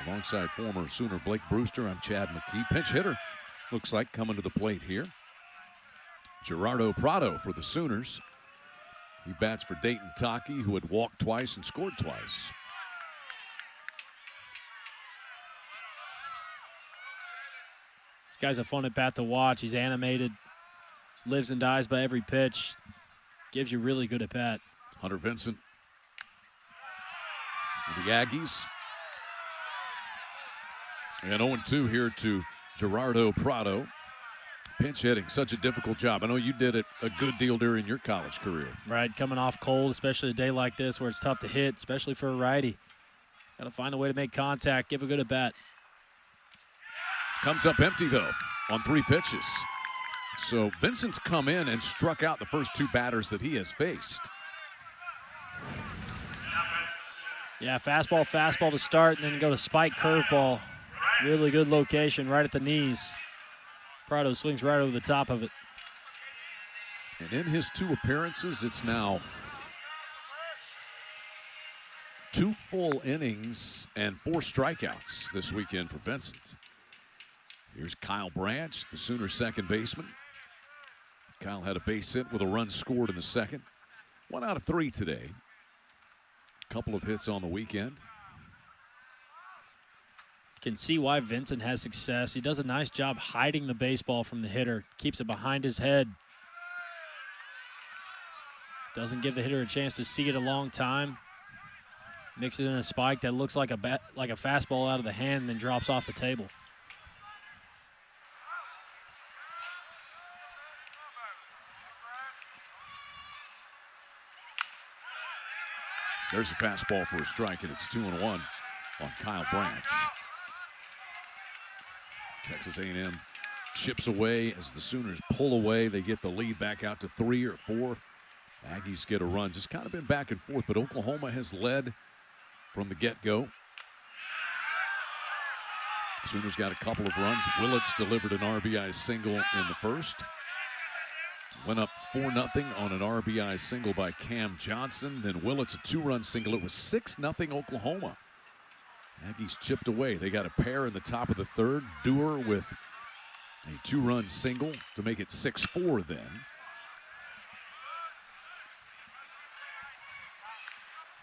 Speaker 1: Alongside former Sooner Blake Brewster, I'm Chad McKee. Pinch hitter looks like coming to the plate here. Gerardo Prado for the Sooners. He bats for Dayton Taki, who had walked twice and scored twice.
Speaker 2: This guy's a fun at bat to watch. He's animated, lives and dies by every pitch. Gives you really good at bat.
Speaker 1: Hunter Vincent, the Aggies. And 0-2 here to Gerardo Prado. Pinch hitting, such a difficult job. I know you did it a good deal during your college career.
Speaker 2: Right, coming off cold, especially a day like this where it's tough to hit, especially for a righty. Got to find a way to make contact, give a good at bat.
Speaker 1: Comes up empty, though, on 3 pitches. So Vincent's come in and struck out the first 2 batters that he has faced.
Speaker 2: Yeah, fastball to start, and then go to spike curveball. Really good location right at the knees. Prado swings right over the top of it.
Speaker 1: And in his 2 appearances, it's now 2 full innings and 4 strikeouts this weekend for Vincent. Here's Kyle Branch, the Sooners' second baseman. Kyle had a base hit with a run scored in the second. 1 out of 3 today. A couple of hits on the weekend.
Speaker 2: Can see why Vincent has success. He does a nice job hiding the baseball from the hitter. Keeps it behind his head. Doesn't give the hitter a chance to see it a long time. Mix it in a spike that looks like a fastball out of the hand and then drops off the table.
Speaker 1: There's a fastball for a strike, and it's 2-1 on Kyle Branch. Texas A&M chips away as the Sooners pull away. They get the lead back out to 3 or 4. Aggies get a run. Just kind of been back and forth, but Oklahoma has led from the get-go. Sooners got a couple of runs. Willits delivered an RBI single in the first. Went up 4-0 on an RBI single by Cam Johnson. Then Willits a 2-run single. It was 6-0 Oklahoma. Aggies chipped away. They got a pair in the top of the third. Dewar with a 2-run single to make it 6-4 then.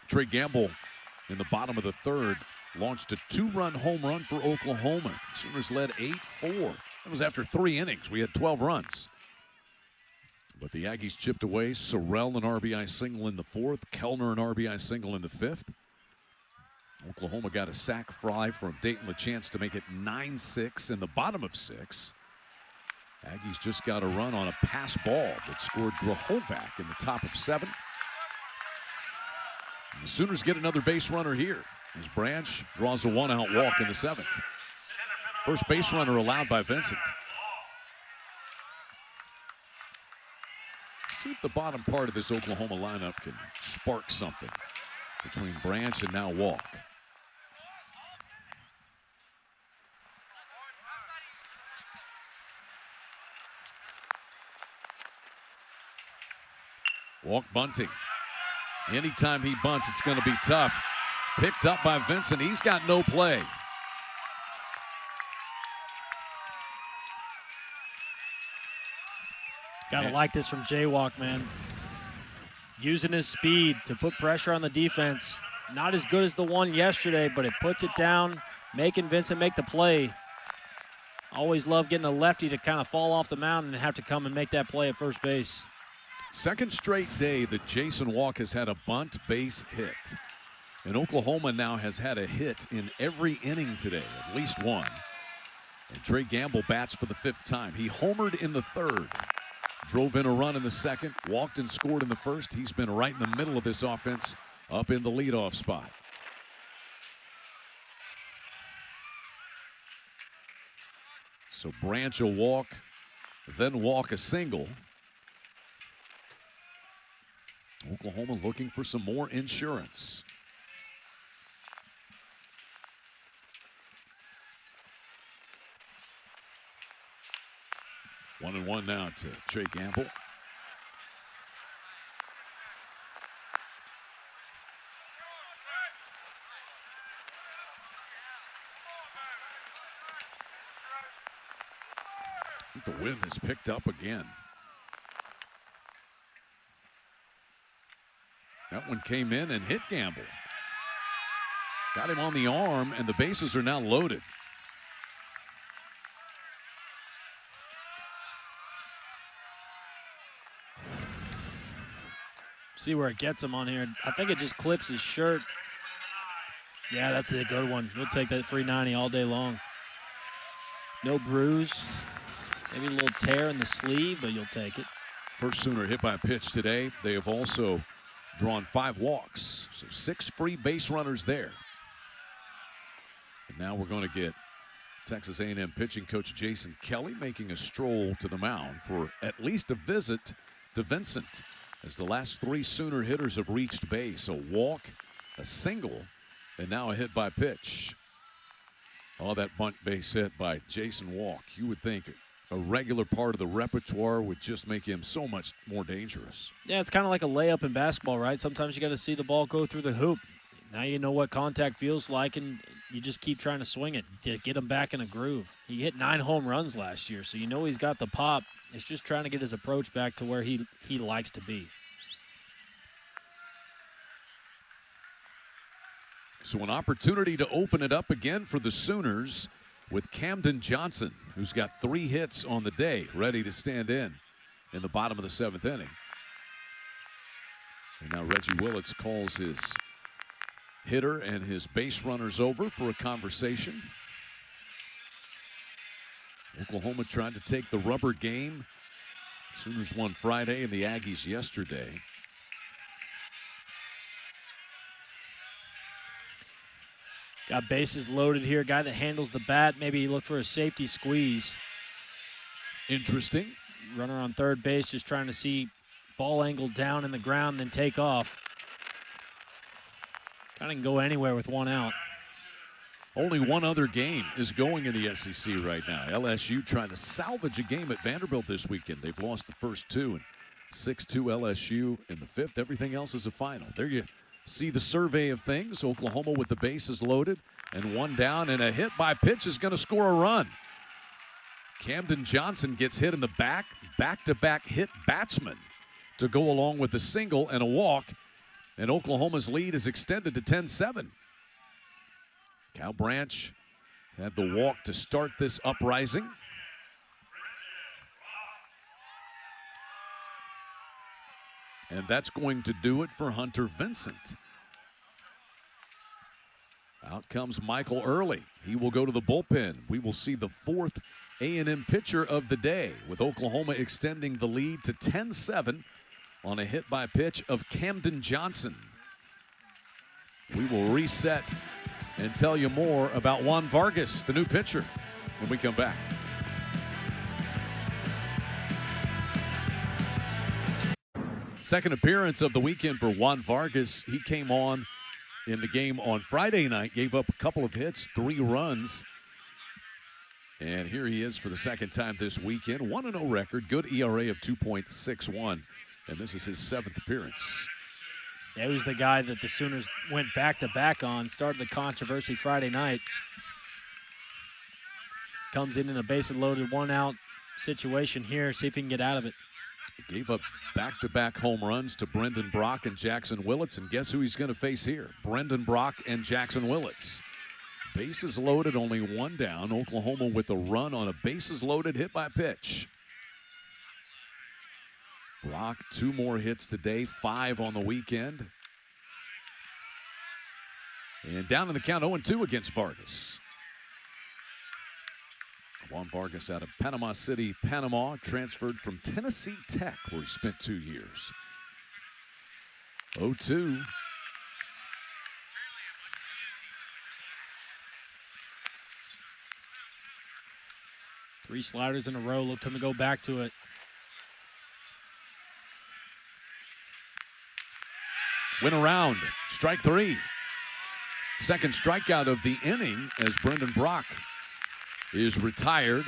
Speaker 1: Trey Gamble in the bottom of the third launched a 2-run home run for Oklahoma. Sooners led 8-4. That was after 3 innings. We had 12 runs. But the Aggies chipped away. Sorrell an RBI single in the 4th. Kellner an RBI single in the 5th. Oklahoma got a sac fly from Dayton LaChance to make it 9-6 in the bottom of 6. Aggies just got a run on a pass ball that scored Grahovac in the top of 7. And the Sooners get another base runner here as Branch draws a 1-out walk in the 7th. First base runner allowed by Vincent. See if the bottom part of this Oklahoma lineup can spark something between Branch and now Walk. Walk bunting. Anytime he bunts, it's going to be tough. Picked up by Vincent. He's got no play.
Speaker 2: Gotta like this from Jaywalk, man. Using his speed to put pressure on the defense. Not as good as the one yesterday, but it puts it down, making Vincent make the play. Always love getting a lefty to kind of fall off the mound and have to come and make that play at first base.
Speaker 1: Second straight day that Jason Walk has had a bunt base hit. And Oklahoma now has had a hit in every inning today, at least one. And Trey Gamble bats for the 5th time. He homered in the 3rd. Drove in a run in the 2nd, walked and scored in the 1st. He's been right in the middle of this offense, up in the leadoff spot. So Branch a walk, then Walk a single. Oklahoma looking for some more insurance. One and one now to Trey Gamble. I think the wind has picked up again. That one came in and hit Gamble. Got him on the arm, and the bases are now loaded.
Speaker 2: See where it gets him on here. I think it just clips his shirt. Yeah, that's a good one. We'll take that free 90 all day long. No bruise. Maybe a little tear in the sleeve, but you'll take it.
Speaker 1: First Sooner hit by a pitch today. They have also drawn 5 walks, so 6 free base runners there. And now we're going to get Texas A&M pitching coach Jason Kelly making a stroll to the mound for at least a visit to Vincent, as the last 3 Sooner hitters have reached base. A walk, a single, and now a hit by pitch. Oh, that bunt base hit by Jason Walk. You would think a regular part of the repertoire would just make him so much more dangerous.
Speaker 2: Yeah, it's kind of like a layup in basketball, right? Sometimes you got to see the ball go through the hoop. Now you know what contact feels like, and you just keep trying to swing it to get him back in a groove. He hit 9 home runs last year, so you know he's got the pop. It's just trying to get his approach back to where he likes to be.
Speaker 1: So an opportunity to open it up again for the Sooners with Camden Johnson, who's got 3 hits on the day, ready to stand in the bottom of the 7th inning. And now Reggie Willits calls his hitter and his base runners over for a conversation. Oklahoma tried to take the rubber game. Sooners won Friday and the Aggies yesterday.
Speaker 2: Got bases loaded here. Guy that handles the bat. Maybe look for a safety squeeze.
Speaker 1: Interesting.
Speaker 2: Runner on third base just trying to see ball angle down in the ground, then take off. Kind of can go anywhere with 1 out.
Speaker 1: Only one other game is going in the SEC right now. LSU trying to salvage a game at Vanderbilt this weekend. They've lost the first 2, and 6-2 LSU in the 5th. Everything else is a final. There you see the survey of things. Oklahoma with the bases loaded and 1 down, and a hit by pitch is going to score a run. Camden Johnson gets hit in the back-to-back hit batsman to go along with a single and a walk, and Oklahoma's lead is extended to 10-7. Cal Branch had the walk to start this uprising. And that's going to do it for Hunter Vincent. Out comes Michael Early. He will go to the bullpen. We will see the 4th A&M pitcher of the day, with Oklahoma extending the lead to 10-7 on a hit by pitch of Camden Johnson. We will reset and tell you more about Juan Vargas, the new pitcher, when we come back. Second appearance of the weekend for Juan Vargas. He came on in the game on Friday night, gave up a couple of hits, 3 runs. And here he is for the second time this weekend. 1-0 record, good ERA of 2.61. And this is his 7th appearance.
Speaker 2: Yeah, he was the guy that the Sooners went back-to-back on, started the controversy Friday night. Comes in a bases-loaded 1-out situation here, see if he can get out of it.
Speaker 1: He gave up back-to-back home runs to Brendan Brock and Jackson Willits, and guess who he's going to face here? Brendan Brock and Jackson Willits. Bases loaded, only 1 down. Oklahoma with a run on a bases-loaded hit by pitch. Brock, 2 more hits today, 5 on the weekend. And down in the count, 0-2 against Vargas. Juan Vargas out of Panama City, Panama, transferred from Tennessee Tech, where he spent 2 years. 0-2.
Speaker 2: Three sliders in a row, looked him to go back to it.
Speaker 1: Went around. Strike 3. Second strikeout of the inning as Brendan Brock is retired.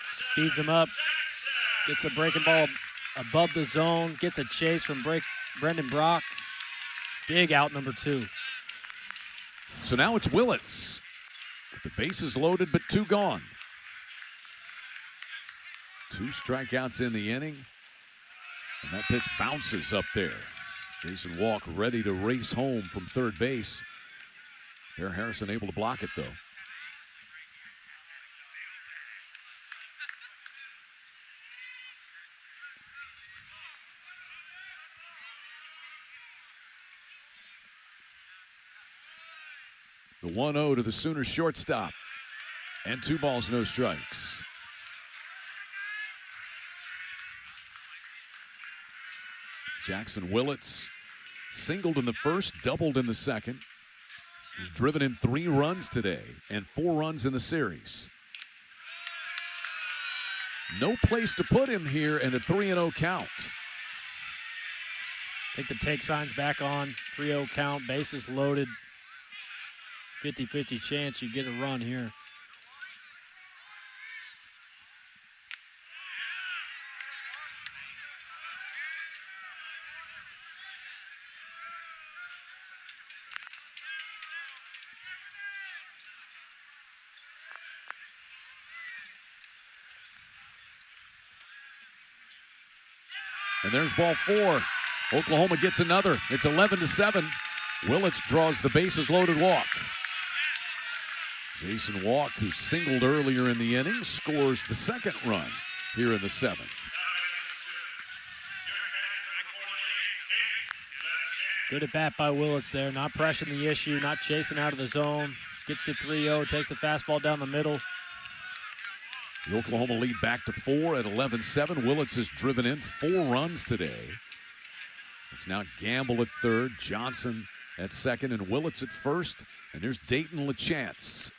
Speaker 2: Speeds him up. Gets the breaking ball above the zone. Gets a chase from Brendan Brock. Big out number 2.
Speaker 1: So now it's Willits. The bases loaded, but 2 gone. 2 strikeouts in the inning. And that pitch bounces up there. Jason Walk ready to race home from third base. Bear Harrison able to block it, though. The 1-0 to the Sooners shortstop. And 2 balls, no strikes. Jackson Willits singled in the first, doubled in the second. He's driven in 3 runs today and 4 runs in the series. No place to put him here and a 3-0 count.
Speaker 2: I think the take sign's back on. 3-0 count, bases loaded. 50-50 chance you get a run here.
Speaker 1: And there's ball 4. Oklahoma gets another. It's 11-7. Willits draws the bases loaded walk. Jason Walk, who singled earlier in the inning, scores the second run here in the 7th.
Speaker 2: Good at bat by Willits there, not pressing the issue, not chasing out of the zone. Gets the 3-0, takes the fastball down the middle.
Speaker 1: The Oklahoma lead back to 4 at 11-7. Willits has driven in 4 runs today. It's now Gamble at third, Johnson at second, and Willits at first. And there's Dayton LaChance.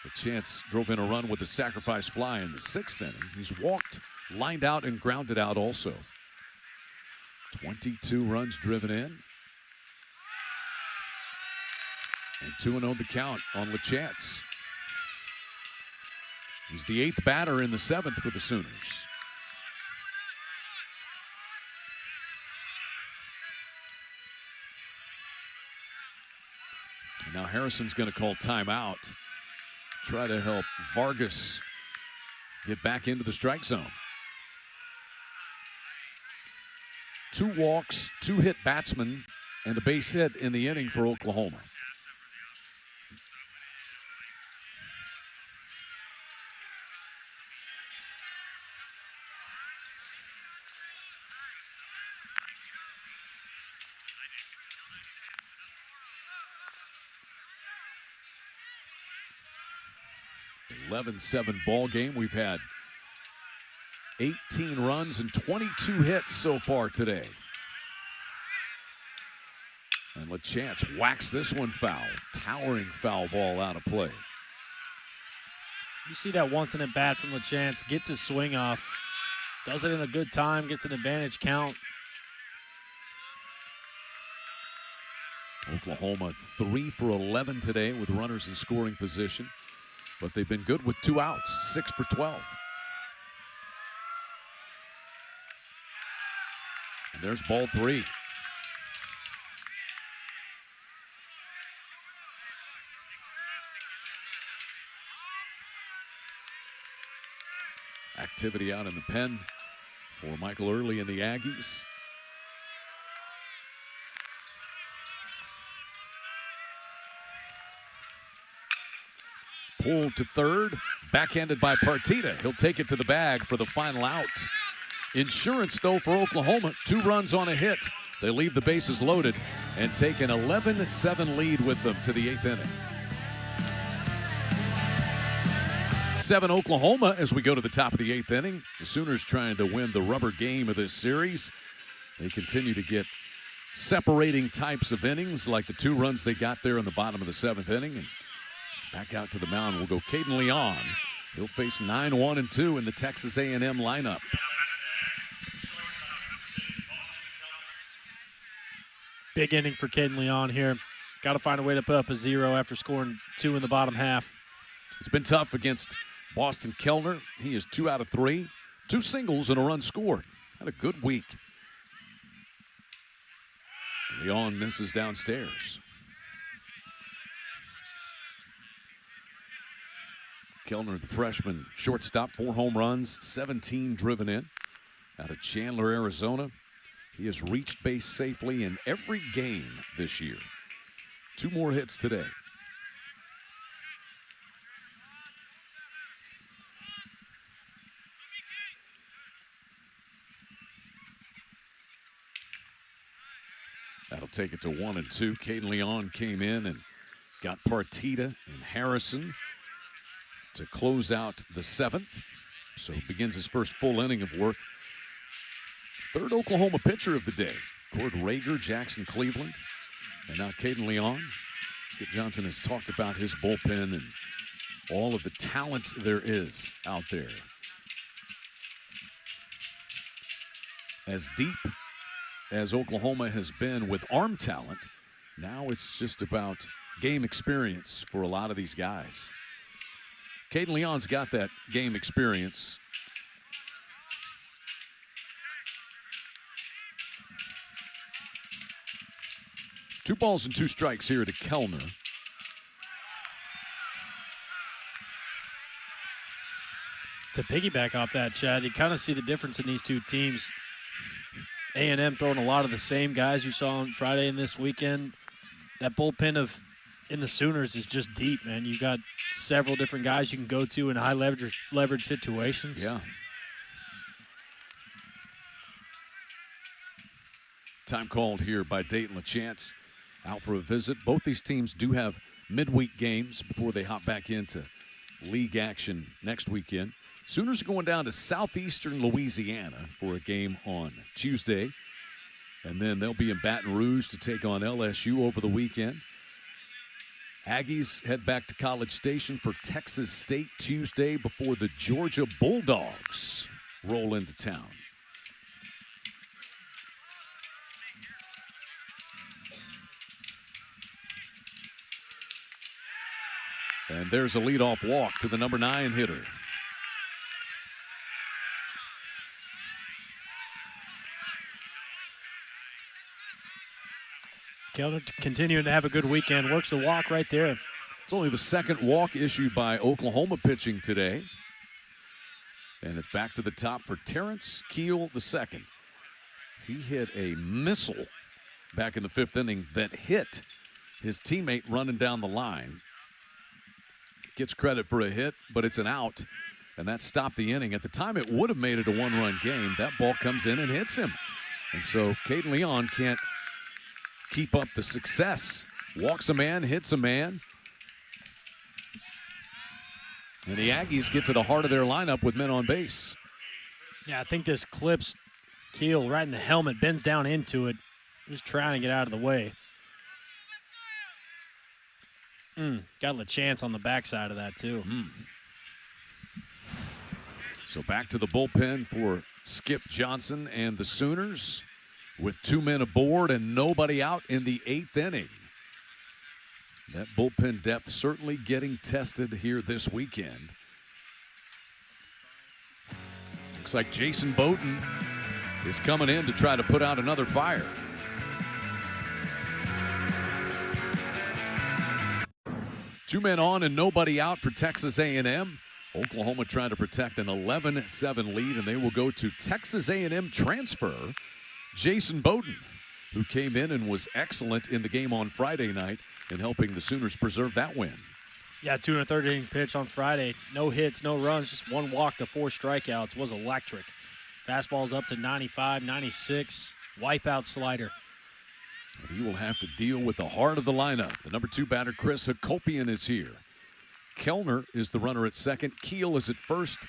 Speaker 1: LaChance drove in a run with a sacrifice fly in the 6th inning. He's walked, lined out, and grounded out also. 22 runs driven in. And 2-0 the count on LaChance. He's the 8th batter in the 7th for the Sooners. And now Harrison's going to call timeout. Try to help Vargas get back into the strike zone. 2 walks, 2 hit batsmen, and a base hit in the inning for Oklahoma. An 11-7 ball game. We've had 18 runs and 22 hits so far today. And LaChance whacks this one foul. Towering foul ball out of play.
Speaker 2: You see that once in a bat from LaChance. Gets his swing off. Does it in a good time. Gets an advantage count.
Speaker 1: Oklahoma 3 for 11 today with runners in scoring position. But they've been good with 2 outs, 6 for 12. And there's ball 3. Activity out in the pen for Michael Early and the Aggies. Pulled to third, backhanded by Partita. He'll take it to the bag for the final out. Insurance, though, for Oklahoma. 2 runs on a hit. They leave the bases loaded and take an 11-7 lead with them to the 8th inning. 7 Oklahoma as we go to the top of the 8th inning. The Sooners trying to win the rubber game of this series. They continue to get separating types of innings like the 2 runs they got there in the bottom of the 7th inning. And back out to the mound will go Caden Leon He'll face 9-1-2 in the Texas A&M lineup.
Speaker 2: Big inning for Caden Leon here. Got to find a way to put up a 0 after scoring 2 in the bottom half.
Speaker 1: It's been tough against Boston Kellner. He is 2 out of 3. 2 singles and a run scored. Had a good week. Leon misses downstairs. Kellner, the freshman shortstop, 4 home runs, 17 driven in. Out of Chandler, Arizona. He has reached base safely in every game this year. 2 more hits today. That'll take it to 1-2. Caden Leon came in and got Partita and Harrison to close out the 7th. So begins his first full inning of work. Third Oklahoma pitcher of the day. Cord Rager, Jackson Cleveland, and now Caden Leon. Skip Johnson has talked about his bullpen and all of the talent there is out there. As deep as Oklahoma has been with arm talent, now it's just about game experience for a lot of these guys. Caden Leon's got that game experience. Two balls and 2 strikes here to Kellner.
Speaker 2: To piggyback off that, Chad, you kind of see the difference in these two teams. A&M throwing a lot of the same guys you saw on Friday and this weekend. That bullpen in the Sooners is just deep, man. You've got several different guys you can go to in high leverage situations.
Speaker 1: Yeah. Time called here by Dayton LaChance. Out for a visit. Both these teams do have midweek games before they hop back into league action next weekend. Sooners are going down to southeastern Louisiana for a game on Tuesday. And then they'll be in Baton Rouge to take on LSU over the weekend. Aggies head back to College Station for Texas State Tuesday before the Georgia Bulldogs roll into town. And there's a leadoff walk to the number 9 hitter.
Speaker 2: Kellner continuing to have a good weekend. Works the walk right there.
Speaker 1: It's only the 2nd walk issued by Oklahoma pitching today. And it's back to the top for Terrence Keel II. He hit a missile back in the 5th inning that hit his teammate running down the line. Gets credit for a hit, but it's an out, and that stopped the inning. At the time, it would have made it a 1-run game. That ball comes in and hits him. And so Caden Leon can't keep up the success. Walks a man, hits a man. And the Aggies get to the heart of their lineup with men on base.
Speaker 2: Yeah, I think this clips Keel right in the helmet, bends down into it, just trying to get out of the way. Got LaChance on the backside of that, too.
Speaker 1: So back to the bullpen for Skip Johnson and the Sooners with 2 men aboard and nobody out in the 8th inning. That bullpen depth certainly getting tested here this weekend. Looks like Jason Bowden is coming in to try to put out another fire. Two men on and nobody out for Texas A&M. Oklahoma trying to protect an 11-7 lead, and they will go to Texas A&M transfer Jason Bowden, who came in and was excellent in the game on Friday night in helping the Sooners preserve that win.
Speaker 2: Yeah, 2 1/3 inning pitch on Friday. No hits, no runs, just 1 walk to 4 strikeouts. Was electric. Fastball's up to 95, 96. Wipeout slider.
Speaker 1: But he will have to deal with the heart of the lineup. The number 2 batter, Chris Hakopian, is here. Kellner is the runner at 2nd. Keel is at 1st.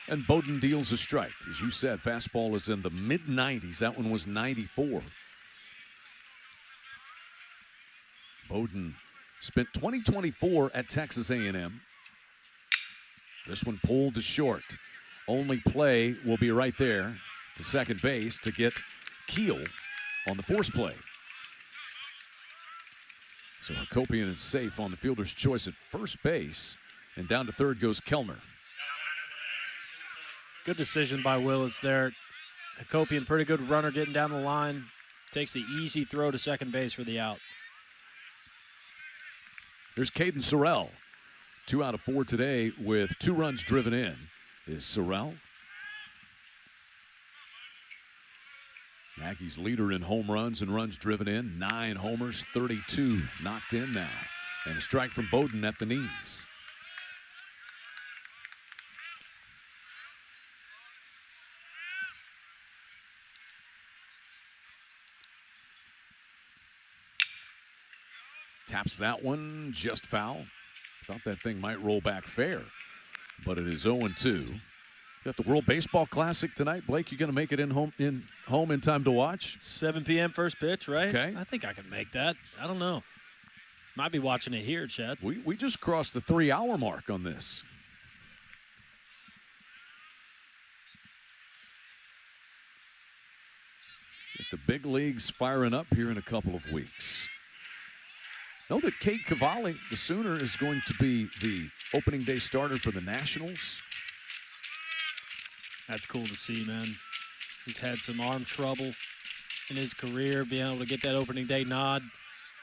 Speaker 1: And Bowden deals a strike. As you said, fastball is in the mid-90s. That one was 94. Bowden spent 2024 at Texas A&M. This one pulled to short. Only play will be right there to second base to get Keel on the force play. So Hakopian is safe on the fielder's choice at first base, and down to third goes Kellner.
Speaker 2: Good decision by Willis there. Hakopian, pretty good runner getting down the line. Takes the easy throw to second base for the out.
Speaker 1: There's Caden Sorrell. 2 out of 4 today with 2 runs driven in is Sorrell. Aggies leader in home runs and runs driven in. 9 homers, 32 knocked in now. And a strike from Bowden at the knees. Taps that one, just foul. Thought that thing might roll back fair, but it is 0-2. Got the World Baseball Classic tonight. Blake, you going to make it in home in time to watch?
Speaker 2: 7 p.m. first pitch, right?
Speaker 1: Okay.
Speaker 2: I think I can make that. I don't know. Might be watching it here, Chad.
Speaker 1: We just crossed the 3-hour mark on this. Get the big leagues firing up here in a couple of weeks. Know that Cade Cavalli, the Sooner, is going to be the opening day starter for the Nationals.
Speaker 2: That's cool to see, man. He's had some arm trouble in his career. Being able to get that opening day nod,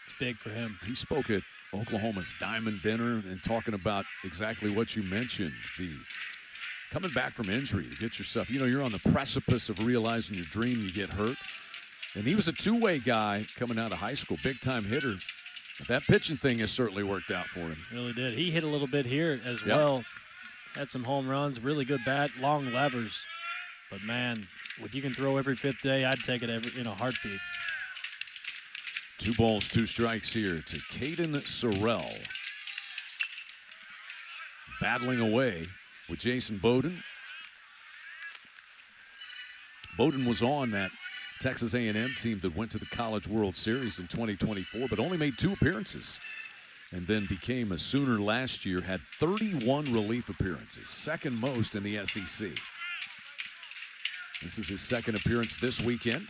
Speaker 2: it's big for him.
Speaker 1: He spoke at Oklahoma's Diamond Dinner and talking about exactly what you mentioned, the coming back from injury to get yourself, you're on the precipice of realizing your dream, you get hurt. And he was a two-way guy coming out of high school, big-time hitter. But that pitching thing has certainly worked out for him.
Speaker 2: Really did. He hit a little bit here as well. Had some home runs, really good bat, long levers. But, man, if you can throw every 5th day, I'd take it in a heartbeat.
Speaker 1: 2 balls, 2 strikes here to Caden Sorrell. Battling away with Jason Bowden. Bowden was on that Texas A&M team that went to the College World Series in 2024, but only made 2 appearances and then became a Sooner last year, had 31 relief appearances, second most in the SEC. This is his second appearance this weekend.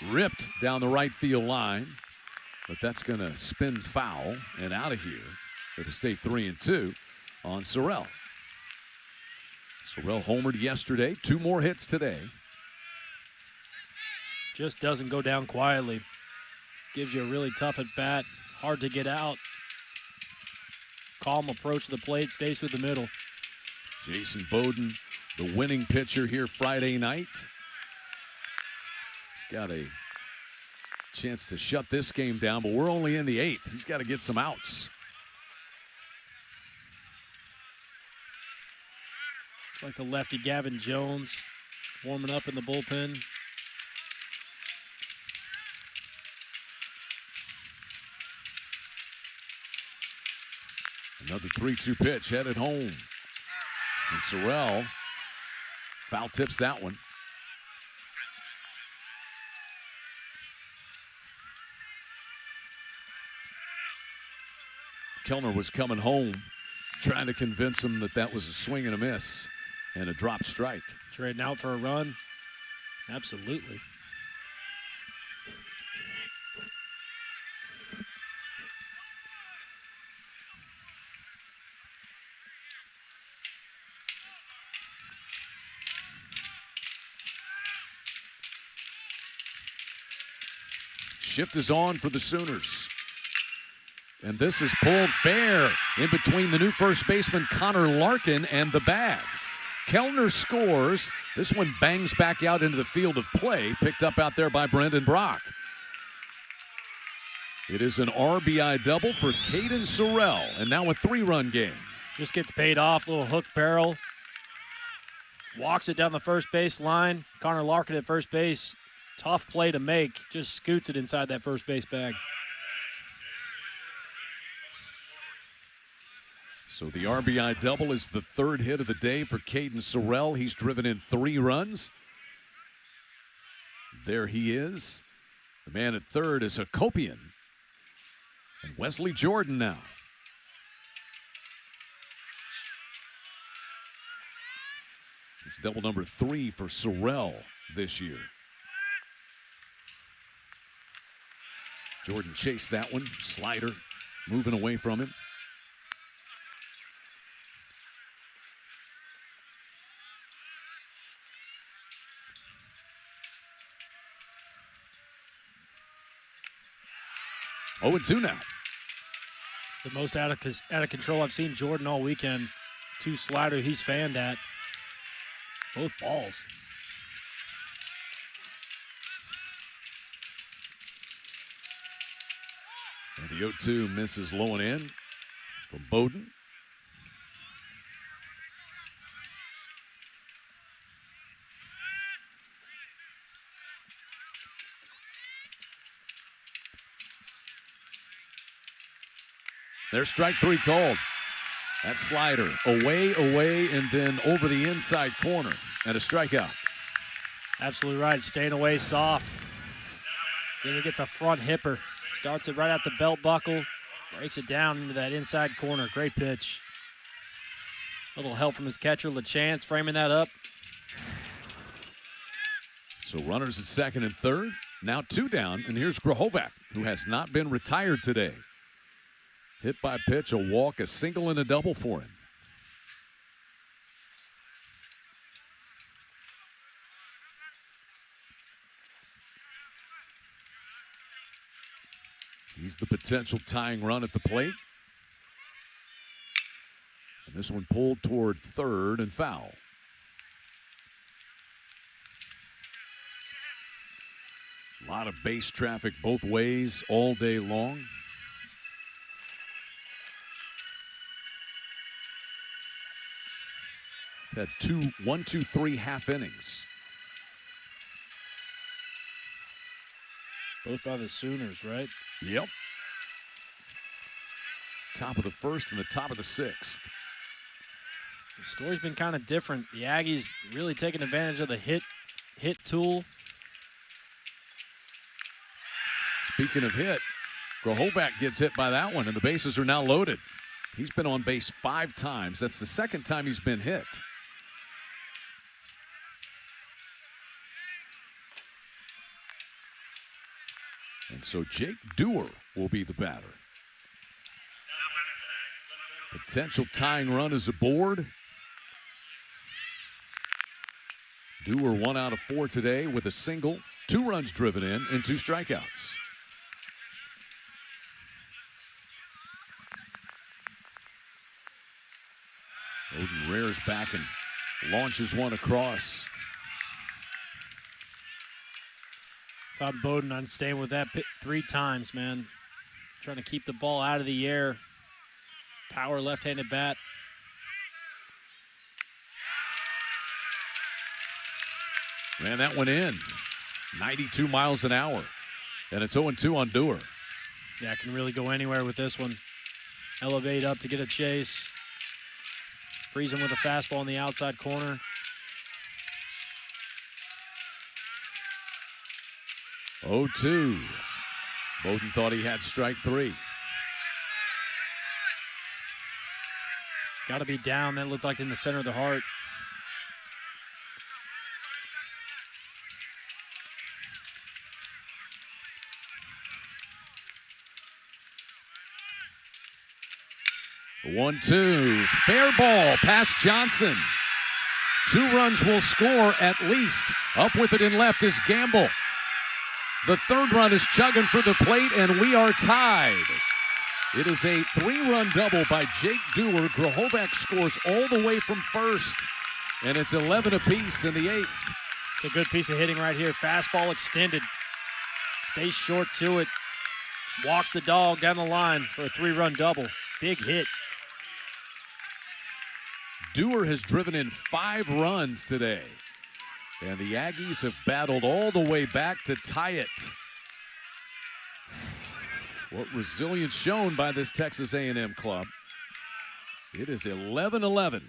Speaker 1: Ripped down the right field line, but that's going to spin foul and out of here. It'll stay 3-2 on Sorrell. Sorrell homered yesterday, 2 more hits today.
Speaker 2: Just doesn't go down quietly. Gives you a really tough at bat, hard to get out. Calm approach to the plate, stays through the middle.
Speaker 1: Jason Bowden, the winning pitcher here Friday night. Got a chance to shut this game down, but we're only in the 8th. He's got to get some outs.
Speaker 2: It's like the lefty Gavin Jones warming up in the bullpen.
Speaker 1: Another 3-2 pitch headed home. And Sorrell foul tips that one. Kellner was coming home, trying to convince him that that was a swing and a miss and a drop strike.
Speaker 2: Trading out for a run? Absolutely.
Speaker 1: Shift is on for the Sooners. And this is pulled fair in between the new first baseman Connor Larkin and the bag. Kellner scores. This one bangs back out into the field of play, picked up out there by Brendan Brock. It is an RBI double for Caden Sorrell, and now a 3-run game.
Speaker 2: Just gets paid off, little hook barrel. Walks it down the first base line. Connor Larkin at first base. Tough play to make. Just scoots it inside that first base bag.
Speaker 1: So the RBI double is the third hit of the day for Caden Sorrell. He's driven in 3 runs. There he is. The man at third is Hakopian. And Wesley Jordan now. It's double number 3 for Sorrell this year. Jordan chased that one. Slider moving away from him. Oh, and 2 now.
Speaker 2: It's the most out of control I've seen Jordan all weekend. 2 slider he's fanned at. Both balls.
Speaker 1: And the 0-2 misses low and in from Bowden. There's strike 3 called. That slider away, and then over the inside corner, and a strikeout.
Speaker 2: Absolutely right. Staying away soft. Then he gets a front hipper. Starts it right at the belt buckle. Breaks it down into that inside corner. Great pitch. Little help from his catcher, LaChance, framing that up.
Speaker 1: So runners at second and third. Now 2 down, and here's Grahovac, who has not been retired today. Hit by pitch, a walk, a single, and a double for him. He's the potential tying run at the plate. And this one pulled toward third and foul. A lot of base traffic both ways all day long. Had 1, 2, 3 half innings.
Speaker 2: Both by the Sooners, right?
Speaker 1: Yep. Top of the first and the top of the 6th.
Speaker 2: The story's been kind of different. The Aggies really taking advantage of the hit tool.
Speaker 1: Speaking of hit, Grahovac gets hit by that one, and the bases are now loaded. He's been on base 5 times. That's the second time he's been hit. And so Jake Dewar will be the batter. Potential tying run is aboard. Dewar 1 out of 4 today with a single, 2 runs driven in, and 2 strikeouts. Odin rears back and launches one across.
Speaker 2: If I'm Bowden, I'm staying with that 3 times, man. Trying to keep the ball out of the air. Power left-handed bat.
Speaker 1: Ran that one in. 92 miles an hour. And it's 0-2 on Dewar.
Speaker 2: Yeah, can really go anywhere with this one. Elevate up to get a chase. Freeze him with a fastball in the outside corner.
Speaker 1: 0-2. Bowden thought he had strike 3.
Speaker 2: Got to be down. That looked like in the center of the heart.
Speaker 1: The 1-2. Fair ball past Johnson. 2 runs will score at least. Up with it in left is Gamble. The 3rd run is chugging for the plate, and we are tied. It is a 3-run double by Jake Dewar. Grahovac scores all the way from first, and it's 11 apiece in the 8th.
Speaker 2: It's a good piece of hitting right here. Fastball extended. Stays short to it. Walks the dog down the line for a 3-run double. Big hit.
Speaker 1: Dewar has driven in 5 runs today. And the Aggies have battled all the way back to tie it. What resilience shown by this Texas A&M club. It is 11-11.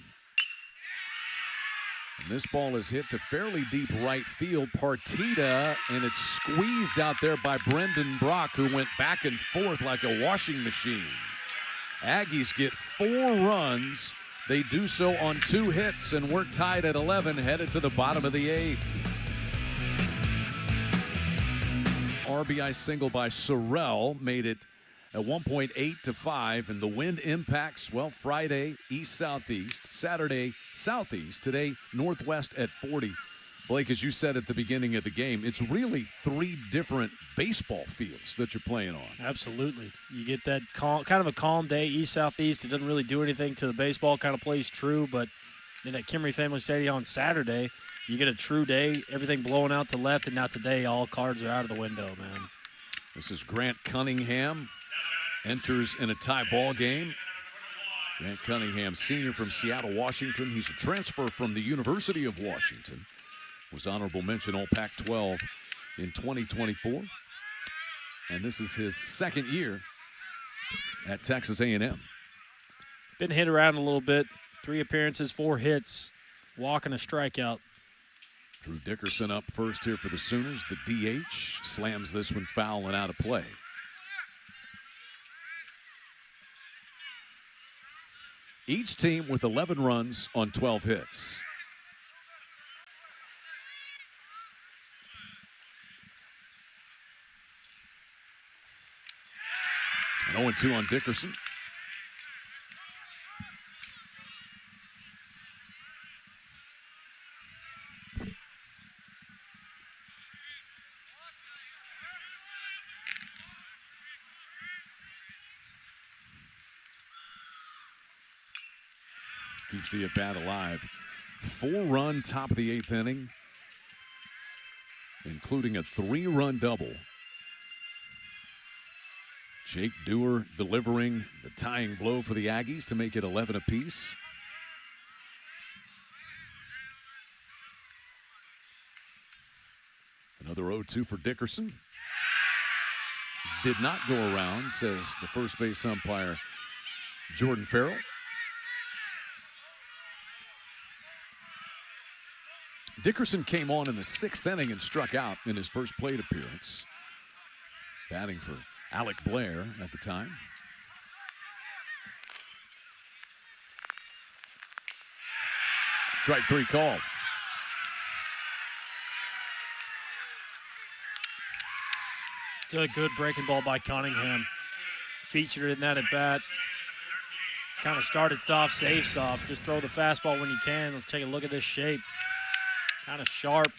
Speaker 1: And this ball is hit to fairly deep right field. Partita, and it's squeezed out there by Brendan Brock, who went back and forth like a washing machine. Aggies get 4 runs. They do so on 2 hits, and we're tied at 11, headed to the bottom of the 8th. RBI single by Sorrell made it at 1.8-5, and the wind impacts, well, Friday, east-southeast, Saturday, southeast, today, northwest at 40. Blake, as you said at the beginning of the game, it's really 3 different baseball fields that you're playing on.
Speaker 2: Absolutely. You get that calm, kind of a calm day, east-southeast. It doesn't really do anything to the baseball, kind of plays true, but then at Kimry Family Stadium on Saturday, you get a true day, everything blowing out to left, and now today all cards are out of the window, man.
Speaker 1: This is Grant Cunningham. Enters in a tie ball game. Grant Cunningham, senior from Seattle, Washington. He's a transfer from the University of Washington. Was honorable mention All Pac-12 in 2024. And this is his 2nd year at Texas A&M.
Speaker 2: Been hit around a little bit. 3 appearances, 4 hits, walk and a strikeout.
Speaker 1: Drew Dickerson up first here for the Sooners. The DH slams this one foul and out of play. Each team with 11 runs on 12 hits. And 0-2 on Dickerson. Keeps the at-bat alive. 4-run top of the 8th inning, including a 3-run double. Jake Dewar delivering the tying blow for the Aggies to make it 11 apiece. Another 0-2 for Dickerson. Did not go around, says the first base umpire, Jordan Farrell. Dickerson came on in the 6th inning and struck out in his first plate appearance. Batting for Alec Blair at the time. Strike 3 called.
Speaker 2: It's a good breaking ball by Cunningham. Featured in that at bat. Kind of started off, safe off. Just throw the fastball when you can. Let's take a look at this shape. Kind of sharp.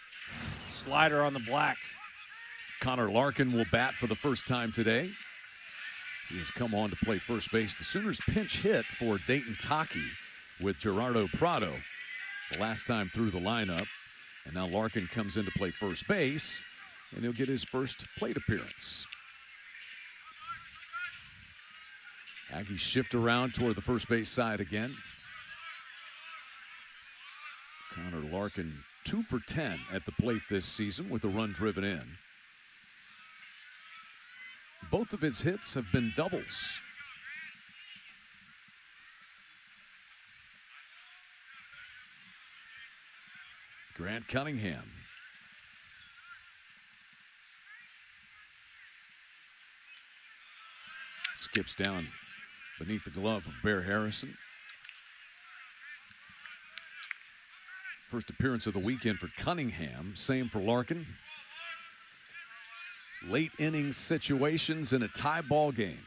Speaker 2: Slider on the black.
Speaker 1: Connor Larkin will bat for the first time today. He has come on to play first base. The Sooners pinch hit for Dayton Taki with Gerardo Prado the last time through the lineup. And now Larkin comes in to play first base, and he'll get his first plate appearance. Aggies shift around toward the first base side again. Connor Larkin 2 for 10 at the plate this season with a run driven in. Both of his hits have been doubles. Grant Cunningham. Skips down beneath the glove of Bear Harrison. First appearance of the weekend for Cunningham. Same for Larkin. Late inning situations in a tie ball game.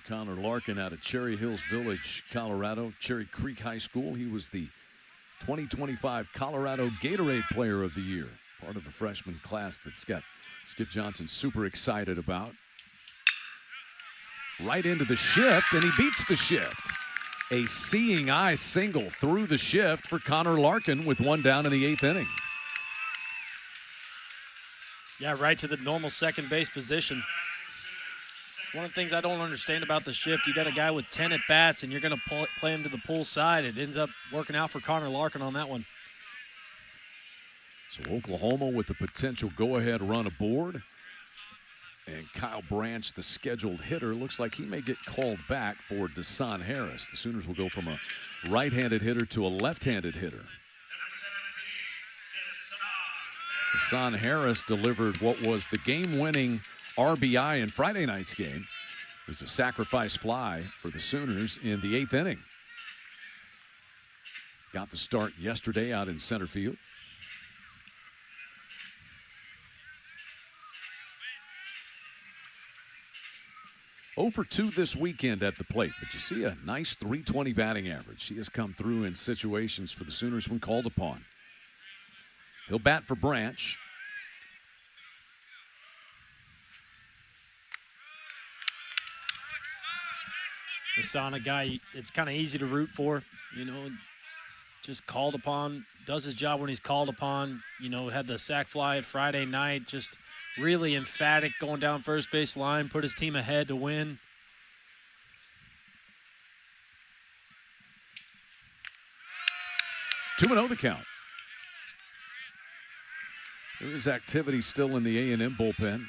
Speaker 1: Connor Larkin out of Cherry Hills Village, Colorado, Cherry Creek High School. He was the 2025 Colorado Gatorade Player of the Year. Part of a freshman class that's got Skip Johnson super excited about. Right into the shift, and he beats the shift. A seeing eye single through the shift for Connor Larkin with one down in the 8th inning.
Speaker 2: Yeah, right to the normal second base position. One of the things I don't understand about the shift, you got a guy with 10 at-bats, and you're going to play him to the pull side. It ends up working out for Connor Larkin on that one.
Speaker 1: So Oklahoma with the potential go-ahead run aboard. And Kyle Branch, the scheduled hitter, looks like he may get called back for Desan Harris. The Sooners will go from a right-handed hitter to a left-handed hitter. Desan Harris delivered what was the game-winning RBI in Friday night's game. It was a sacrifice fly for the Sooners in the 8th inning. Got the start yesterday out in center field. Oh for 2 this weekend at the plate, but you see a nice .320 batting average. He has come through in situations for the Sooners when called upon. He'll bat for Branch.
Speaker 2: Desan, a guy it's kind of easy to root for, you know, just called upon, does his job when he's called upon, you know, had the sac fly at Friday night, just really emphatic going down first base line, put his team ahead to win.
Speaker 1: Two and 0 the count. There is activity still in the A&M bullpen.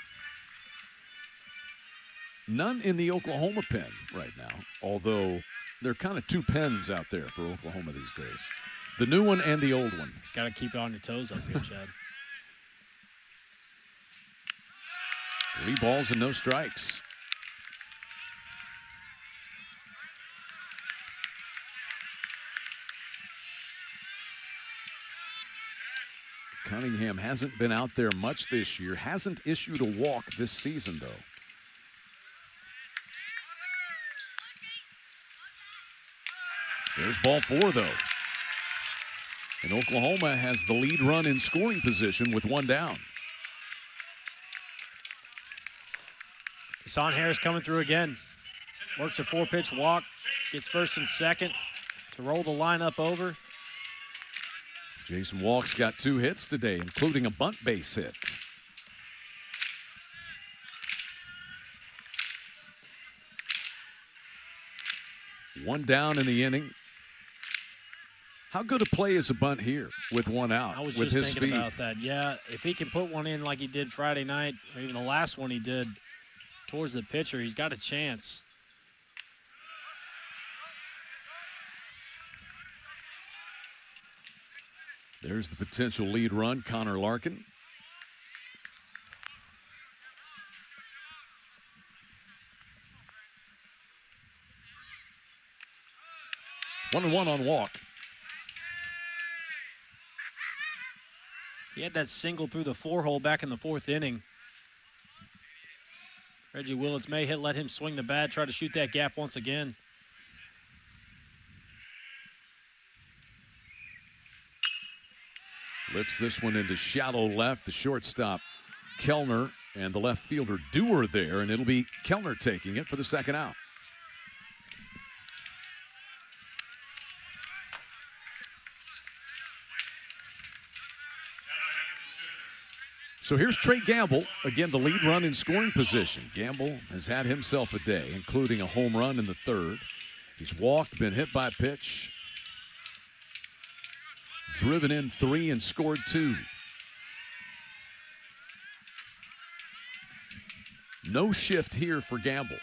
Speaker 1: None in the Oklahoma pen right now, although there are kind of two pens out there for Oklahoma these days. The new one and the old one.
Speaker 2: Got to keep on your toes up here, Chad.
Speaker 1: 3 balls and no strikes. Cunningham hasn't been out there much this year. Hasn't issued a walk this season, though. There's ball 4, though. And Oklahoma has the lead run in scoring position with 1 down.
Speaker 2: Desan Harris coming through again. Works a 4-pitch walk. Gets first and second to roll the lineup over.
Speaker 1: Jason Walk's got 2 hits today, including a bunt base hit. One down in the inning. How good a play is a bunt here with 1 out?
Speaker 2: I was
Speaker 1: with
Speaker 2: just
Speaker 1: his
Speaker 2: thinking
Speaker 1: speed?
Speaker 2: about that. Yeah, if he can put one in like he did Friday night, or even the last one he did towards the pitcher, he's got a chance.
Speaker 1: There's the potential lead run, Connor Larkin. One and one on Walk.
Speaker 2: He had that single through the 4-hole back in the 4th inning. Reggie Willits may let him swing the bat, try to shoot that gap once again.
Speaker 1: Lifts this one into shallow left. The shortstop, Kellner, and the left fielder, Dewar there, and it'll be Kellner taking it for the second out. So here's Trey Gamble, again the lead run in scoring position. Gamble has had himself a day, including a home run in the 3rd. He's walked, been hit by a pitch, driven in 3 and scored 2. No shift here for Gamble.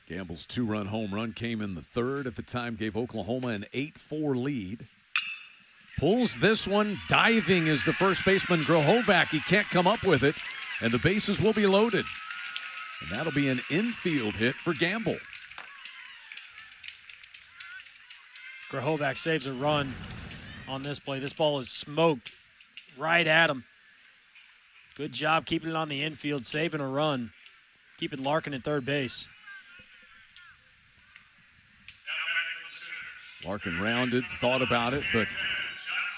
Speaker 1: Gamble's 2-run home run came in the 3rd at the time, gave Oklahoma an 8-4 lead. Pulls this one, diving is the first baseman, Grohovac. He can't come up with it, and the bases will be loaded. And that'll be an infield hit for Gamble.
Speaker 2: Grohovac saves a run on this play. This ball is smoked right at him. Good job keeping it on the infield, saving a run. Keeping Larkin at third base.
Speaker 1: Larkin rounded, thought about it, but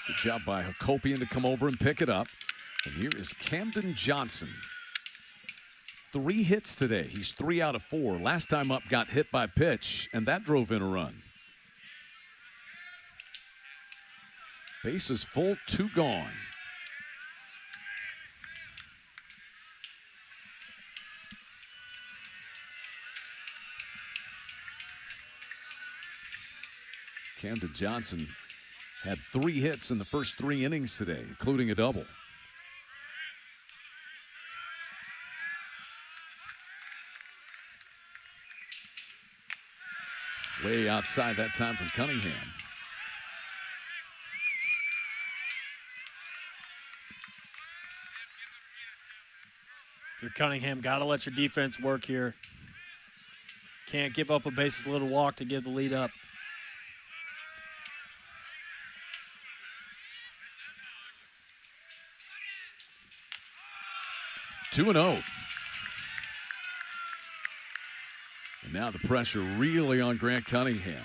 Speaker 1: good job by Hakopian to come over and pick it up. And here is Camden Johnson. 3 hits today. He's 3 out of 4. Last time up got hit by pitch, and that drove in a run. Bases full, 2 gone. Camden Johnson had 3 hits in the first 3 innings today, including a double. Way outside that time from Cunningham.
Speaker 2: If you're Cunningham, got to let your defense work here. Can't give up a bases loaded walk to give the lead up.
Speaker 1: Two and 0. And now the pressure really on Grant Cunningham.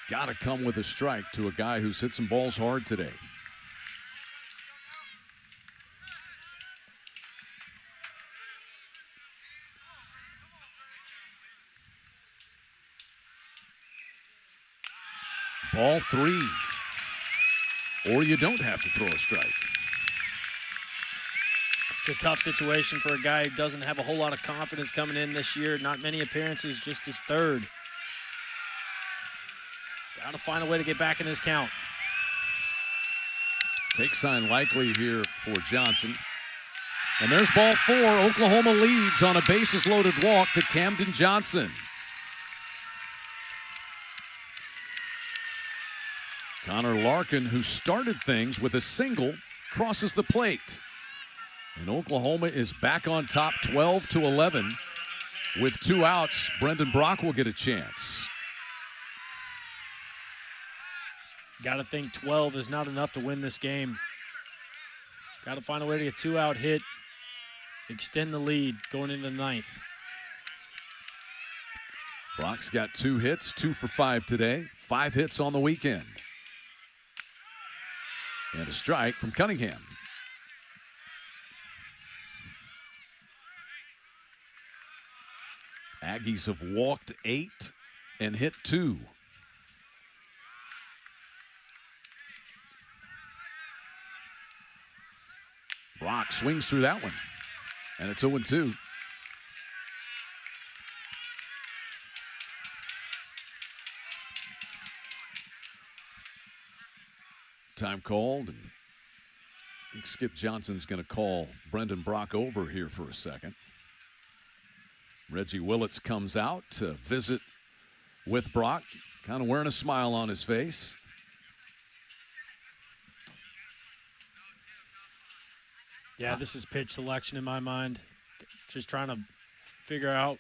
Speaker 1: Got to come with a strike to a guy who's hit some balls hard today. Ball 3. Or you don't have to throw a strike.
Speaker 2: It's a tough situation for a guy who doesn't have a whole lot of confidence coming in this year. Not many appearances, just his 3rd. Got to find a way to get back in this count.
Speaker 1: Take sign likely here for Johnson. And there's ball 4. Oklahoma leads on a bases loaded walk to Camden Johnson. Connor Larkin, who started things with a single, crosses the plate. And Oklahoma is back on top 12-11. With 2 outs, Brendan Brock will get a chance.
Speaker 2: Got to think 12 is not enough to win this game. Got to find a way to get 2-out hit, extend the lead going into the 9th.
Speaker 1: Brock's got 2 hits, 2 for 5 today, 5 hits on the weekend. And a strike from Cunningham. Aggies have walked 8 and hit 2. Brock swings through that one, and it's 0-2. Time called, and I think Skip Johnson's going to call Brendan Brock over here for a second. Reggie Willits comes out to visit with Brock, kind of wearing a smile on his face.
Speaker 2: Yeah, this is pitch selection in my mind. Just trying to figure out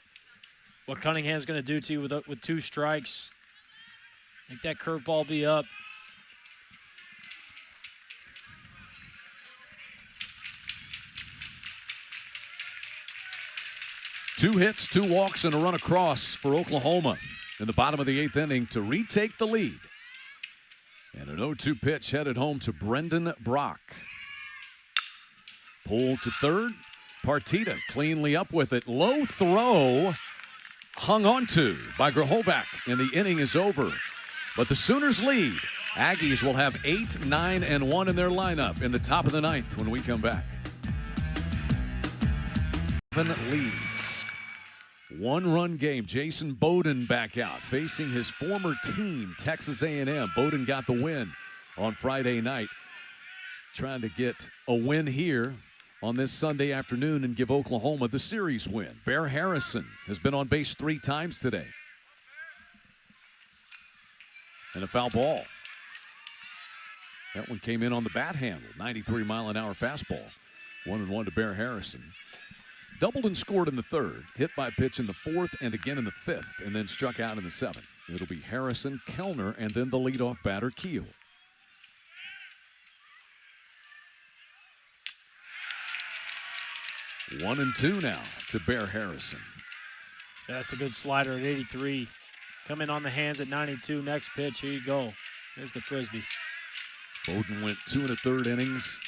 Speaker 2: what Cunningham's going to do to you with 2 strikes. Make that curveball be up.
Speaker 1: Two hits, 2 walks, and a run across for Oklahoma in the bottom of the 8th inning to retake the lead. And an 0-2 pitch headed home to Brendan Brock. Pulled to third. Partita cleanly up with it. Low throw hung onto by Grahovac, and the inning is over. But the Sooners lead. Aggies will have 8, 9, and 1 in their lineup in the top of the 9th when we come back. 7 lead. 1-run game. Jason Bowden back out, facing his former team, Texas A&M. Bowden got the win on Friday night. Trying to get a win here on this Sunday afternoon and give Oklahoma the series win. Bear Harrison has been on base 3 times today. And a foul ball. That one came in on the bat handle. 93-mile-an-hour fastball. 1-1 to Bear Harrison. Doubled and scored in the 3rd, hit by a pitch in the 4th and again in the 5th, and then struck out in the 7th. It'll be Harrison, Kellner, and then the leadoff batter, Keel. One and 2 now to Bear Harrison.
Speaker 2: That's a good slider at 83. Coming on the hands at 92. Next pitch, here you go. There's the Frisbee.
Speaker 1: Bowden went 2 1/3 innings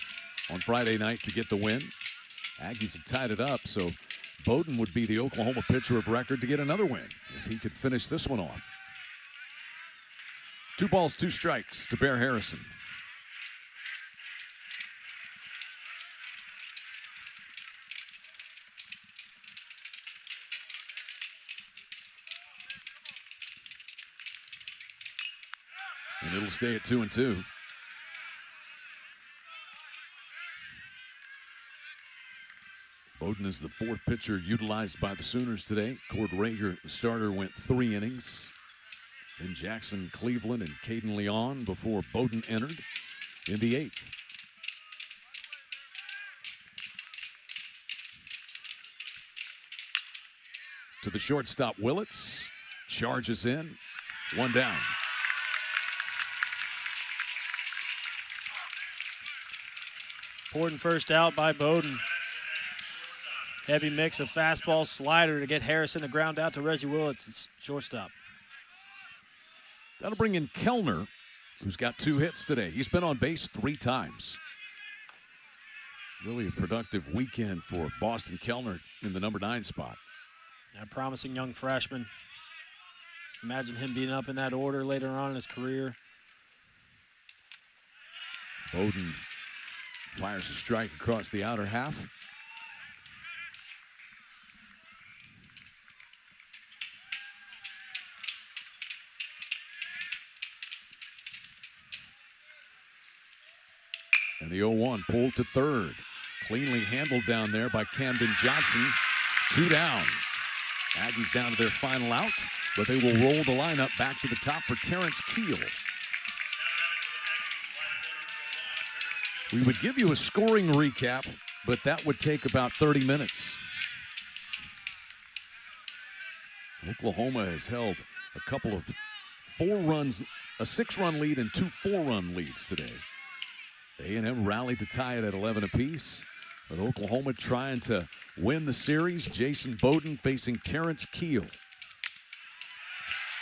Speaker 1: on Friday night to get the win. Aggies have tied it up, so Bowden would be the Oklahoma pitcher of record to get another win if he could finish this one off. 2 balls, 2 strikes to Bear Harrison. it'll stay at 2-2. Bowden is the fourth pitcher utilized by the Sooners today. Cord Rager, the starter, went 3 innings. Then Jackson Cleveland and Caden Leon before Bowden entered in the 8th. To the shortstop, Willits. Charges in. 1 down.
Speaker 2: Important first out by Bowden. Heavy mix of fastball, slider to get Harrison to ground out to Reggie Willits. It's shortstop.
Speaker 1: That'll bring in Kellner, who's got 2 hits today. He's been on base 3 times. Really a productive weekend for Boston Kellner in the number 9 spot.
Speaker 2: A promising young freshman. Imagine him being up in that order later on in his career.
Speaker 1: Bowden fires a strike across the outer half. And the 0-1 pulled to third. Cleanly handled down there by Camden Johnson. 2 down. Aggies down to their final out, but they will roll the lineup back to the top for Terrence Keel. We would give you a scoring recap, but that would take about 30 minutes. Oklahoma has held a couple of 4 runs, a 6-run lead and 2 4-run leads today. A&M rallied to tie it at 11 apiece. But Oklahoma trying to win the series. Jason Bowden facing Terrence Keel.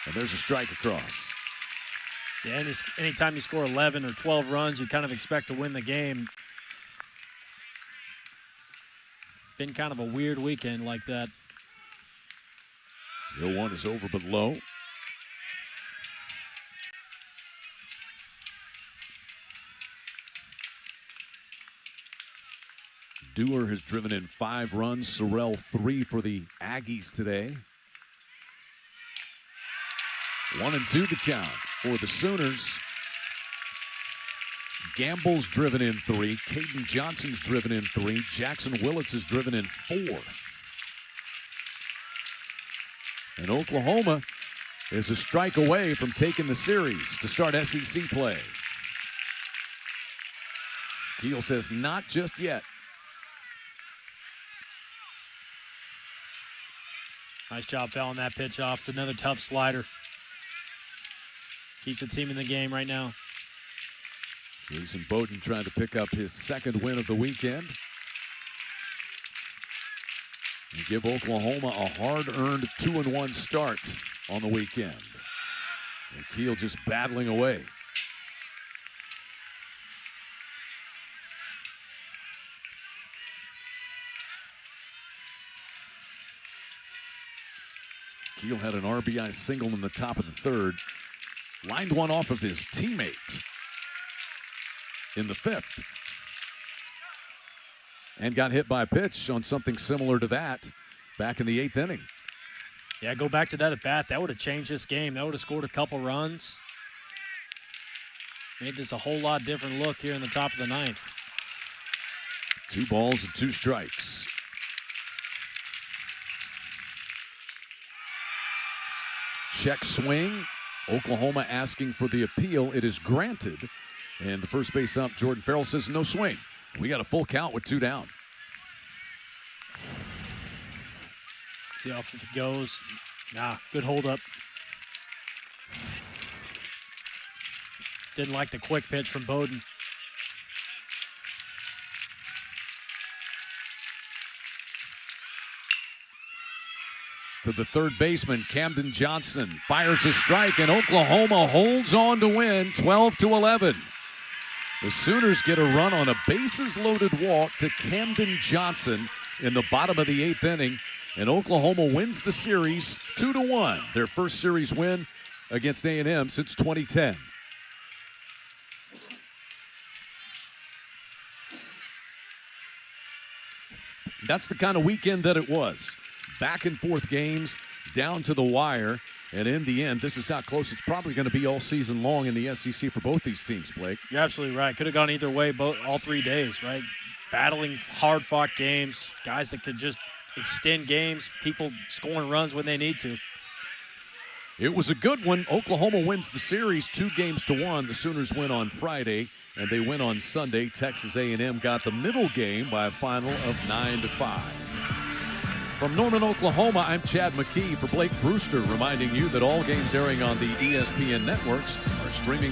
Speaker 1: And there's a strike across.
Speaker 2: Yeah, anytime you score 11 or 12 runs, you kind of expect to win the game. Been kind of a weird weekend like that.
Speaker 1: The 0-1 is over but low. Dewar has driven in 5 runs. Sorrell 3 for the Aggies today. 1-2 the count for the Sooners. Gamble's driven in 3. Caden Johnson's driven in 3. Jackson Willits has driven in 4. And Oklahoma is a strike away from taking the series to start SEC play. Keel says not just yet.
Speaker 2: Nice job fouling that pitch off. It's another tough slider. Keeps the team in the game right now.
Speaker 1: Jason Bowden trying to pick up his 2nd win of the weekend. And give Oklahoma a hard-earned 2-1 start on the weekend. And Keel just battling away. Keel had an RBI single in the top of the 3rd. Lined one off of his teammate in the 5th. And got hit by a pitch on something similar to that back in the 8th inning.
Speaker 2: Yeah, go back to that at bat. That would have changed this game. That would have scored a couple runs. Made this a whole lot different look here in the top of the 9th.
Speaker 1: 2 balls and 2 strikes. Check swing. Oklahoma asking for the appeal. It is granted. And the first base ump, Jordan Farrell, says no swing. We got a full count with 2 down.
Speaker 2: See how if it goes. Nah, good hold up. Didn't like the quick pitch from Bowden.
Speaker 1: To the 3rd baseman, Camden Johnson fires a strike, and Oklahoma holds on to win 12-11. The Sooners get a run on a bases-loaded walk to Camden Johnson in the bottom of the 8th inning, and Oklahoma wins the series 2-1, their first series win against A&M since 2010. That's the kind of weekend that it was. Back and forth games down to the wire. And in the end, this is how close it's probably going to be all season long in the SEC for both these teams, Blake.
Speaker 2: You're absolutely right. Could have gone either way all 3 days, right? Battling hard-fought games, guys that could just extend games, people scoring runs when they need to.
Speaker 1: It was a good one. Oklahoma wins the series 2-1. The Sooners win on Friday, and they win on Sunday. Texas A&M got the middle game by a final of 9-5. From Norman, Oklahoma, I'm Chad McKee for Blake Brewster, reminding you that all games airing on the ESPN networks are streaming